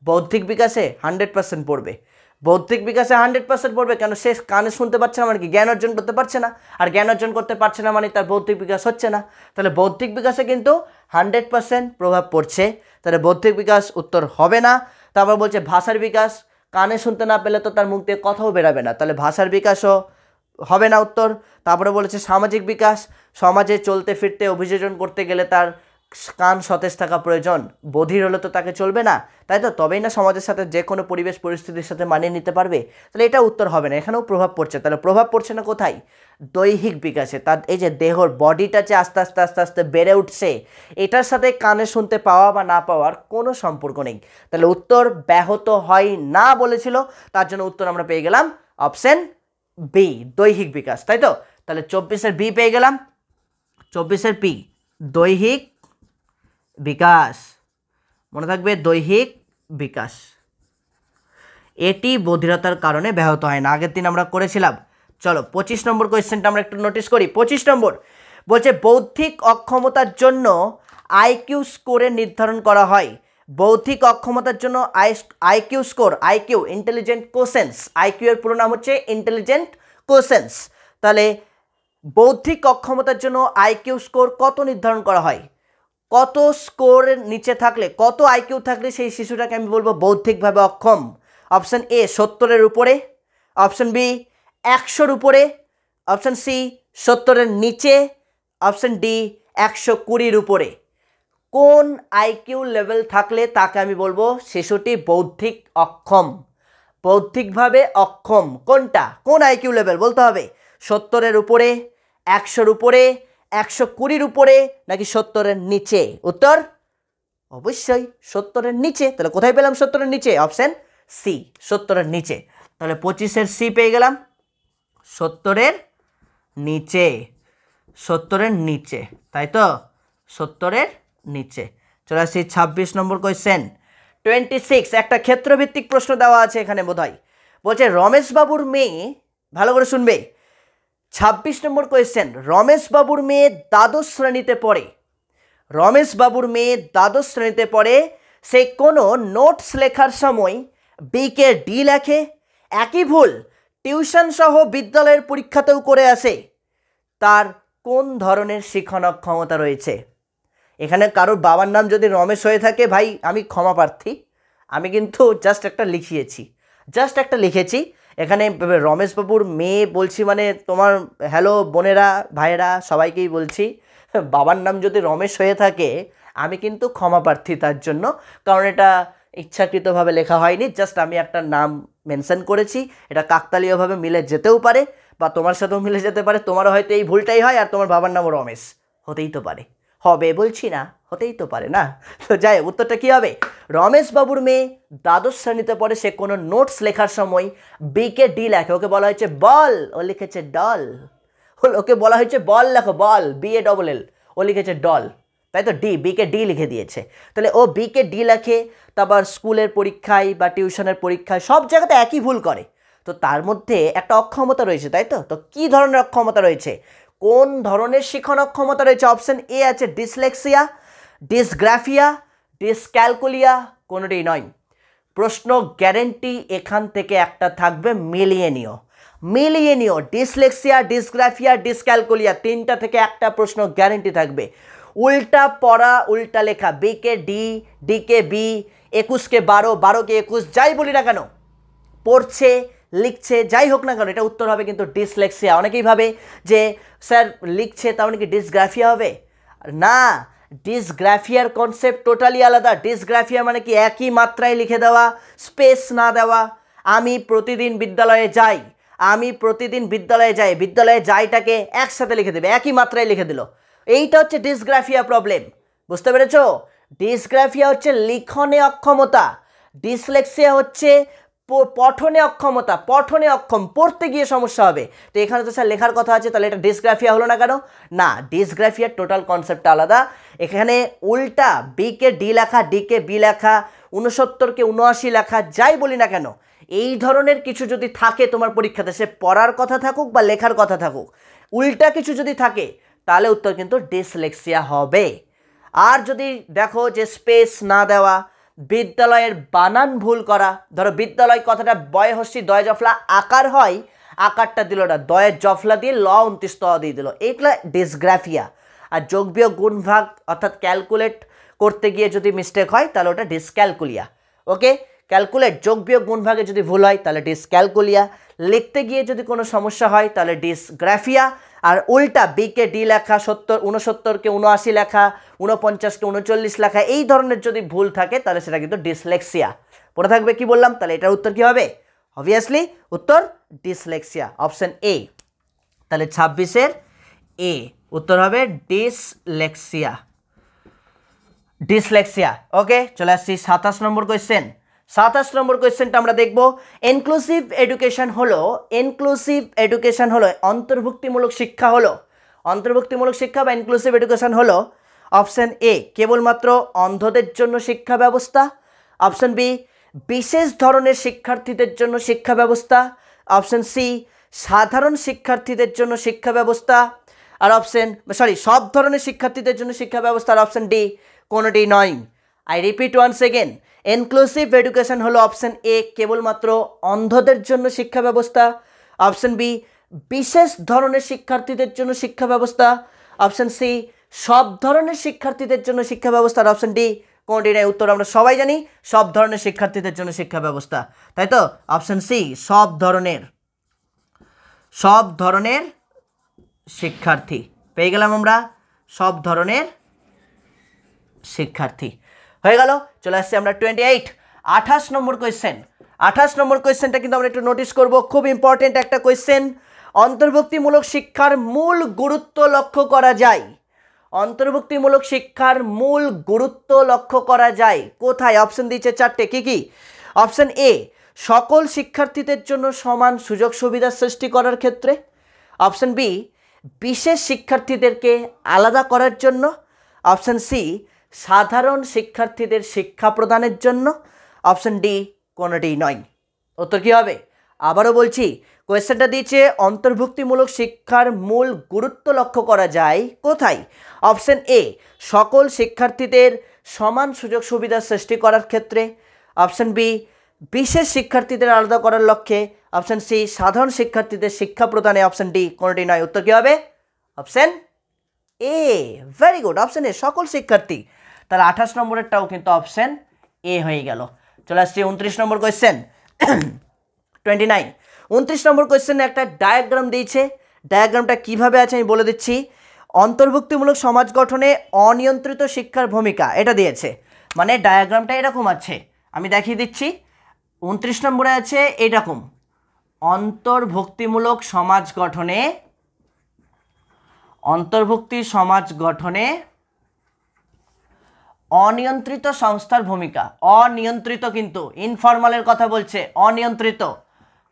বৌদ্ধিক বিকাশে 100% পড়বে। বৌদ্ধিক বিকাশে 100% পড়বে, কেন? সে কানে শুনতে পারছে না মানে কি, জ্ঞান অর্জন করতে পারছে না, আর জ্ঞান অর্জন করতে পারছে না মানে তার বৌদ্ধিক বিকাশ হচ্ছে না। তাহলে বৌদ্ধিক বিকাশে কিন্তু 100% প্রভাব পড়ছে, তাহলে বৌদ্ধিক বিকাশ উত্তর হবে না। তারপর বলছে ভাষার বিকাশ, কানে শুনতে না পেলে তো তার মুখ দিয়ে কথাও বেরাবে না, তাহলে ভাষার বিকাশও হবে না উত্তর। তারপরে বলেছে সামাজিক বিকাশ, সমাজে চলতে ফিরতে অভিযোজন করতে গেলে তার কান সতেজ থাকা প্রয়োজন, বধির হলে তো তাকে চলবে না, তাই তো, তবেই না সমাজের সাথে যে কোনো পরিবেশ পরিস্থিতির সাথে মানিয়ে নিতে পারবে। তাহলে এটা উত্তর হবে না, এখানেও প্রভাব পড়ছে। তাহলে প্রভাব পড়ছে না কোথায়? দৈহিক বিকাশে। তার এই যে দেহর বডিটা যে আস্তে আস্তে আস্তে আস্তে বেড়ে উঠছে, এটার সাথে কানে শুনতে পাওয়া বা না পাওয়ার কোনো সম্পর্ক নেই। তাহলে উত্তর ব্যাহত হয় না বলেছিল, তার জন্য উত্তর আমরা পেয়ে গেলাম অপশন বি, দৈহিক বিকাশ, তাই তো। তাহলে 24-এর বি পেয়ে গেলাম, 24-এর বি দৈহিক বিকাশ, মনে থাকবে দৈহিক বিকাশ, এটি বধিরতার কারণে ব্যাহত হয় না। আগের দিন আমরা করেছিলাম। চলো 25 নম্বর কোয়েশ্চেনটা আমরা একটু নোটিস করি। 25 নম্বর বলছে বৌদ্ধিক অক্ষমতার জন্য আইকিউ স্কোরের নির্ধারণ করা হয়। বৌদ্ধিক অক্ষমতার জন্য IQ score, IQ intelligent quotients, IQ এর পুরো নাম হচ্ছে ইন্টেলিজেন্ট কোশেন্স। তাহলে বৌদ্ধিক অক্ষমতার জন্য আইকিউ স্কোর কত নির্ধারণ করা হয়? কত স্কোরের নিচে থাকলে, কত আইকিউ থাকলে সেই শিশুটাকে আমি বলবো বৌদ্ধিকভাবে অক্ষম? অপশন এ 70-এর উপরে, অপশন বি 100-র উপরে, অপশন সি 70-এর নিচে, অপশন ডি 120-র উপরে। কোন আইকিউ লেভেল থাকলে তাকে আমি বলবো শিশুটি বৌদ্ধিক অক্ষম, বৌদ্ধিকভাবে অক্ষম? কোনটা, কোন আইকিউ লেভেল বলতে হবে? 70-এর উপরে, 100-র উপরে, 120-র উপরে নাকি 70-এর নিচে? উত্তর অবশ্যই 70-এর নিচে। তাহলে কোথায় পেলাম 70-এর নিচে? অপশন সি, 70-এর নিচে। তাহলে 25-এর সি পেয়ে গেলাম, 70-এর নিচে, 70-এর নিচে, তাই তো, 70-এর নিচে। চলে আসছি 26 নম্বর কোয়েশ্চেন, 26, একটা ক্ষেত্রভিত্তিক প্রশ্ন দেওয়া আছে এখানে বোধহয়। বলছে রমেশবাবুর মেয়ে, ভালো করে শুনবে, 26 নম্বর কোয়েশ্চেন, রমেশবাবুর মেয়ে দ্বাদশ শ্রেণীতে পড়ে, রমেশবাবুর মেয়ে দ্বাদশ শ্রেণীতে পড়ে, সে কোনো নোটস লেখার সময় বিকে ডি লেখে, একই ভুল টিউশন সহ বিদ্যালয়ের পরীক্ষাতেও করে আসে, তার কোন ধরনের শিক্ষণ ক্ষমতা রয়েছে? এখানে কারোর বাবার নাম যদি রমেশ হয়ে থাকে ভাই আমি ক্ষমা প্রার্থী, আমি কিন্তু জাস্ট একটা লিখেছি এখানে রমেশবাবুর মেয়ে বলছি মানে তোমার হ্যালো বোনেরা ভাইয়েরা সবাইকেই বলছি, বাবার নাম যদি রমেশ হয়ে থাকে আমি কিন্তু ক্ষমা প্রার্থী তার জন্য, কারণ এটা ইচ্ছাকৃতভাবে লেখা হয়নি, জাস্ট আমি একটা নাম মেনশন করেছি, এটা কাকতালীয়ভাবে মিলে যেতেও পারে বা তোমার সাথেও মিলে যেতে পারে, তোমারও হয়তো এই ভুলটাই হয় আর তোমার বাবার নামও রমেশ, হতেই তো পারে, হবে বলছি না, হতেই তো পারে না। তো যাই উত্তরটা কী হবে? রমেশবাবুর মেয়ে দ্বাদশ শ্রেণীতে পড়ে, সে কোনো নোটস লেখার সময় বিকে ডি লেখে, ওকে বলা হয়েছে বল, ও লিখেছে ডল, ওকে বলা হয়েছে বল লেখো, বল BALL, ও লিখেছে ডল, তাই তো, বিকে ডি লিখে দিয়েছে। তাহলে ও বিকে ডি লেখে, তারপর স্কুলের পরীক্ষায় বা টিউশনের পরীক্ষায় সব জায়গাতে একই ভুল করে, তো তার মধ্যে একটা অক্ষমতা রয়েছে, তাই তো। তো কী ধরনের অক্ষমতা রয়েছে, কোন ধরনের শিখন অক্ষমতা রয়েছে? অপশন এ আছে ডিসলেক্সিয়া, ডিসগ্রাফিয়া, ডিসক্যালকুলিয়া, কোনোটাই নয়। প্রশ্ন গ্যারেন্টি এখান থেকে একটা থাকবে মিলিয়ে নিও, ডিসলেক্সিয়া, ডিসগ্রাফিয়া, ডিসক্যালকুলিয়া, তিনটা থেকে একটা প্রশ্ন গ্যারেন্টি থাকবে। উল্টা পড়া উল্টা লেখা, বিকে ডি, ডিকে বি, 21কে 12, 12কে 21, যাই বলি না কেন, পড়ছে লিখছে যাই হোক না কেন, এটা উত্তর হবে কিন্তু ডিসলেক্সিয়া। অনেকেই ভাবে যে স্যার লিখছে তার মানে কি ডিসগ্রাফিয়া হবে, না, ডিসগ্রাফিয়ার কনসেপ্ট টোটালি আলাদা। ডিসগ্রাফিয়া মানে কি একই মাত্রায় লিখে দেওয়া, স্পেস না দেওয়া। আমি প্রতিদিন বিদ্যালয়ে যাই, আমি প্রতিদিন বিদ্যালয়ে যাই, বিদ্যালয়ে যাইটাকে একসাথে লিখে দেবে, একই মাত্রায় লিখে দিল। এইটা হচ্ছে ডিসগ্রাফিয়া প্রবলেম, বুঝতে পেরেছো? ডিসগ্রাফিয়া হচ্ছে লিখনে অক্ষমতা, ডিসলেক্সিয়া হচ্ছে পঠনে অক্ষমতা, পঠনে অক্ষম, পড়তে গিয়ে সমস্যা হবে। তো এখানে তো স্যার লেখার কথা আছে, তাহলে এটা ডিসগ্রাফিয়া হলো না কেন? না, ডিসগ্রাফিয়ার টোটাল কনসেপ্টটা আলাদা। এখানে উল্টা বিকে ডি লেখা, ডিকে বি লেখা, 69কে 79 লেখা, যাই বলি না কেন, এই ধরনের কিছু যদি থাকে তোমার পরীক্ষাতে, সে পড়ার কথা থাকুক বা লেখার কথা থাকুক, উল্টা কিছু যদি থাকে তাহলে উত্তর কিন্তু ডিসলেক্সিয়া হবে। আর যদি দেখো যে স্পেস না দেওয়া, বিদ্যালয়ের বানান ভুল করা, ধরো বিদ্যালয় কথাটা বয় হস্যি দয় জফলা আকার হয়, আকারটা দিল না, দয়ের জফলা দিয়ে ল 29 ত দিয়ে দিল, এইগুলো ডিসগ্রাফিয়া। আর যোগ বিয়োগ গুণ ভাগ অর্থাৎ ক্যালকুলেট করতে গিয়ে যদি মিস্টেক হয় তাহলে ওটা ডিসক্যালকুলিয়া। ওকে, ক্যালকুলেট যোগ বিয়োগ গুণ ভাগে যদি ভুল হয় তাহলে ডিসক্যালকুলিয়া, লিখতে গিয়ে যদি কোনো সমস্যা হয় তাহলে ডিসগ্রাফিয়া। আর উল্টা বিকে ডি লেখা, 69কে 79 লেখা, 49কে 39 লেখা, এই ধরনের যদি ভুল থাকে তাহলে সেটা কিন্তু ডিসলেক্সিয়া। পড়ে থাকবে কি বললাম, তাহলে এটার উত্তর কি হবে? অবভিয়াসলি উত্তর ডিসলেক্সিয়া, অপশন এ। তাহলে 26-এর এ উত্তর হবে ডিসলেক্সিয়া, ডিসলেক্সিয়া। ওকে, চলে আসছি 27 নম্বর কোয়েশ্চেন। 27 নম্বর কোয়েশ্চেনটা আমরা দেখব। ইনক্লুসিভ এডুকেশন হলো, ইনক্লুসিভ এডুকেশন হলো অন্তর্ভুক্তিমূলক শিক্ষা হলো, অন্তর্ভুক্তিমূলক শিক্ষা বা ইনক্লুসিভ এডুকেশন হলো অপশন এ কেবলমাত্র অন্ধদের জন্য শিক্ষা ব্যবস্থা, অপশন বি বিশেষ ধরনের শিক্ষার্থীদের জন্য শিক্ষা ব্যবস্থা, অপশন সি সাধারণ শিক্ষার্থীদের জন্য শিক্ষা ব্যবস্থা, আর অপশন সব ধরনের শিক্ষার্থীদের জন্য শিক্ষা ব্যবস্থা, আর অপশন ডি কোনোটি নয়। I repeat once again, inclusive education হলো অপশন এ কেবলমাত্র অন্ধদের জন্য শিক্ষা ব্যবস্থা, অপশন বি বিশেষ ধরনের শিক্ষার্থীদের জন্য শিক্ষা ব্যবস্থা, অপশন সি সব ধরনের শিক্ষার্থীদের জন্য শিক্ষা ব্যবস্থা, আর অপশন ডি কোনটি নেই। উত্তর আমরা সবাই জানি, সব ধরনের শিক্ষার্থীদের জন্য শিক্ষা ব্যবস্থা, তাই তো? অপশন সি সব ধরনের, সব ধরনের শিক্ষার্থী পেয়ে গেলাম আমরা, সব ধরনের শিক্ষার্থী হয়ে গেল। চলে আসছি আমরা 28 নম্বর কোয়েশ্চেন। 28 নম্বর কোয়েশ্চেনটা কিন্তু আমরা একটু নোটিস করব, খুব ইম্পর্টেন্ট একটা কোয়েশ্চেন। অন্তর্ভুক্তিমূলক শিক্ষার মূল গুরুত্ব লক্ষ্য করা যায়, অন্তর্ভুক্তিমূলক শিক্ষার মূল গুরুত্ব লক্ষ্য করা যায় কোথায়? অপশন দিচ্ছে 4টে, কি কি? অপশন এ সকল শিক্ষার্থীদের জন্য সমান সুযোগ সুবিধা সৃষ্টি করার ক্ষেত্রে, অপশন বি বিশেষ শিক্ষার্থীদেরকে আলাদা করার জন্য, অপশন সি সাধারণ শিক্ষার্থীদের শিক্ষা প্রদানের জন্য, অপশন ডি কোনোটি নয়। উত্তর কী হবে? আবারও বলছি, কোয়েশ্চেনটা দিয়েছে অন্তর্ভুক্তিমূলক শিক্ষার মূল গুরুত্ব লক্ষ্য করা যায় কোথায়? অপশন এ সকল শিক্ষার্থীদের সমান সুযোগ সুবিধা সৃষ্টি করার ক্ষেত্রে, অপশন বি বিশেষ শিক্ষার্থীদের আলাদা করার লক্ষ্যে, অপশন সি সাধারণ শিক্ষার্থীদের শিক্ষা প্রদানে, অপশন ডি কোনোটি নয়। উত্তর কী হবে? Option A, very good, option A সকল শিক্ষার্থী। তাহলে 28 নম্বরেরটাও কিন্তু অপশন এ হয়ে গেল। চলে আসছি 29 নম্বর কোয়েশ্চেন। 29 29 নম্বর কোয়েশ্চেনে একটা ডায়াগ্রাম দিয়েছে, ডায়াগ্রামটা কিভাবে আছে আমি বলে দিচ্ছি। অন্তর্ভুক্তিমূলক সমাজ গঠনে অনিয়ন্ত্রিত শিক্ষার ভূমিকা, এটা দিয়েছে, মানে ডায়াগ্রামটা এরকম আছে, আমি দেখিয়ে দিচ্ছি। 29 নম্বরে আছে এইরকম, অন্তর্ভুক্তিমূলক সমাজ গঠনে, অন্তর্ভুক্তি সমাজ গঠনে অনিয়ন্ত্রিত সংস্থার ভূমিকা। অনিয়ন্ত্রিত কিন্তু ইনফরমালের কথা বলছে, অনিয়ন্ত্রিত,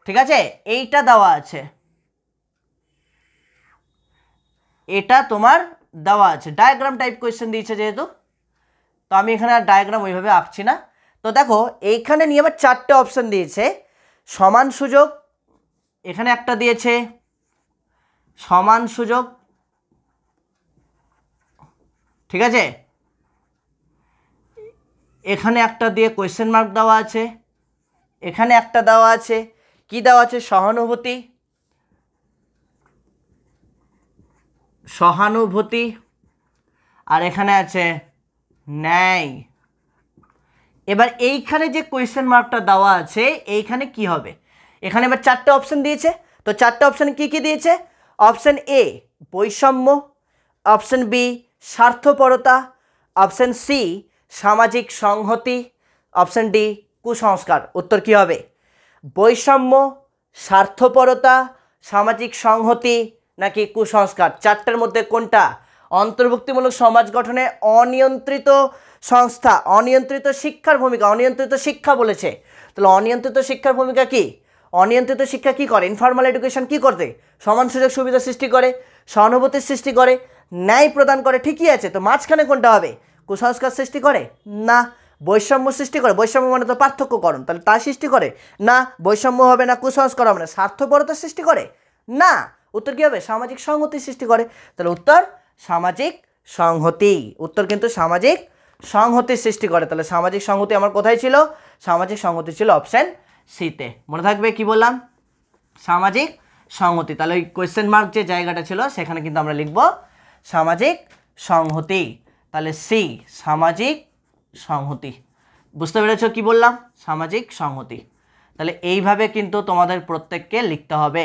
ঠিক আছে? এইটা দেওয়া আছে, এটা তোমার দেওয়া আছে, ডায়াগ্রাম টাইপ কোয়েশ্চেন দিয়েছে যেহেতু, তো আমি এখানে আর ডায়াগ্রাম ওইভাবে আঁকছি না। তো দেখো এইখানে নিয়ে আবার 4টে অপশান দিয়েছে। সমান সুযোগ এখানে একটা দিয়েছে, সমান সুযোগ, ঠিক আছে? এখানে একটা দিয়ে কোয়েশ্চেন মার্ক দেওয়া আছে, এখানে একটা দেওয়া আছে, কি দেওয়া আছে? সহানুভূতি, সহানুভূতি, আর এখানে আছে ন্যায়। এবার এইখানে যে কোয়েশ্চেন মার্কটা দেওয়া আছে এইখানে কি হবে? এখানে এবার 4টে অপশন দিয়েছে, তো 4টে অপশন কি কি দিয়েছে? অপশন এ বৈষম্য, অপশন বি স্বার্থপরতা, অপশন সি সামাজিক সংহতি, অপশন ডি কুসংস্কার। উত্তর কি হবে? বৈষম্য, স্বার্থপরতা, সামাজিক সংহতি নাকি কুসংস্কার? চারটার মধ্যে কোনটা? অন্তর্ভুক্তিমূলক সমাজ গঠনে অনিয়ন্ত্রিত সংস্থা, অনিয়ন্ত্রিত শিক্ষার ভূমিকা, অনিয়ন্ত্রিত শিক্ষা বলেছে, তাহলে অনিয়ন্ত্রিত শিক্ষার ভূমিকা কি? অনিয়ন্ত্রিত শিক্ষা কি করে? ইনফর্মাল এডুকেশন কি করতে? সমান সুযোগ সুবিধা সৃষ্টি করে, সহানুভূতির সৃষ্টি করে, ন্যায় প্রদান করে, ঠিকই আছে। তো মাঝখানে কোনটা হবে? কুসংস্কার সৃষ্টি করে না, বৈষম্য সৃষ্টি করে। বৈষম্য মানে তো পার্থক্যকরণ, তাহলে তা সৃষ্টি করে না, বৈষম্য হবে না, কুসংস্কার হবে না। স্বার্থপরতা সৃষ্টি করে না, উত্তর কী হবে? সামাজিক সংহতি সৃষ্টি করে। তাহলে উত্তর সামাজিক সংহতি। উত্তর কিন্তু সামাজিক সংহতির সৃষ্টি করে। তাহলে সামাজিক সংহতি আমার কোথায় ছিল? সামাজিক সংহতি ছিল অপশান সিতে। মনে থাকবে কি বললাম? সামাজিক সংহতি। তাহলে ওই কোয়েশ্চেন মার্ক যে জায়গাটা ছিল সেখানে কিন্তু আমরা লিখব সামাজিক সংহতি। তাহলে সি সামাজিক সংহতি। বুঝতে পেরেছ কি বললাম? সামাজিক সংহতি। তাহলে এইভাবে কিন্তু তোমাদের প্রত্যেককে লিখতে হবে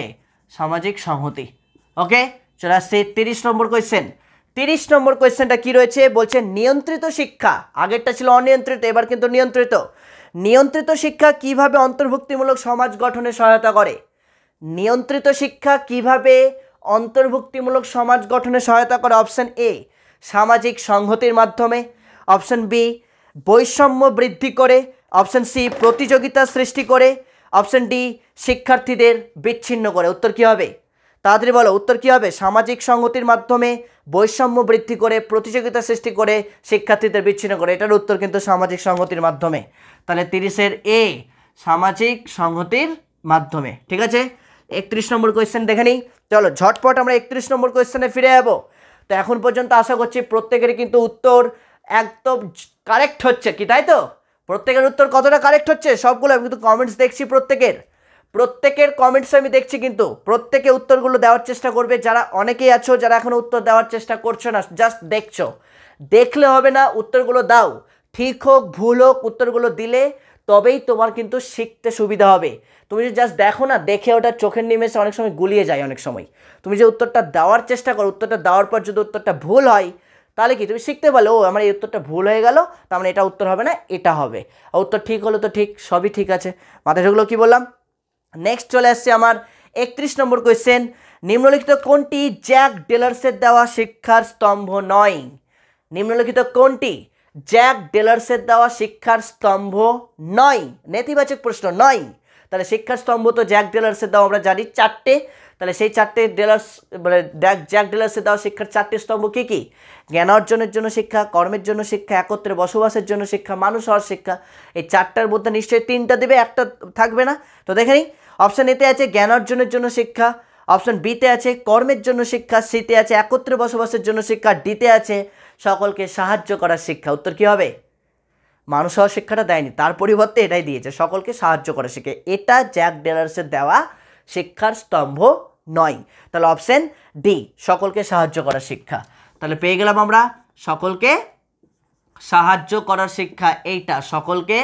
সামাজিক সংহতি। ওকে, চলে আসছে 30 নম্বর কোয়েশ্চেন। 30 নম্বর কোয়েশ্চেনটা কি রয়েছে? বলছে নিয়ন্ত্রিত শিক্ষা, আগেরটা ছিল অনিয়ন্ত্রিত, এবার কিন্তু নিয়ন্ত্রিত। নিয়ন্ত্রিত শিক্ষা কিভাবে অন্তর্ভুক্তিমূলক সমাজ গঠনে সহায়তা করে? নিয়ন্ত্রিত শিক্ষা কিভাবে অন্তর্ভুক্তিমূলক সমাজ গঠনে সহায়তা করে? অপশন এ সামাজিক সংহতির মাধ্যমে, অপশন বি বৈষম্য বৃদ্ধি করে, অপশন সি প্রতিযোগিতা সৃষ্টি করে, অপশন ডি শিক্ষার্থীদের বিচ্ছিন্ন করে। উত্তর কী হবে? তাড়াতাড়ি বলো, উত্তর কী হবে? সামাজিক সংহতির মাধ্যমে, বৈষম্য বৃদ্ধি করে, প্রতিযোগিতা সৃষ্টি করে, শিক্ষার্থীদের বিচ্ছিন্ন করে। এটার উত্তর কিন্তু সামাজিক সংহতির মাধ্যমে। তাহলে 30-এর এ সামাজিক সংহতির মাধ্যমে। ঠিক আছে, 31 নম্বর কোয়েশ্চেন দেখে নিই। চলো ঝটপট আমরা 31 নম্বর কোয়েশ্চেনে ফিরে যাবো। তো এখন পর্যন্ত আশা করছি প্রত্যেকেরই কিন্তু উত্তর একদম কারেক্ট হচ্ছে কি, তাই তো? প্রত্যেকের উত্তর কতটা কারেক্ট হচ্ছে? সবগুলো আমি কিন্তু কমেন্টস দেখছি, প্রত্যেকের কমেন্টস আমি দেখছি, কিন্তু প্রত্যেকে উত্তরগুলো দেওয়ার চেষ্টা করবে। যারা অনেকেই আছো যারা এখনও উত্তর দেওয়ার চেষ্টা করছো না, জাস্ট দেখছো, দেখলে হবে না, উত্তরগুলো দাও। ঠিক হোক ভুল হোক, উত্তরগুলো দিলে তবেই তোমার কিন্তু শিখতে সুবিধা হবে। তুমি যদি জাস্ট দেখো না, দেখে ওটা চোখের নিমেষে অনেক সময় গুলিয়ে যায়। অনেক সময় তুমি যে উত্তরটা দেওয়ার চেষ্টা করো, উত্তরটা দেওয়ার পর যদি উত্তরটা ভুল হয়, তাহলে কি তুমি শিখতে পারলে ও আমার এই উত্তরটা ভুল হয়ে গেল, তার মানে এটা উত্তর হবে না, এটা হবে। আর উত্তর ঠিক হলো তো ঠিক, সবই ঠিক আছে। মাথায় ঢুকলো কি বললাম? নেক্সট চলে আসছে আমার 31 নম্বর কোয়েশ্চেন। নিম্নলিখিত কোনটি জ্যাক ডেলার্সের দেওয়া শিক্ষার স্তম্ভ নয়? নিম্নলিখিত কোনটি জ্যাক ডেলার্সের দেওয়া শিক্ষার স্তম্ভ নয়? নেতিবাচক প্রশ্ন, নয়। তাহলে শিক্ষার স্তম্ভ তো জ্যাক ডেলার্সের দেওয়া আমরা জানি 4টে। তাহলে সেই 4টে ডেলার্স মানে জ্যাক ডেলার্সের দেওয়া শিক্ষার 4টে স্তম্ভ কী কী? জ্ঞান অর্জনের জন্য শিক্ষা, কর্মের জন্য শিক্ষা, একত্রে বসবাসের জন্য শিক্ষা, মানুষ হওয়ার শিক্ষা। এই 4টার মধ্যে নিশ্চয়ই 3টা দেবে, একটা থাকবে না। তো দেখে নিই, অপশান এতে আছে জ্ঞান অর্জনের জন্য শিক্ষা, অপশান বিতে আছে কর্মের জন্য শিক্ষা, সিতে আছে একত্রে বসবাসের জন্য শিক্ষা, ডিতে আছে সকলকে সাহায্য করার শিক্ষা। উত্তর কী হবে? মানুষ হওয়ার শিক্ষাটা দেয়নি, তার পরিবর্তে এটাই দিয়েছে, সকলকে সাহায্য করার শিক্ষা। এটা জ্যাক ডেলার্সের দেওয়া শিক্ষার স্তম্ভ নয়। তাহলে অপশান ডি সকলকে সাহায্য করার শিক্ষা। তাহলে পেয়ে গেলাম আমরা সকলকে সাহায্য করার শিক্ষা, এইটা সকলকে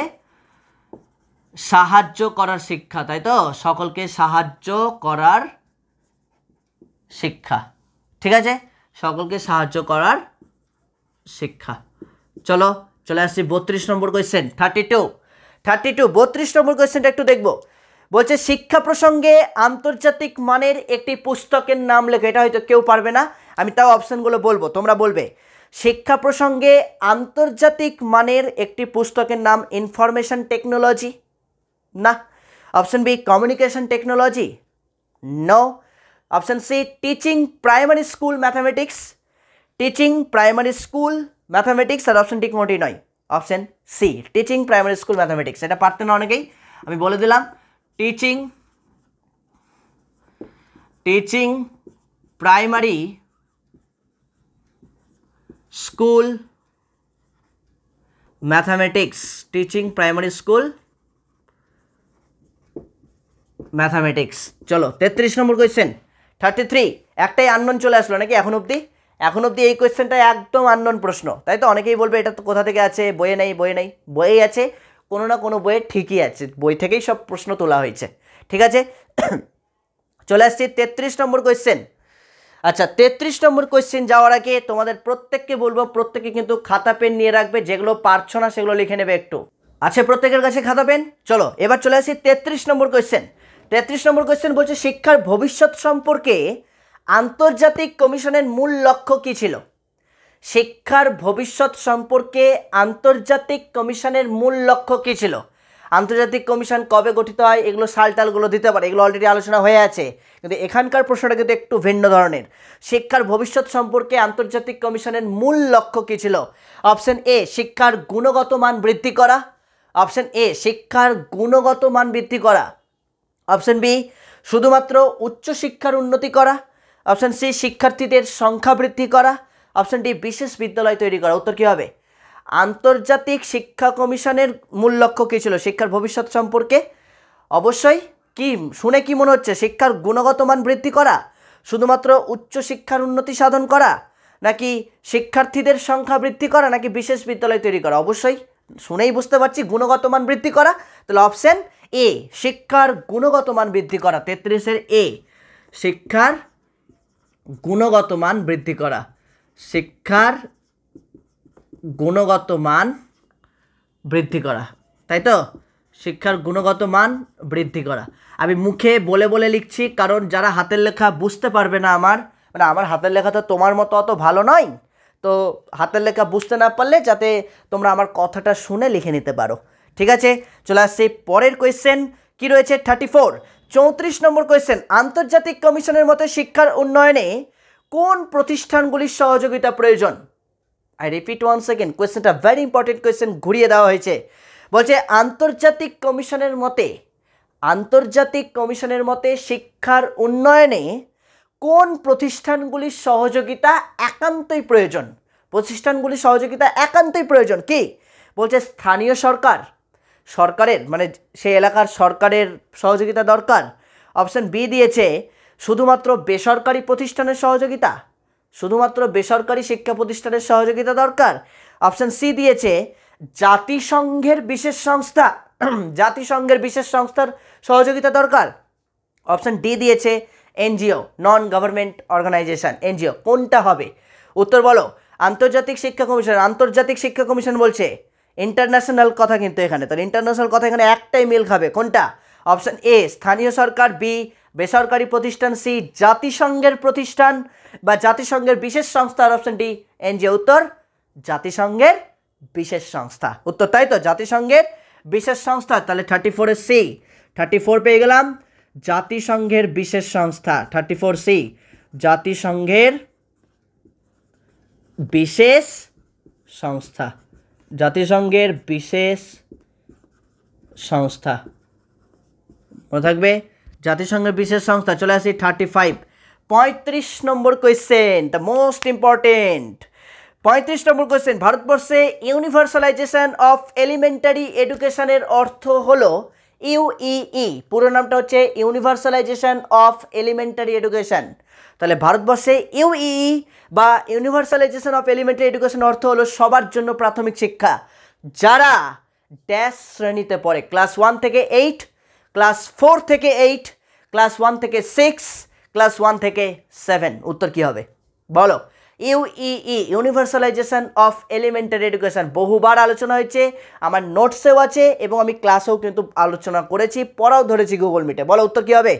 সাহায্য করার শিক্ষা, তাই তো? সকলকে সাহায্য করার শিক্ষা। ঠিক আছে, সকলকে সাহায্য করার শিক্ষা। চলো চলে আসছি 32 নম্বর কোয়েশ্চেন। 32 32 নম্বর কোয়েশ্চেনটা একটু দেখবো। বলছে শিক্ষা প্রসঙ্গে আন্তর্জাতিক মানের একটি পুস্তকের নাম লেখো। এটা হয়তো কেউ পারবে না, আমি তাও অপশানগুলো বলবো, তোমরা বলবে। শিক্ষা প্রসঙ্গে আন্তর্জাতিক মানের একটি পুস্তকের নাম ইনফরমেশন টেকনোলজি, না। Option B communication technology, no. Option C teaching primary school mathematics, teaching primary school mathematics. আর অপশন ডি কোনোটি নয়, option C teaching primary school mathematics. এটা পারতে না অনেকেই, আমি বলে দিলাম। Teaching primary school mathematics, teaching primary school mathematics. চলো 33 নম্বর কোয়েশ্চেন। 33 একটাই আননোন চলে আসলো নাকি এখন অবধি? এখন অবধি এই কোয়েশ্চেনটা একদম আননোন প্রশ্ন, তাই তো? অনেকেই বলবে এটা তো কোথা থেকে আছে, বইয়ে নেই। বইয়ে আছে, কোনো না কোনো বইয়ে ঠিকই আছে, বই থেকেই সব প্রশ্ন তোলা হয়েছে। ঠিক আছে, চলে আসছি 33 নম্বর কোয়েশ্চেন। আচ্ছা 33 নম্বর কোয়েশ্চেন যাওয়ার আগে তোমাদের প্রত্যেককে বলবো প্রত্যেকে কিন্তু খাতা পেন নিয়ে রাখবে, যেগুলো পারছো না সেগুলো লিখে নেবে একটু। আছে প্রত্যেকের কাছে খাতা পেন? চলো এবার চলে আসি 33 নম্বর কোয়েশ্চেন। 33 নম্বর কোয়েশ্চেন বলছে শিক্ষার ভবিষ্যৎ সম্পর্কে আন্তর্জাতিক কমিশনের মূল লক্ষ্য কী ছিল? শিক্ষার ভবিষ্যৎ সম্পর্কে আন্তর্জাতিক কমিশনের মূল লক্ষ্য কী ছিল? আন্তর্জাতিক কমিশন কবে গঠিত হয় এগুলো সালটালগুলো দিতে পারে, এগুলো অলরেডি আলোচনা হয়ে আছে, কিন্তু এখানকার প্রশ্নটা কিন্তু একটু ভিন্ন ধরনের। শিক্ষার ভবিষ্যৎ সম্পর্কে আন্তর্জাতিক কমিশনের মূল লক্ষ্য কী ছিল? অপশন এ শিক্ষার গুণগত মান বৃদ্ধি করা, অপশন এ শিক্ষার গুণগত মান বৃদ্ধি করা, অপশন বি শুধুমাত্র উচ্চশিক্ষার উন্নতি করা, অপশন সি শিক্ষার্থীদের সংখ্যা বৃদ্ধি করা, অপশন ডি বিশেষ বিদ্যালয় তৈরি করা। উত্তর কী হবে? আন্তর্জাতিক শিক্ষা কমিশনের মূল লক্ষ্য কী ছিল শিক্ষার ভবিষ্যৎ সম্পর্কে? অবশ্যই কি শুনে কি মনে হচ্ছে? শিক্ষার গুণগত মান বৃদ্ধি করা, শুধুমাত্র উচ্চশিক্ষার উন্নতি সাধন করা, নাকি শিক্ষার্থীদের সংখ্যা বৃদ্ধি করা, নাকি বিশেষ বিদ্যালয় তৈরি করা? অবশ্যই শুনেই বুঝতে পারছি গুণগত মান বৃদ্ধি করা, তাহলে অপশন এ শিক্ষার গুণগত মান বৃদ্ধি করা। 33-এর এ শিক্ষার গুণগত মান বৃদ্ধি করা, শিক্ষার গুণগত মান বৃদ্ধি করা, তাই তো? শিক্ষার গুণগত মান বৃদ্ধি করা। আমি মুখে বলে বলে লিখছি কারণ যারা হাতের লেখা বুঝতে পারবে না, আমার হাতের লেখা তো তোমার মতো অত ভালো নয়, তো হাতের লেখা বুঝতে না পারলে যাতে তোমরা আমার কথাটা শুনে লিখে নিতে পারো। ঠিক আছে, চলে আসছি পরের কোয়েশ্চেন। কি রয়েছে? 34 নম্বর কোয়েশ্চেন। আন্তর্জাতিক কমিশনের মতে শিক্ষার উন্নয়নে কোন প্রতিষ্ঠানগুলির সহযোগিতা প্রয়োজন? আই রিপিট ওয়ান্স সেকেন্ড, কোয়েশ্চেনটা ভেরি ইম্পর্টেন্ট কোয়েশ্চেন, ঘুরিয়ে দেওয়া হয়েছে। বলছে আন্তর্জাতিক কমিশনের মতে শিক্ষার উন্নয়নে কোন প্রতিষ্ঠানগুলির সহযোগিতা একান্তই প্রয়োজন? প্রতিষ্ঠানগুলির সহযোগিতা একান্তই প্রয়োজন কি? বলছে স্থানীয় সরকারের মানে সেই এলাকার সরকারের সহযোগিতা দরকার। অপশন বি দিয়েছে শুধুমাত্র বেসরকারি প্রতিষ্ঠানের সহযোগিতা, শুধুমাত্র বেসরকারি শিক্ষা প্রতিষ্ঠানের সহযোগিতা দরকার। অপশন সি দিয়েছে জাতিসংঘের বিশেষ সংস্থার সহযোগিতা দরকার। অপশন ডি দিয়েছে NGO, non government organization, NGO. কোনটা হবে? উত্তর বলো। আন্তর্জাতিক শিক্ষা কমিশন বলছে ইন্টারন্যাশনাল কথা, কিন্তু এখানে তাহলে ইন্টারন্যাশনাল কথা এখানে একটাই মিল খাবে। কোনটা? অপশন এ স্থানীয় সরকার, বি বেসরকারি প্রতিষ্ঠান, সি জাতিসংঘের প্রতিষ্ঠান বা জাতিসংঘের বিশেষ সংস্থা, আর অপশন ডি এনজিও। উত্তর জাতিসংঘের বিশেষ সংস্থা। উত্তর তাই তো, জাতিসংঘের বিশেষ সংস্থা। তাহলে 34-এর সি, 34 পেয়ে গেলাম, জাতিসংঘের বিশেষ সংস্থা। 34 সি জাতিসংঘের বিশেষ সংস্থা, জাতিসংঘের বিশেষ সংস্থা, মনে থাকবে জাতিসংঘের বিশেষ সংস্থা। চলে আসি 35 নম্বর কোয়েশ্চেন, দ্য মোস্ট ইম্পর্টেন্ট। 35 নম্বর কোয়েশ্চেন। ভারতবর্ষে ইউনিভার্সালাইজেশন অফ এলিমেন্টারি এডুকেশনের অর্থ হলো ইউইই, পুরো নামটা হচ্ছে ইউনিভার্সালাইজেশন অফ এলিমেন্টারি এডুকেশন। তাহলে ভারতবর্ষে ইউইই বা ইউনিভার্সালাইজেশন অফ এলিমেন্টারি এডুকেশন অর্থ হলো সবার জন্য প্রাথমিক শিক্ষা, যারা ড্যাশ শ্রেণীতে পড়ে, ক্লাস 1 থেকে 8, ক্লাস 4 থেকে 8, ক্লাস 1 থেকে 6, ক্লাস 1 থেকে 7। উত্তর কি হবে বলো? ইউইই, ইউনিভার্সালাইজেশন অফ এলিমেন্টারি এডুকেশন, বহুবার আলোচনা হয়েছে, আমার নোটসেও আছে এবং আমি ক্লাসেও কিন্তু আলোচনা করেছি, পড়াও ধরেছি গুগল মিটে। বলো উত্তর কি হবে?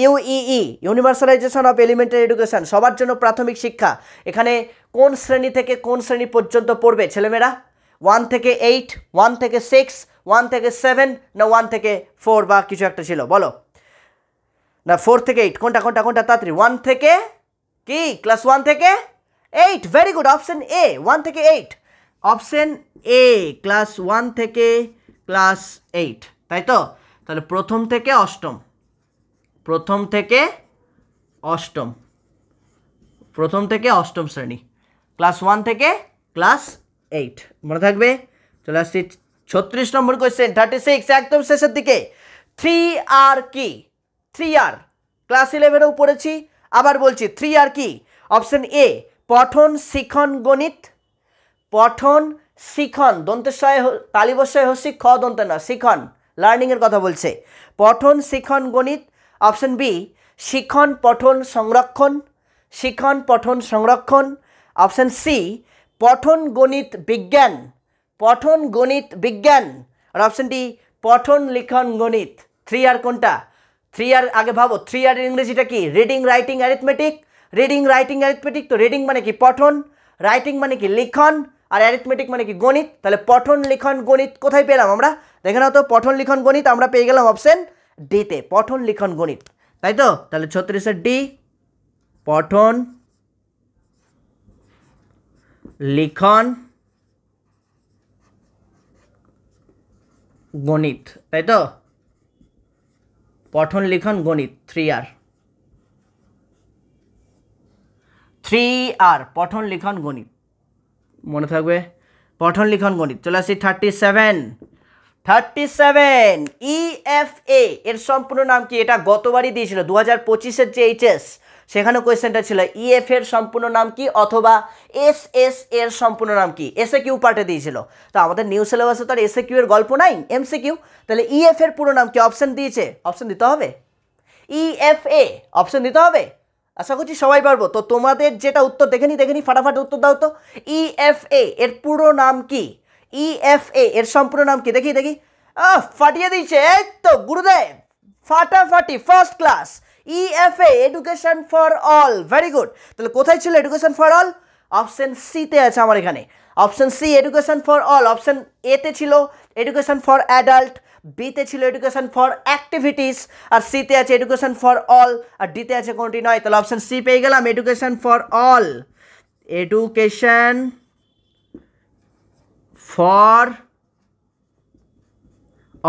ইউইই, ইউনিভার্সালাইজেশন অফ এলিমেন্টারি এডুকেশন, সবার জন্য প্রাথমিক শিক্ষা। এখানে কোন শ্রেণী থেকে কোন শ্রেণী পর্যন্ত পড়বে ছেলেমেয়েরা? 1 থেকে 8, 1 থেকে 6, 1 থেকে 7, না 1 থেকে 4 বা কিছু একটা ছিল? বলো না, 4 থেকে 8, কোনটা তাড়াতাড়ি? 1 থেকে কি? ক্লাস 1 থেকে 8। ভেরি গুড, অপশন এ 1 থেকে 8, অপশন এ ক্লাস 1 থেকে ক্লাস 8, তাই তো? তাহলে প্রথম থেকে অষ্টম শ্রেণী, ক্লাস 1 থেকে ক্লাস 8, মনে থাকবে। চলে আসছি 36 নম্বর কোয়েশ্চেন, 36 একদম শেষের দিকে। 3R কি? 3R ক্লাস 11এও পড়েছি, আবার বলছি 3R কি? অপশন এ পঠন শিখন গণিত, পঠন শিখন দন্তেশ্বয় তালিবস্বয় হস্যি খ দন্তে না, শিখন লার্নিংয়ের কথা বলছে, পঠন শিখন গণিত। অপশন বি শিখন পঠন সংরক্ষণ, শিখন পঠন সংরক্ষণ, অপশন সি পঠন গণিত বিজ্ঞান, পঠন গণিত বিজ্ঞান, আর অপশন ডি পঠন লিখন গণিত। 3R কোনটা? 3R আগে ভাবো, 3R এর ইংরেজিটা কি? Reading writing arithmetic. Reading writing arithmetic, তো রিডিং মানে কি পঠন, রাইটিং মানে কি লিখন, আর অ্যারিথমেটিক মানে কি গণিত। তাহলে পঠন লিখন গণিত কোথায় পেলাম আমরা? দেখে নাও তো, পঠন লিখন গণিত আমরা পেয়ে গেলাম অপশন ডিতে, পঠন লিখন গণিত, তাই তো? তাহলে 36 ডি পঠন লিখন গণিত, তাই তো? পঠন লিখন গণিত 3R, 3R পঠন লিখন গণিত, মনে থাকবে, পঠন লিখন গণিত। চলে আসি 37 EFA এর সম্পূর্ণ নাম কি? এটা গতবারই দিয়েছিল 2025-এর যে এইচএস, সেখানে কোয়েশ্চেনটা ছিল ইএফ এর সম্পূর্ণ নাম কি, অথবা এসএস এর সম্পূর্ণ নাম কি, এসএ কিউ পার্টে দিয়েছিল। তো আমাদের নিউ সিলেবাসে তো আর এসএ কিউ এর গল্প নাই, এমসিকিউ। তাহলে ইএফ এর পুরো নাম কি? অপশন দিয়েছে, অপশন দিতে হবে। ইএফএ অপশন দিতে হবে, আশা করছি সবাই পারবো। তো তোমাদের যেটা উত্তর দেখে নি ফাটাফাট উত্তর দাও তো। ইএফএ এর পুরো নাম কি? ইএফএ এর সম্পূর্ণ নাম কি? দেখি ফাটিয়ে দিয়েছে, এই তো গুরুদেব, ফাটাফাটি, first class. EFA education for all, very good. তাহলে কোথায় ছিল এডুকেশন ফর অল? অপশন সিতে আছে আমার এখানে, option C education for all. Option এতে ছিল এডুকেশন ফর অ্যাডাল্ট, বিতে ছিল এডুকেশন ফর অ্যাক্টিভিটিস, আর সিতে আছে এডুকেশন ফর অল, আর ডিতে আছে কোনটি নয়। তাহলে অপশন সি পেয়ে গেলাম, education for all, education for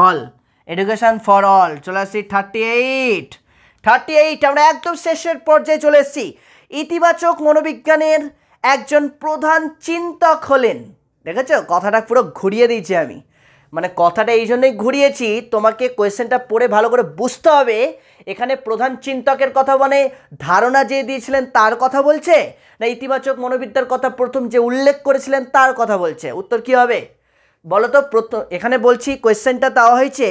all, education for all. চলে আসছি 38 আমরা একদম শেষের পর্যায়ে চলে এসেছি। ইতিবাচক মনোবিজ্ঞানের একজন প্রধান চিন্তক হলেন, দেখেছো কথাটা পুরো ঘুরিয়ে দিয়েছি আমি, মানে কথাটা এই জন্যই ঘুরিয়েছি, তোমাকে কোয়েশ্চেনটা পড়ে ভালো করে বুঝতে হবে। এখানে প্রধান চিন্তকের কথা মানে ধারণা যে দিয়েছিলেন তার কথা বলছে, না ইতিবাচক মনোবিদ্যার কথা প্রথম যে উল্লেখ করেছিলেন তার কথা বলছে? উত্তর কি হবে বলো তো? এখানে বলছি কোয়েশ্চেনটা দেওয়া হয়েছে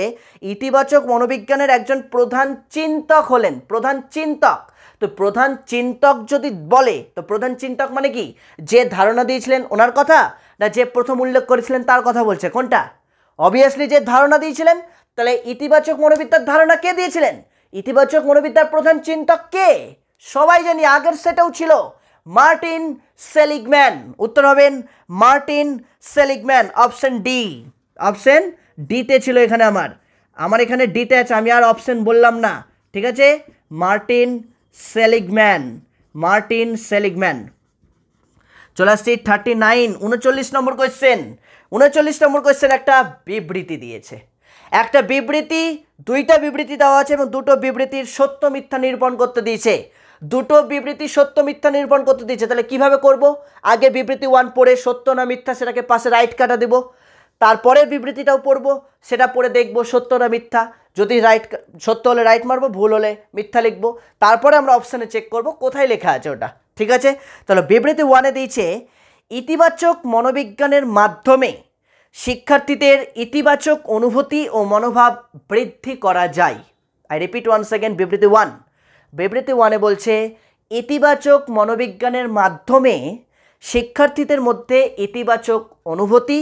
ইতিবাচক মনোবিজ্ঞানের একজন প্রধান চিন্তক হলেন, প্রধান চিন্তক। তো প্রধান চিন্তক যদি বলে, তো প্রধান চিন্তক মানে কি? যে ধারণা দিয়েছিলেন ওনার কথা, না যে প্রথম উল্লেখ করেছিলেন তার কথা বলছে? কোনটা? অবভিয়াসলি যে ধারণা দিয়েছিলেন। তাহলে ইতিবাচক মনোবিদ্যার ধারণা কে দিয়েছিলেন? ইতিবাচক মনোবিদ্যার প্রধান চিন্তক কে? সবাই জানি, আগের সেটাও ছিল, মার্টিন সেলিগম্যান। উত্তর হবেন মার্টিন সেলিগম্যান, অপশন ডি, অপশন ডিতে ছিল এখানে আমার এখানে ডিতে আছে, আমি আর অপশন বললাম না, ঠিক আছে? Martin Seligman, Martin Seligman. চলে আসছি 39 39 নম্বর কোয়েশ্চেন। 39 নম্বর কোয়েশ্চেন একটা বিবৃতি দিয়েছে, একটা বিবৃতি, দুইটা বিবৃতি দেওয়া আছে এবং দুটো বিবৃতির সত্য মিথ্যা নিরূপণ করতে দিয়েছে, দুটো বিবৃতি সত্য মিথ্যা নিরূপণ করতে দিয়েছে। তাহলে কিভাবে করব? আগে বিবৃতি 1 পড়ে সত্য না মিথ্যা সেটাকে পাশে রাইট কাটা দেব, তারপরে বিবৃতিটাও পড়বো, সেটা পড়ে দেখবো সত্য না মিথ্যা, যদি রাইট সত্য হলে রাইট মারবো, ভুল হলে মিথ্যা লিখবো, তারপরে আমরা অপশানে চেক করব কোথায় লেখা আছে ওটা, ঠিক আছে? তাহলে বিবৃতি 1-এ দিয়েছে ইতিবাচক মনোবিজ্ঞানের মাধ্যমে শিক্ষার্থীদের ইতিবাচক অনুভূতি ও মনোভাব বৃদ্ধি করা যায়। আই রিপিট ওয়ান সেকেন্ড, বিবৃতি 1, বিবৃতি 1-এ বলছে ইতিবাচক মনোবিজ্ঞানের মাধ্যমে শিক্ষার্থীদের মধ্যে ইতিবাচক অনুভূতি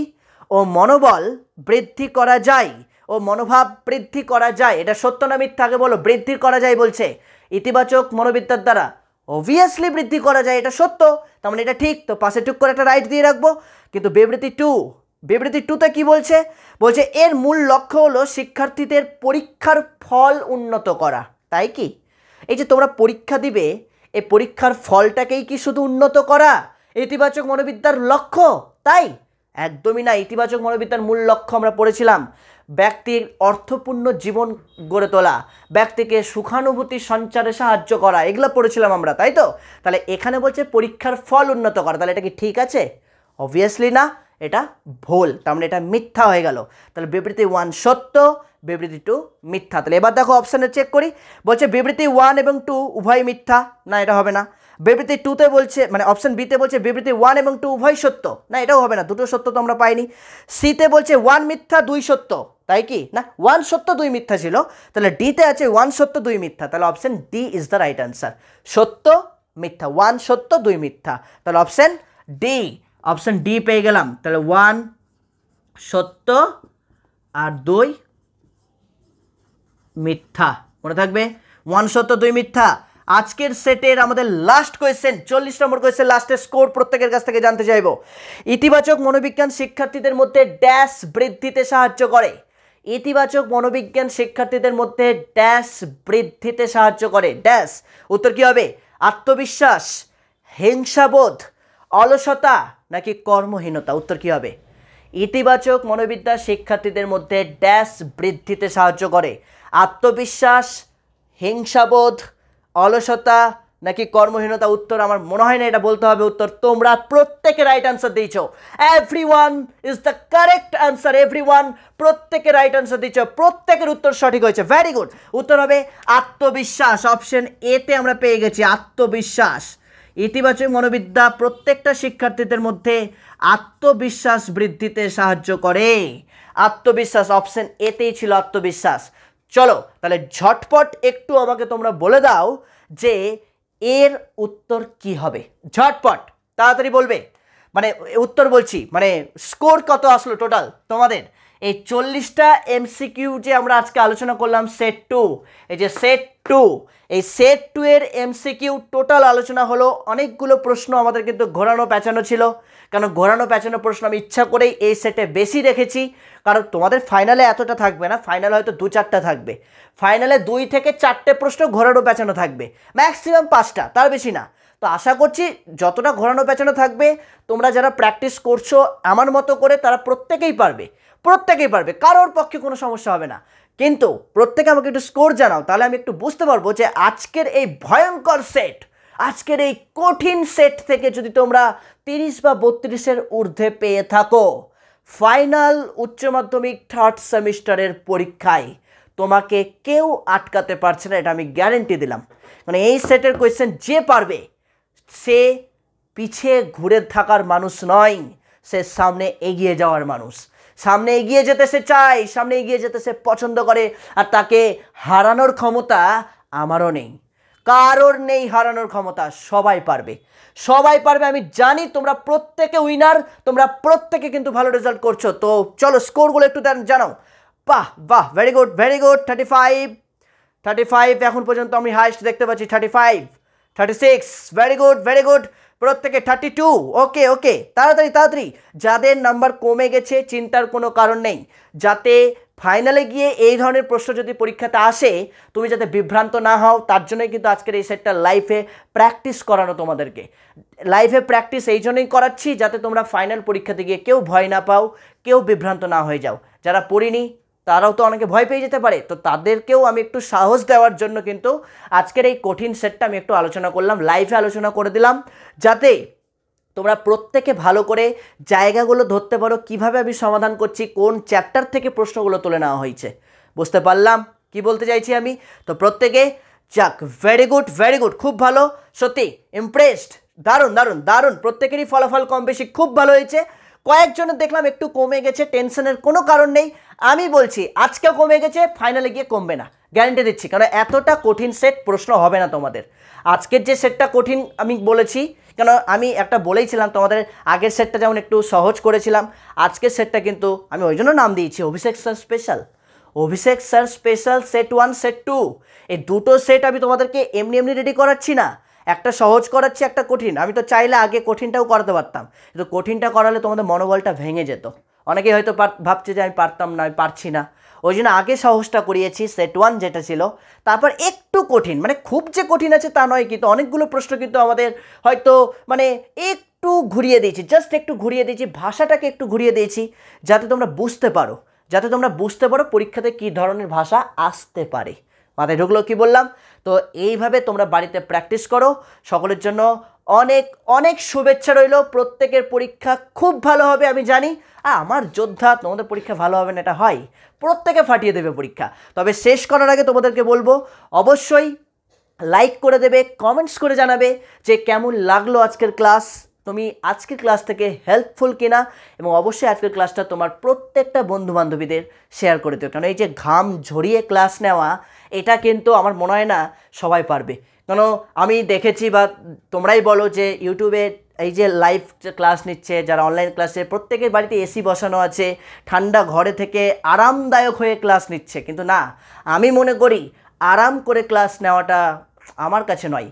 ও মনোবল বৃদ্ধি করা যায়, ও মনোভাব বৃদ্ধি করা যায়। এটা সত্য না মিথ্যা আগে বলো? বৃদ্ধি করা যায় বলছে, ইতিবাচক মনোবিদ্যার দ্বারা অবভিয়াসলি বৃদ্ধি করা যায়, এটা সত্য, তার মানে এটা ঠিক, তো পাশে টুক করে একটা রাইট দিয়ে রাখবো। কিন্তু বিবৃতি 2-তে কি বলছে? বলছে এর মূল লক্ষ্য হলো শিক্ষার্থীদের পরীক্ষার ফল উন্নত করা। তাই কি? এই যে তোমরা পরীক্ষা দিবে, এই পরীক্ষার ফলটাকেই কি শুধু উন্নত করা ইতিবাচক মনোবিদ্যার লক্ষ্য? তাই একদমই না। ইতিবাচক মনোবিদ্যার মূল লক্ষ্য আমরা পড়েছিলাম ব্যক্তির অর্থপূর্ণ জীবন গড়ে তোলা, ব্যক্তিকে সুখানুভূতি সঞ্চারে সাহায্য করা, এগুলো পড়েছিলাম আমরা, তাই তো? তাহলে এখানে বলছে পরীক্ষার ফল উন্নত করা, তাহলে এটা কি ঠিক আছে? অবভিয়াসলি না, এটা ভুল, তার মানে এটা মিথ্যা হয়ে গেল। তাহলে বিবৃতি 1 সত্য, বিবৃতি 2 মিথ্যা। তাহলে এবার দেখো অপশানে চেক করি, বলছে বিবৃতি 1 এবং 2 উভয় মিথ্যা, না এটা হবে না। বিবৃতি 2-তে বলছে, মানে অপশন বিতে বলছে বিবৃতি 1 এবং 2 উভয় সত্য, না এটাও হবে না, দুটো সত্য তো আমরা পাইনি। সিতে বলছে 1 মিথ্যা 2 সত্য, তাই কি? না 1 সত্য 2 মিথ্যা ছিল, তাহলে ডিতে আছে 1 সত্য 2 মিথ্যা, তাহলে option D is the right answer, সত্য মিথ্যা, 1 সত্য 2 মিথ্যা। তাহলে অপশন ডি পেয়ে গেলাম। তাহলে 1 সত্য আর 2 মিথ্যা, মনে থাকবে 1 সত্য 2 মিথ্যা। আজকের সেটের আমাদের লাস্ট কোয়েশ্চেন, 40 নম্বর কোয়েশ্চেন, লাস্টের স্কোর প্রত্যেকের কাছ থেকে জানতে চাইব। ইতিবাচক মনোবিজ্ঞান শিক্ষার্থীদের মধ্যে ড্যাশ বৃদ্ধিতে সাহায্য করে। ইতিবাচক মনোবিজ্ঞান শিক্ষার্থীদের মধ্যে ড্যাশ বৃদ্ধিতে সাহায্য করে, ড্যাশ। উত্তর কি হবে? আত্মবিশ্বাস, হিংসাবোধ, অলসতা নাকি কর্মহীনতা? উত্তর কি হবে? ইতিবাচক মনোবিদ্যা শিক্ষার্থীদের মধ্যে ড্যাশ বৃদ্ধিতে সাহায্য করে। আত্মবিশ্বাস, হিংসাবোধ, অলসতা নাকি কর্মহীনতা? উত্তর আমার মনে হয় না এটা বলতে হবে। উত্তর তোমরা প্রত্যেকে রাইট আনসার দিয়েছ। Everyone is the correct answer, everyone, প্রত্যেকে রাইট আনসার দিয়েছ, প্রত্যেকের উত্তর সঠিক হয়েছে, ভেরি গুড। উত্তর হবে আত্মবিশ্বাস, অপশন এতে আমরা পেয়ে গেছি আত্মবিশ্বাস। ইতিবাচক মনোবিদ্যা প্রত্যেকটা শিক্ষার্থীদের মধ্যে আত্মবিশ্বাস বৃদ্ধিতে সাহায্য করে। আত্মবিশ্বাস, অপশন এতেই ছিল আত্মবিশ্বাস। চলো তাহলে ঝটপট একটু আমাকে তোমরা বলে দাও যে এর উত্তর কি হবে, ঝটপট তাড়াতাড়ি বলবে। মানে উত্তর বলছি, মানে স্কোর কত আসলো টোটাল তোমাদের? এই 40টা এমসিকিউ যে আমরা আজকে আলোচনা করলাম সেট 2, এই যে সেট 2, এই সেট 2 এর এমসিকিউ টোটাল আলোচনা হলো। অনেকগুলো প্রশ্ন আমাদের কিন্তু ঘোরানো পেঁচানো ছিল, কারণ ঘোরানো পেঁচানো প্রশ্ন আমি ইচ্ছা করেই এই সেটে বেশি রেখেছি, কারণ তোমাদের ফাইনালে এতটা থাকবে না, ফাইনালে হয়তো 2-4টা থাকবে, ফাইনালে 2 থেকে 4টে প্রশ্ন ঘোরানো পেঁচানো থাকবে, ম্যাক্সিমাম 5টা, তার বেশি না। তো আশা করছি যতটা ঘোরানো পেঁচানো থাকবে তোমরা যারা প্র্যাকটিস করছো আমার মতো করে তারা প্রত্যেকেই পারবে, প্রত্যেকেই পারবে, কারোর পক্ষে কোনো সমস্যা হবে না। কিন্তু প্রত্যেকে আমাকে একটু স্কোর জানাও, তাহলে আমি একটু বুঝতে পারবো যে আজকের এই ভয়ঙ্কর সেট, আজকের এই কঠিন সেট থেকে যদি তোমরা 30 বা 32-এর ঊর্ধ্বে পেয়ে থাকো, ফাইনাল উচ্চ মাধ্যমিক 3rd সেমিস্টারের পরীক্ষায় তোমাকে কেউ আটকাতে পারছে না, এটা আমি গ্যারেন্টি দিলাম। মানে এই সেটের কোয়েশ্চেন যে পারবে সে পিছিয়ে ঘুরে থাকার মানুষ নয়, সে সামনে এগিয়ে যাওয়ার মানুষ। সামনে এগিয়ে যেতে সে চায়, সামনে এগিয়ে যেতে সে পছন্দ করে, আর তাকে হারানোর ক্ষমতা আমারও নেই, কারোর নেই হারানোর ক্ষমতা। সবাই পারবে, সবাই পারবে। আমি জানি তোমরা প্রত্যেকে উইনার, তোমরা প্রত্যেকে কিন্তু ভালো রেজাল্ট করছো। তো চলো স্কোরগুলো একটু জানাও। বাহ বাহ, ভেরি গুড ভেরি গুড। 35 এখন পর্যন্ত আমি হাইস্ট দেখতে পাচ্ছি, 35, 36, ভেরি গুড ভেরি গুড। প্রত্যেকে 32, ওকে ওকে, তাড়াতাড়ি তাড়াতাড়ি। যাদের নাম্বার কমে গেছে চিন্তার কোনো কারণ নেই, যাতে ফাইনালে গিয়ে এই ধরনের প্রশ্ন যদি পরীক্ষাতে আসে তুমি যাতে বিভ্রান্ত না হও, তার জন্যই কিন্তু আজকের এই সেটটা লাইফে প্র্যাকটিস করানো তোমাদেরকে। লাইফে প্র্যাকটিস এই জন্যই করাচ্ছি যাতে তোমরা ফাইনাল পরীক্ষাতে গিয়ে কেউ ভয় না পাও, কেউ বিভ্রান্ত না হয়ে যাও। যারা পড়িনি তারাও তো অনেকে ভয় পেয়ে যেতে পারে, তো তাদেরকেও আমি একটু সাহস দেওয়ার জন্য কিন্তু আজকের এই কঠিন সেটটা আমি একটু আলোচনা করলাম, লাইভে আলোচনা করে দিলাম, যাতে তোমরা প্রত্যেকে ভালো করে জায়গাগুলো ধরতে পারো, কিভাবে আমি সমাধান করছি, কোন চ্যাপ্টার থেকে প্রশ্নগুলো তুলে নেওয়া হয়েছে। বুঝতে পারলাম কি বলতে চাইছি আমি? তো প্রত্যেকে যাক, ভেরি গুড ভেরি গুড, খুব ভালো, সত্যি ইমপ্রেসড, দারুণ দারুণ দারুণ। প্রত্যেকেরই ফলাফল কম বেশি খুব ভালো হয়েছে। কয়েকজনের দেখলাম একটু কমে গেছে, টেনশনের কোনো কারণ নেই। আমি বলছি আজকেও কমে গেছে, ফাইনালে গিয়ে কমবে না, গ্যারান্টি দিচ্ছি, কারণ এতটা কঠিন সেট প্রশ্ন হবে না তোমাদের। আজকের যে সেটটা কঠিন আমি বলেছি, কেন আমি একটা বলেইছিলাম তোমাদের আগের সেটটা যেমন একটু সহজ করেছিলাম, আজকের সেটটা কিন্তু আমি ওই জন্য নাম দিয়েছি অভিষেক স্যার স্পেশাল। অভিষেক স্যার স্পেশাল সেট 1 সেট 2, এই দুটো সেট আমি তোমাদেরকে এমনি এমনি রেডি করাচ্ছি না, একটা সহজ করাচ্ছি একটা কঠিন। আমি তো চাইলে আগে কঠিনটাও করাতে পারতাম, কিন্তু কঠিনটা করালে তোমাদের মনোবলটা ভেঙে যেত। অনেকেই হয়তো ভাবছে যে আমি পারতাম না, আমি পারছি না, ওই জন্য আগে সহজটা করিয়েছি সেট 1 যেটা ছিল, তারপর একটু কঠিন, মানে খুব যে কঠিন আছে তা নয়, কিন্তু অনেকগুলো প্রশ্ন কিন্তু আমাদের হয়তো মানে একটু ঘুরিয়ে দিয়েছি, জাস্ট একটু ঘুরিয়ে দিয়েছি, ভাষাটাকে একটু ঘুরিয়ে দিয়েছি, যাতে তোমরা বুঝতে পারো, যাতে তোমরা বুঝতে পারো পরীক্ষাতে কী ধরনের ভাষা আসতে পারে। মাথায় ঢুকলো কি বললাম? তো এইভাবে তোমরা বাড়িতে প্র্যাকটিস করো। সকলের জন্য অনেক অনেক শুভেচ্ছা রইল, প্রত্যেকের পরীক্ষা খুব ভালো হবে আমি জানি। আমার যোদ্ধা, তোমাদের পরীক্ষা ভালো হবে না এটা হয়, প্রত্যেকে ফাটিয়ে দেবে পরীক্ষা। তবে শেষ করার আগে তোমাদেরকে বলবো অবশ্যই লাইক করে দেবে, কমেন্টস করে জানাবে যে কেমন লাগলো আজকের ক্লাস, তুমি আজকের ক্লাস থেকে হেল্পফুল কিনা, এবং অবশ্যই আজকের ক্লাসটা তোমার প্রত্যেকটা বন্ধুবান্ধবীদের শেয়ার করে দিও। কারণ এই যে ঘাম ঝরিয়ে ক্লাস নেওয়া, এটা কিন্তু আমার মনে হয় না সবাই পারবে, কেন আমি দেখেছি বা তোমরাই বলো যে ইউটিউবে এই যে লাইভ ক্লাস নিচ্ছে যারা অনলাইন ক্লাসে প্রত্যেকের বাড়িতে এসি বসানো আছে, ঠান্ডা ঘরে থেকে আরামদায়ক হয়ে ক্লাস নিচ্ছে, কিন্তু না, আমি মনে করি আরাম করে ক্লাস নেওয়াটা আমার কাছে নয়।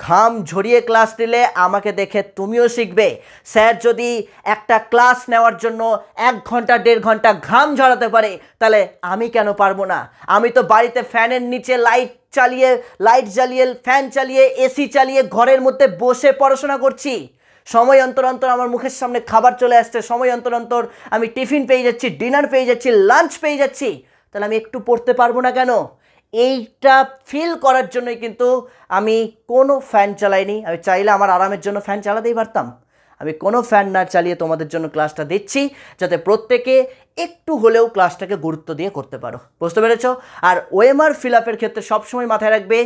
ঘাম ঝরিয়ে ক্লাস নিলে আমাকে দেখে তুমিও শিখবে। স্যার যদি একটা ক্লাস নেওয়ার জন্য 1 ঘন্টা 1.5 ঘন্টা ঘাম ঝরাতে পারে, তাহলে আমি কেন পারবো না? আমি তো বাড়িতে ফ্যানের নিচে লাইট জ্বালিয়ে ফ্যান চালিয়ে এসি চালিয়ে ঘরের মধ্যে বসে পড়াশোনা করছি। সময় অন্তর অন্তর আমার মুখের সামনে খাবার চলে আসছে, সময় অন্তর অন্তর আমি টিফিন পেয়ে যাচ্ছি, ডিনার পেয়ে যাচ্ছি, লাঞ্চ পেয়ে যাচ্ছি, তাহলে আমি একটু পড়তে পারবো না কেন? এইটা ফিল করার জন্যই কিন্তু আমি কোনো ফ্যান চালাইনি। আমি চাইলে আমার আরামের জন্য ফ্যান চালাতেই পারতাম। আমি কোনো ফ্যান না চালিয়ে তোমাদের জন্য ক্লাসটা দিচ্ছি, যাতে প্রত্যেকে একটু হলেও ক্লাসটাকে গুরুত্ব দিয়ে করতে পারো। বুঝতে পেরেছ? আর ওএমআর ফিল আপের ক্ষেত্রে সবসময় মাথায় রাখবে,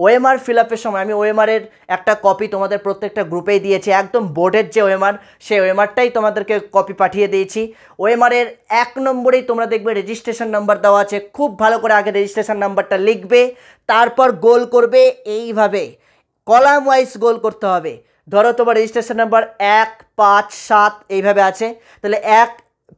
ওএমআর ফিল আপের সময় আমি ওএমআরের একটা কপি তোমাদের প্রত্যেকটা গ্রুপেই দিয়েছি, একদম বোর্ডের যে ওএমআর, সেই ওএমআরটাই তোমাদেরকে কপি পাঠিয়ে দিয়েছি। ওএমআরের 1 নম্বরেই তোমরা দেখবে রেজিস্ট্রেশন নাম্বার দেওয়া আছে। খুব ভালো করে আগে রেজিস্ট্রেশন নাম্বারটা লিখবে, তারপর গোল করবে এইভাবে, কলাম ওয়াইজ গোল করতে হবে। ধরো তোমার রেজিস্ট্রেশন নাম্বার 1, 5, 7 এইভাবে আছে, তাহলে 1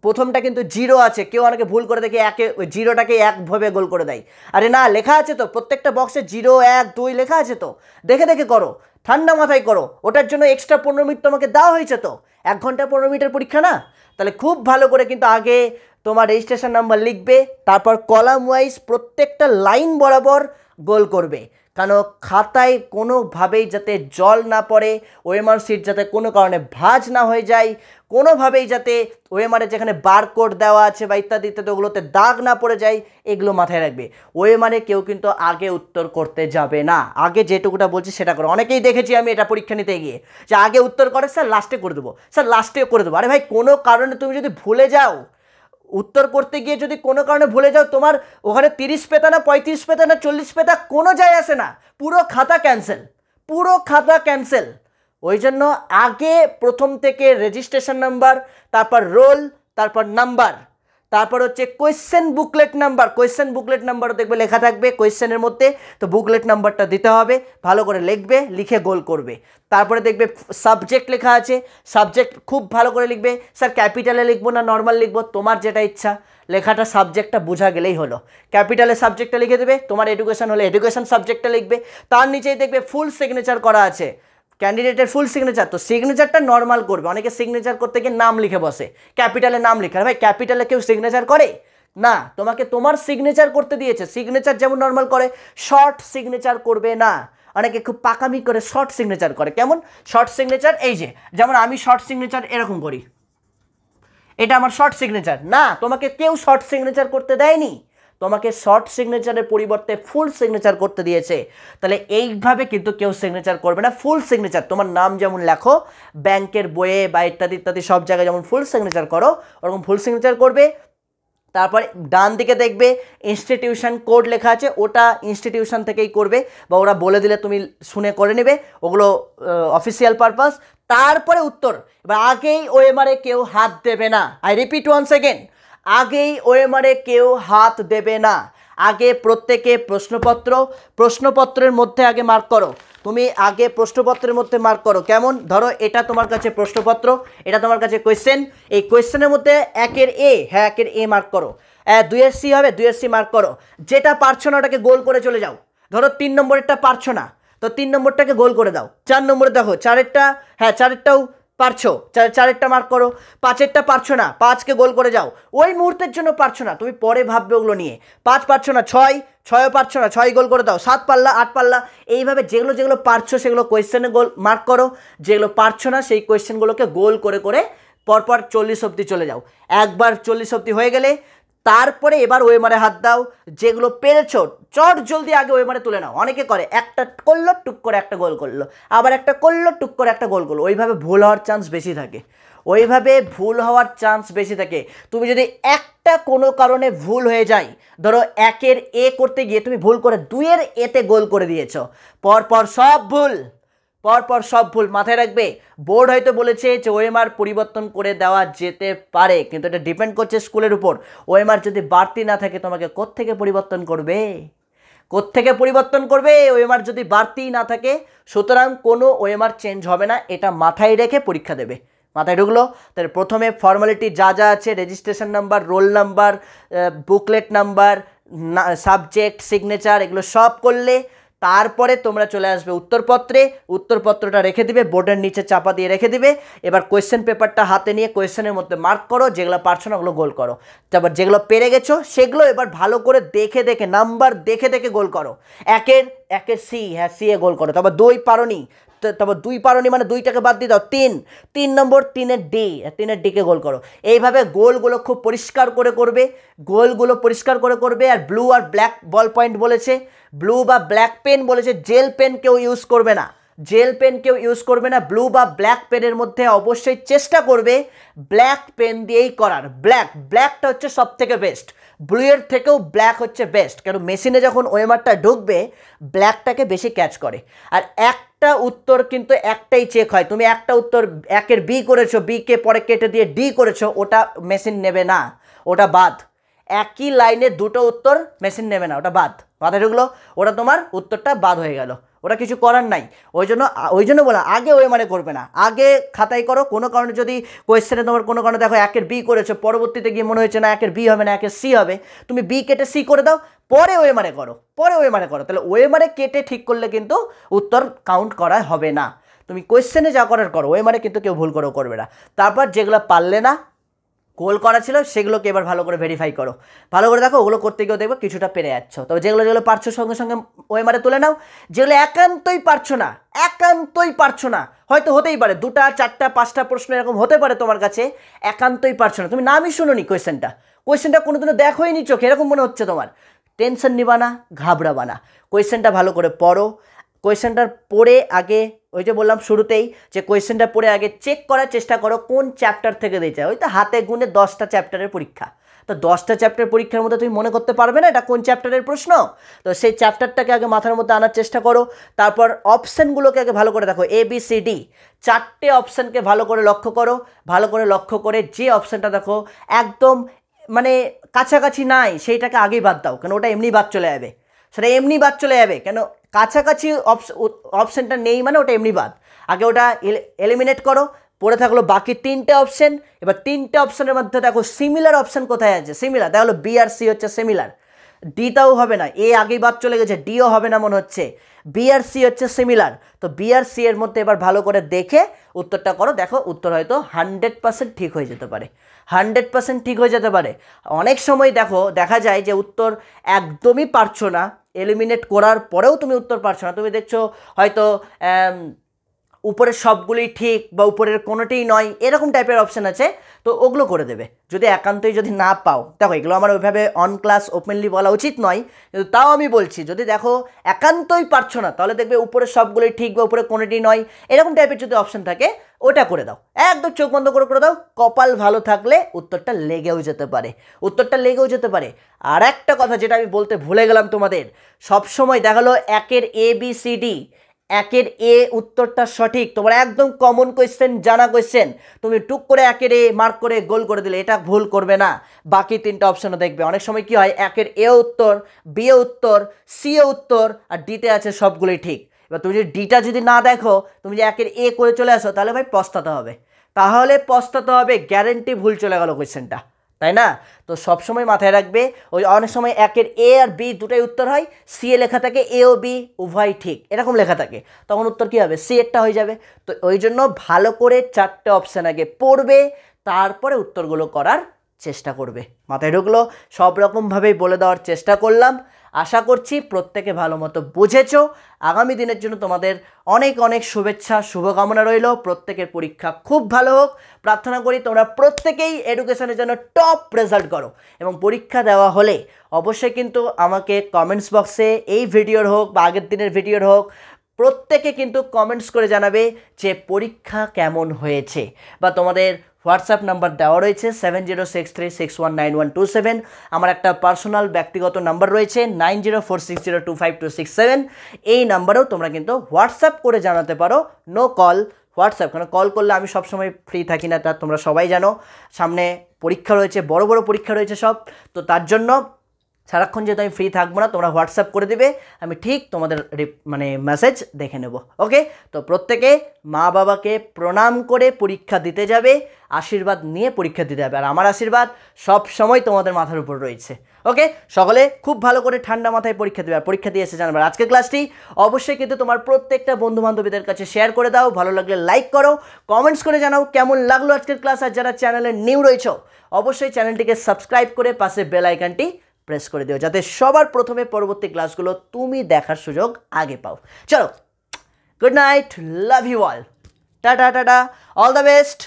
প্রথমটা কিন্তু 0 আছে। কেউ অনেকে ভুল করে দেখে ওই 0টাকে 1 ভাবে গোল করে দেয়। আরে না, লেখা আছে তো প্রত্যেকটা বক্সে 0, 1, 2 লেখা আছে তো, দেখে দেখে করো, ঠান্ডা মাথায় করো। ওটার জন্য এক্সট্রা 15 মিনিট তোমাকে দেওয়া হয়েছে তো, 1 ঘন্টা 15 মিনিটের পরীক্ষা না? তাহলে খুব ভালো করে কিন্তু আগে তোমার রেজিস্ট্রেশন নাম্বার লিখবে, তারপর কলাম ওয়াইজ প্রত্যেকটা লাইন বরাবর গোল করবে। কেন খাতায় কোনোভাবেই যাতে জল না পড়ে, ওএমআর সিট যাতে কোনো কারণে ভাঁজ না হয়ে যায়, কোনোভাবেই যাতে ওএমআরে যেখানে বারকোড দেওয়া আছে বা ইত্যাদি ইত্যাদি ওগুলোতে দাগ না পড়ে যায়, এগুলো মাথায় রাখবে। ওএমআরে কেউ কিন্তু আগে উত্তর করতে যাবে না, আগে যেটুকুটা বলছি সেটা করো। অনেকেই দেখেছি আমি এটা পরীক্ষা নিতে গিয়ে যে আগে উত্তর করে স্যার লাস্টে করে দেবো, স্যার লাস্টেও করে দেবো। আরে ভাই, কোনো কারণে তুমি যদি ভুলে যাও, উত্তর করতে গিয়ে যদি কোনো কারণে ভুলে যাও, তোমার ওখানে 30 পেতা না 35 পেতা না 40 পেতা কোনো যায় আসে না, পুরো খাতা ক্যান্সেল, পুরো খাতা ক্যান্সেল। ওই জন্য আগে প্রথম থেকে রেজিস্ট্রেশন নাম্বার, তারপর রোল, তারপর নাম্বার, তারপর হচ্ছে question booklet number. Question booklet নাম্বারও দেখবে লেখা থাকবে কোয়েশ্চেনের মধ্যে, তো বুকলেট নাম্বারটা দিতে হবে, ভালো করে লিখবে, লিখে গোল করবে। তারপরে দেখবে সাবজেক্ট লেখা আছে, সাবজেক্ট খুব ভালো করে লিখবে। স্যার ক্যাপিটালে লিখবো না নর্মাল লিখবো, তোমার যেটা ইচ্ছা, লেখাটা সাবজেক্টটা বোঝা গেলেই হলো। ক্যাপিটালে সাবজেক্টটা লিখে দেবে, তোমার এডুকেশন হলে এডুকেশন সাবজেক্টটা লিখবে। তার নিচেই দেখবে ফুল সিগনেচার করা আছে, ক্যান্ডিডেটের ফুল সিগনেচার, তো সিগনেচারটা নর্মাল করবে। অনেকে সিগনেচার করতে গিয়ে নাম লিখে বসে, ক্যাপিটালে নাম লিখে। ভাই ক্যাপিটালে কেউ সিগনেচার করে না, তোমাকে তোমার সিগনেচার করতে দিয়েছে। সিগনেচার যেমন নর্মাল করে, শর্ট সিগনেচার করবে না। অনেকে খুব পাকামি করে শর্ট সিগনেচার করে। কেমন শর্ট সিগনেচার? এই যে যেমন আমি শর্ট সিগনেচার এরকম করি, এটা আমার শর্ট সিগনেচার না, তোমাকে কেউ শর্ট সিগনেচার করতে দেয়নি, তোমাকে শর্ট সিগনেচারের পরিবর্তে ফুল সিগনেচার করতে দিয়েছে। তাহলে এইভাবে কিন্তু কেউ সিগনেচার করবে না। ফুল সিগনেচার, তোমার নাম যেমন লেখো ব্যাংকের বইয়ে বা ইত্যাদি ইত্যাদি সব জায়গায় যেমন ফুল সিগনেচার করো, ওরকম ফুল সিগনেচার করবে। তারপরে ডান দিকে দেখবে ইনস্টিটিউশন কোড লেখা আছে, ওটা ইনস্টিটিউশন থেকেই করবে, বা ওরা বলে দিলে তুমি শুনে করে নেবে, ওগুলো অফিসিয়াল পারপাস। তারপরে উত্তর। এবার আগেই ওএমআরে কেউ হাত দেবে না। আই রিপিট ওয়ান্স এগেন, আগেই ওএমআরে কেউ হাত দেবে না। আগে প্রত্যেকে প্রশ্নপত্রের মধ্যে আগে মার্ক করো। তুমি আগে প্রশ্নপত্রের মধ্যে মার্ক করো। কেমন? ধরো এটা তোমার কাছে প্রশ্নপত্র, এটা তোমার কাছে কোয়েশ্চেন, এই কোয়েশ্চেনের মধ্যে 1-এর এ, হ্যাঁ 1-এর এ মার্ক করো। 2-এর সি হবে, 2-এর সি মার্ক করো। যেটা পারছো না ওটাকে গোল করে চলে যাও। ধরো 3 নম্বরেরটা পারছো না, তো 3 নম্বরটাকে গোল করে দাও। 4 নম্বরে দেখো 4-এরটা, হ্যাঁ 4-এরটাও পারছো, 4-এরটা মার্ক করো। 5-এরটা পারছো না, 5কে গোল করে যাও। ওই মুহূর্তের জন্য পারছো না, তুমি পরে ভাববে ওগুলো নিয়ে। 5 পারছো না, 6ও পারছো না, 6 গোল করে দাও। 7 পারলা, 8 পারলা, এইভাবে যেগুলো যেগুলো পারছো সেগুলো কোয়েশ্চেনে গোল মার্ক করো, যেগুলো পারছো না সেই কোয়েশ্চেনগুলোকে গোল করে করে পরপর 40 অবধি চলে যাও। একবার 40 অবধি হয়ে গেলে তারপরে এবার ওএমআরে হাত দাও। যেগুলো পেরেছো চট জলদি আগে ওএমআরে তুলে নাও। অনেকে করে একটা করলো টুক করে একটা গোল করলো, আবার একটা করলো টুক করে একটা গোল করলো, ওইভাবে ভুল হওয়ার চান্স বেশি থাকে। তুমি যদি একটা কোনো কারণে ভুল হয়ে যায়, ধরো 1-এর এ করতে গিয়ে তুমি ভুল করে 2-এর এতে গোল করে দিয়েছো, পরপর সব ভুল মাথায় রাখবে। বোর্ড হয়তো বলেছে যে ওএমআর পরিবর্তন করে দেওয়া যেতে পারে, কিন্তু এটা ডিপেন্ড করছে স্কুলের উপর। ওএমআর যদি বাড়তি না থাকে তোমাকে কোত্থেকে পরিবর্তন করবে? কোত্থেকে পরিবর্তন করবে? ওএমআর যদি বাড়তি না থাকে, সুতরাং কোনো ওএমআর চেঞ্জ হবে না, এটা মাথায় রেখে পরীক্ষা দেবে। মাথায় ঢুকলো? তাহলে প্রথমে ফর্মালিটি যা যা আছে, registration number, roll number, booklet number, subject, signature, এগুলো সব করলে তারপরে তোমরা চলে আসবে উত্তরপত্রে। উত্তরপত্রটা রেখে দিবে, বোর্ডের নিচে চাপা দিয়ে রেখে দিবে। এবার কোয়েশ্চেন পেপারটা হাতে নিয়ে কোয়েশ্চেনের মধ্যে মার্ক করো, যেগুলো পারছো না ওগুলো গোল করো। তারপর যেগুলো পেরে গেছো সেগুলো এবার ভালো করে দেখে দেখে, নাম্বার দেখে দেখে গোল করো। একের সি, হ্যাঁ সি এ গোল করো। তারপর 2 পারোনি, তারপর 2 পারোনি মানে 2টাকে বাদ দিয়ে দাও, 3 নম্বর 3-এর ডিকে গোল করো। এইভাবে গোলগুলো খুব পরিষ্কার করে করবে, গোলগুলো পরিষ্কার করে করবে। আর ব্লু আর ব্ল্যাক বল পয়েন্ট বলেছে, ব্লু বা ব্ল্যাক পেন বলেছে, জেল পেন কেউ ইউজ করবে না, জেল পেন কেউ ইউজ করবে না। ব্লু বা ব্ল্যাক পেনের মধ্যে অবশ্যই চেষ্টা করবে ব্ল্যাক পেন দিয়েই করার। ব্ল্যাকটা হচ্ছে সব থেকে বেস্ট, ব্লু এর থেকেও ব্ল্যাক হচ্ছে বেস্ট, কারণ মেশিনে যখন ওএমআরটা ঢুকবে ব্ল্যাকটাকে বেশি ক্যাচ করে। আর একটা উত্তর কিন্তু একটাই চেক হয়, তুমি একটা উত্তর 1-এর বি করেছো, বিকে পরে কেটে দিয়ে ডি করেছো, ওটা মেশিন নেবে না, ওটা বাদ। একই লাইনে 2টো উত্তর মেশিন নেবে না, ওটা বাদ। মাথায় ঢুকলো? ওটা তোমার উত্তরটা বাদ হয়ে গেল, ওটা কিছু করার নাই। ওই জন্য বলা, আগে ওএমআরে করবে না, আগে খাতায় করো। কোনো কারণে যদি কোয়েশ্চেনে তোমার কোনো কারণে দেখো 1-এর বি করেছো, পরবর্তীতে গিয়ে মনে হয়েছে না 1-এর বি হবে না 1-এর সি হবে, তুমি বি কেটে সি করে দাও, পরে ওএমআরে করো, তাহলে ওএমআরে কেটে ঠিক করলে কিন্তু উত্তর কাউন্ট করা হবে না। তুমি কোয়েশ্চেনে যা করার করো, ওএমআরে কিন্তু কেউ ভুল করবে না। তারপর যেগুলো পারলে না, গোল করা ছিল, সেগুলোকে এবার ভালো করে ভেরিফাই করো, ভালো করে দেখো, ওগুলো করতে গিয়েও দেখবে কিছুটা পেরে যাচ্ছ। তবে যেগুলো পারছো সঙ্গে সঙ্গে ওএমআরে তুলে নাও। যেগুলো একান্তই পারছো না, হয়তো হতেই পারে 2টা 4টা 5টা প্রশ্ন এরকম হতে পারে তোমার কাছে, একান্তই পারছো না, তুমি নামই শুনোনি কোয়েশ্চেনটা কোনোদিনও দেখোই নি চোখে, এরকম মনে হচ্ছে তোমার, টেনশন নিবা না, ঘাবড়াবা না, কোয়েশ্চেনটা ভালো করে পড়ো। কোয়েশ্চেনটার পড়ে আগে, ওই যে বললাম শুরুতেই, যে কোয়েশ্চেনটা পড়ে আগে চেক করার চেষ্টা করো কোন চ্যাপ্টার থেকে দিয়েছে। ওই তো হাতে গুনে 10টা চ্যাপ্টারের পরীক্ষা, তো 10টা চ্যাপ্টার পরীক্ষার মধ্যে তুমি মনে করতে পারবে না এটা কোন চ্যাপ্টারের প্রশ্ন, তো সেই চ্যাপ্টারটাকে আগে মাথার মধ্যে আনার চেষ্টা করো। তারপর অপশানগুলোকে আগে ভালো করে দেখো, ABCD 4টে অপশানকে ভালো করে লক্ষ্য করো, ভালো করে লক্ষ্য করে যে অপশানটা দেখো একদম মানে কাছাকাছি নাই, সেইটাকে আগেই বাদ দাও, কেন ওটা এমনি বাদ চলে যাবে, কেন কাছাকাছি অপশানটা নেই মানে ওটা এমনি বাদ, আগে ওটা এলিমিনেট করো। পড়ে থাকলো বাকি 3টে অপশান। এবার 3টে অপশানের মধ্যে দেখো সিমিলার অপশান কোথায় আছে, সিমিলার, দেখা হলো বি আর সি হচ্ছে সিমিলার, ডিটাও হবে না, এ আগেই বাদ চলে গেছে, ডিও হবে না মনে হচ্ছে, বি আর সি হচ্ছে সিমিলার, তো বি আর সি এর মধ্যে এবার ভালো করে দেখে উত্তরটা করো, দেখো উত্তর হয়তো 100% ঠিক হয়ে যেতে পারে, 100% ঠিক হয়ে যেতে পারে। অনেক সময় দেখা যায় যে উত্তর একদমই পারছো না, এলিমিনেট করার পরেও তুমি উত্তর পারছো না, তুমি দেখছো হয়তো উপরের সবগুলোই ঠিক বা উপরের কোনোটিই নয়, এরকম টাইপের অপশান আছে, তো ওগুলো করে দেবে যদি একান্তই যদি না পাও। দেখো এগুলো আমার ওইভাবে অন ক্লাস ওপেনলি বলা উচিত নয়, কিন্তু তাও আমি বলছি, যদি দেখো একান্তই পারছো না, তাহলে দেখবে উপরের সবগুলোই ঠিক বা উপরে কোনোটি নয়, এরকম টাইপের যদি অপশান থাকে ওটা করে দাও, একদম চোখ বন্ধ করে দাও। কপাল ভালো থাকলে উত্তরটা লেগেও যেতে পারে। আর একটা কথা যেটা আমি বলতে ভুলে গেলাম তোমাদের, সবসময় দেখালো 1-এর ABCD, 1-এর এ উত্তরটা সঠিক, তোমার একদম কমন কোয়েশ্চেন, জানা কোয়েশ্চেন, তুমি টুক করে 1-এর এ মার্ক করে গোল করে দিলে, এটা ভুল করবে না। বাকি 3টা অপশনও দেখবে, অনেক সময় কি হয় 1-এর এ উত্তর, বি এ উত্তর, সি এ উত্তর, আর ডিতে আছে সবগুলোই ঠিক। এবার তুমি যদি ডিটা যদি না দেখো, তুমি যে 1-এর এ করে চলে আসো, তাহলে ভাই পস্তাতে হবে, গ্যারেন্টি ভুল চলে গেল কোয়েশ্চেনটা, তাই না? তো সবসময় মাথায় রাখবে, ওই অনেক সময় 1-এর এ আর বি দুটাই উত্তর হয়, সি এ লেখা থাকে এ ও বি উভয় ঠিক, এরকম লেখা থাকে, তখন উত্তর কী হবে, সি এরটা হয়ে যাবে। তো ওই জন্য ভালো করে 4টে অপশান আগে পড়বে, তারপরে উত্তরগুলো করার চেষ্টা করবে। মাথায় ঢুকলো? সব রকমভাবেই বলে দেওয়ার চেষ্টা করলাম, আশা করছি প্রত্যেকে ভালো মতো বুঝেছো। আগামী দিনের জন্য তোমাদের অনেক অনেক শুভেচ্ছা, শুভকামনা রইল, প্রত্যেকের পরীক্ষা খুব ভালো হোক, প্রার্থনা করি তোমরা প্রত্যেকেই এডুকেশনের জন্য টপ রেজাল্ট করো, এবং পরীক্ষা দেওয়া হলে অবশ্যই কিন্তু আমাকে কমেন্টস বক্সে এই ভিডিওর হোক বা আগের দিনের ভিডিওর হোক, প্রত্যেকে কিন্তু কমেন্টস করে জানাবে যে পরীক্ষা কেমন হয়েছে, বা তোমাদের হোয়াটসঅ্যাপ নাম্বার দেওয়া রয়েছে 7063619127, আমার একটা পার্সোনাল ব্যক্তিগত নাম্বার রয়েছে 9046025267, এই নাম্বারেও তোমরা কিন্তু হোয়াটসঅ্যাপ করে জানাতে পারো, নো কল, হোয়াটসঅ্যাপ, কারণ কল করলে আমি সবসময় ফ্রি থাকি না, তা তোমরা সবাই জানো, সামনে পরীক্ষা রয়েছে, বড় বড় পরীক্ষা রয়েছে সব, তো তার জন্য সারাক্ষণ যেহেতু আমি ফ্রি থাকবো না, তোমরা হোয়াটসঅ্যাপ করে দেবে, আমি ঠিক তোমাদের মানে মেসেজ দেখে নেব। ওকে, তো প্রত্যেকে মা বাবাকে প্রণাম করে পরীক্ষা দিতে যাবে, আশীর্বাদ নিয়ে পরীক্ষা দিতে যাবে, আর আমার আশীর্বাদ সব সময় তোমাদের মাথার উপর রয়েছে। ওকে, সকলে খুব ভালো করে ঠান্ডা মাথায় পরীক্ষা দেবে, আর পরীক্ষা দিয়ে এসে জানবে। আজকের ক্লাসটি অবশ্যই কিন্তু তোমার প্রত্যেকটা বন্ধু বান্ধবীদের কাছে শেয়ার করে দাও, ভালো লাগলে লাইক করো, কমেন্টস করে জানাও কেমন লাগলো আজকের ক্লাস। আর যারা চ্যানেলে নিউ রয়েছে অবশ্যই চ্যানেলটিকে সাবস্ক্রাইব করে পাশে বেল আইকনটি প্রেস করে দিও, যাতে সবার প্রথমে পরবর্তী ক্লাসগুলো তুমি দেখার সুযোগ আগে পাও। চলো, good night, love you all, tata tata, all the best.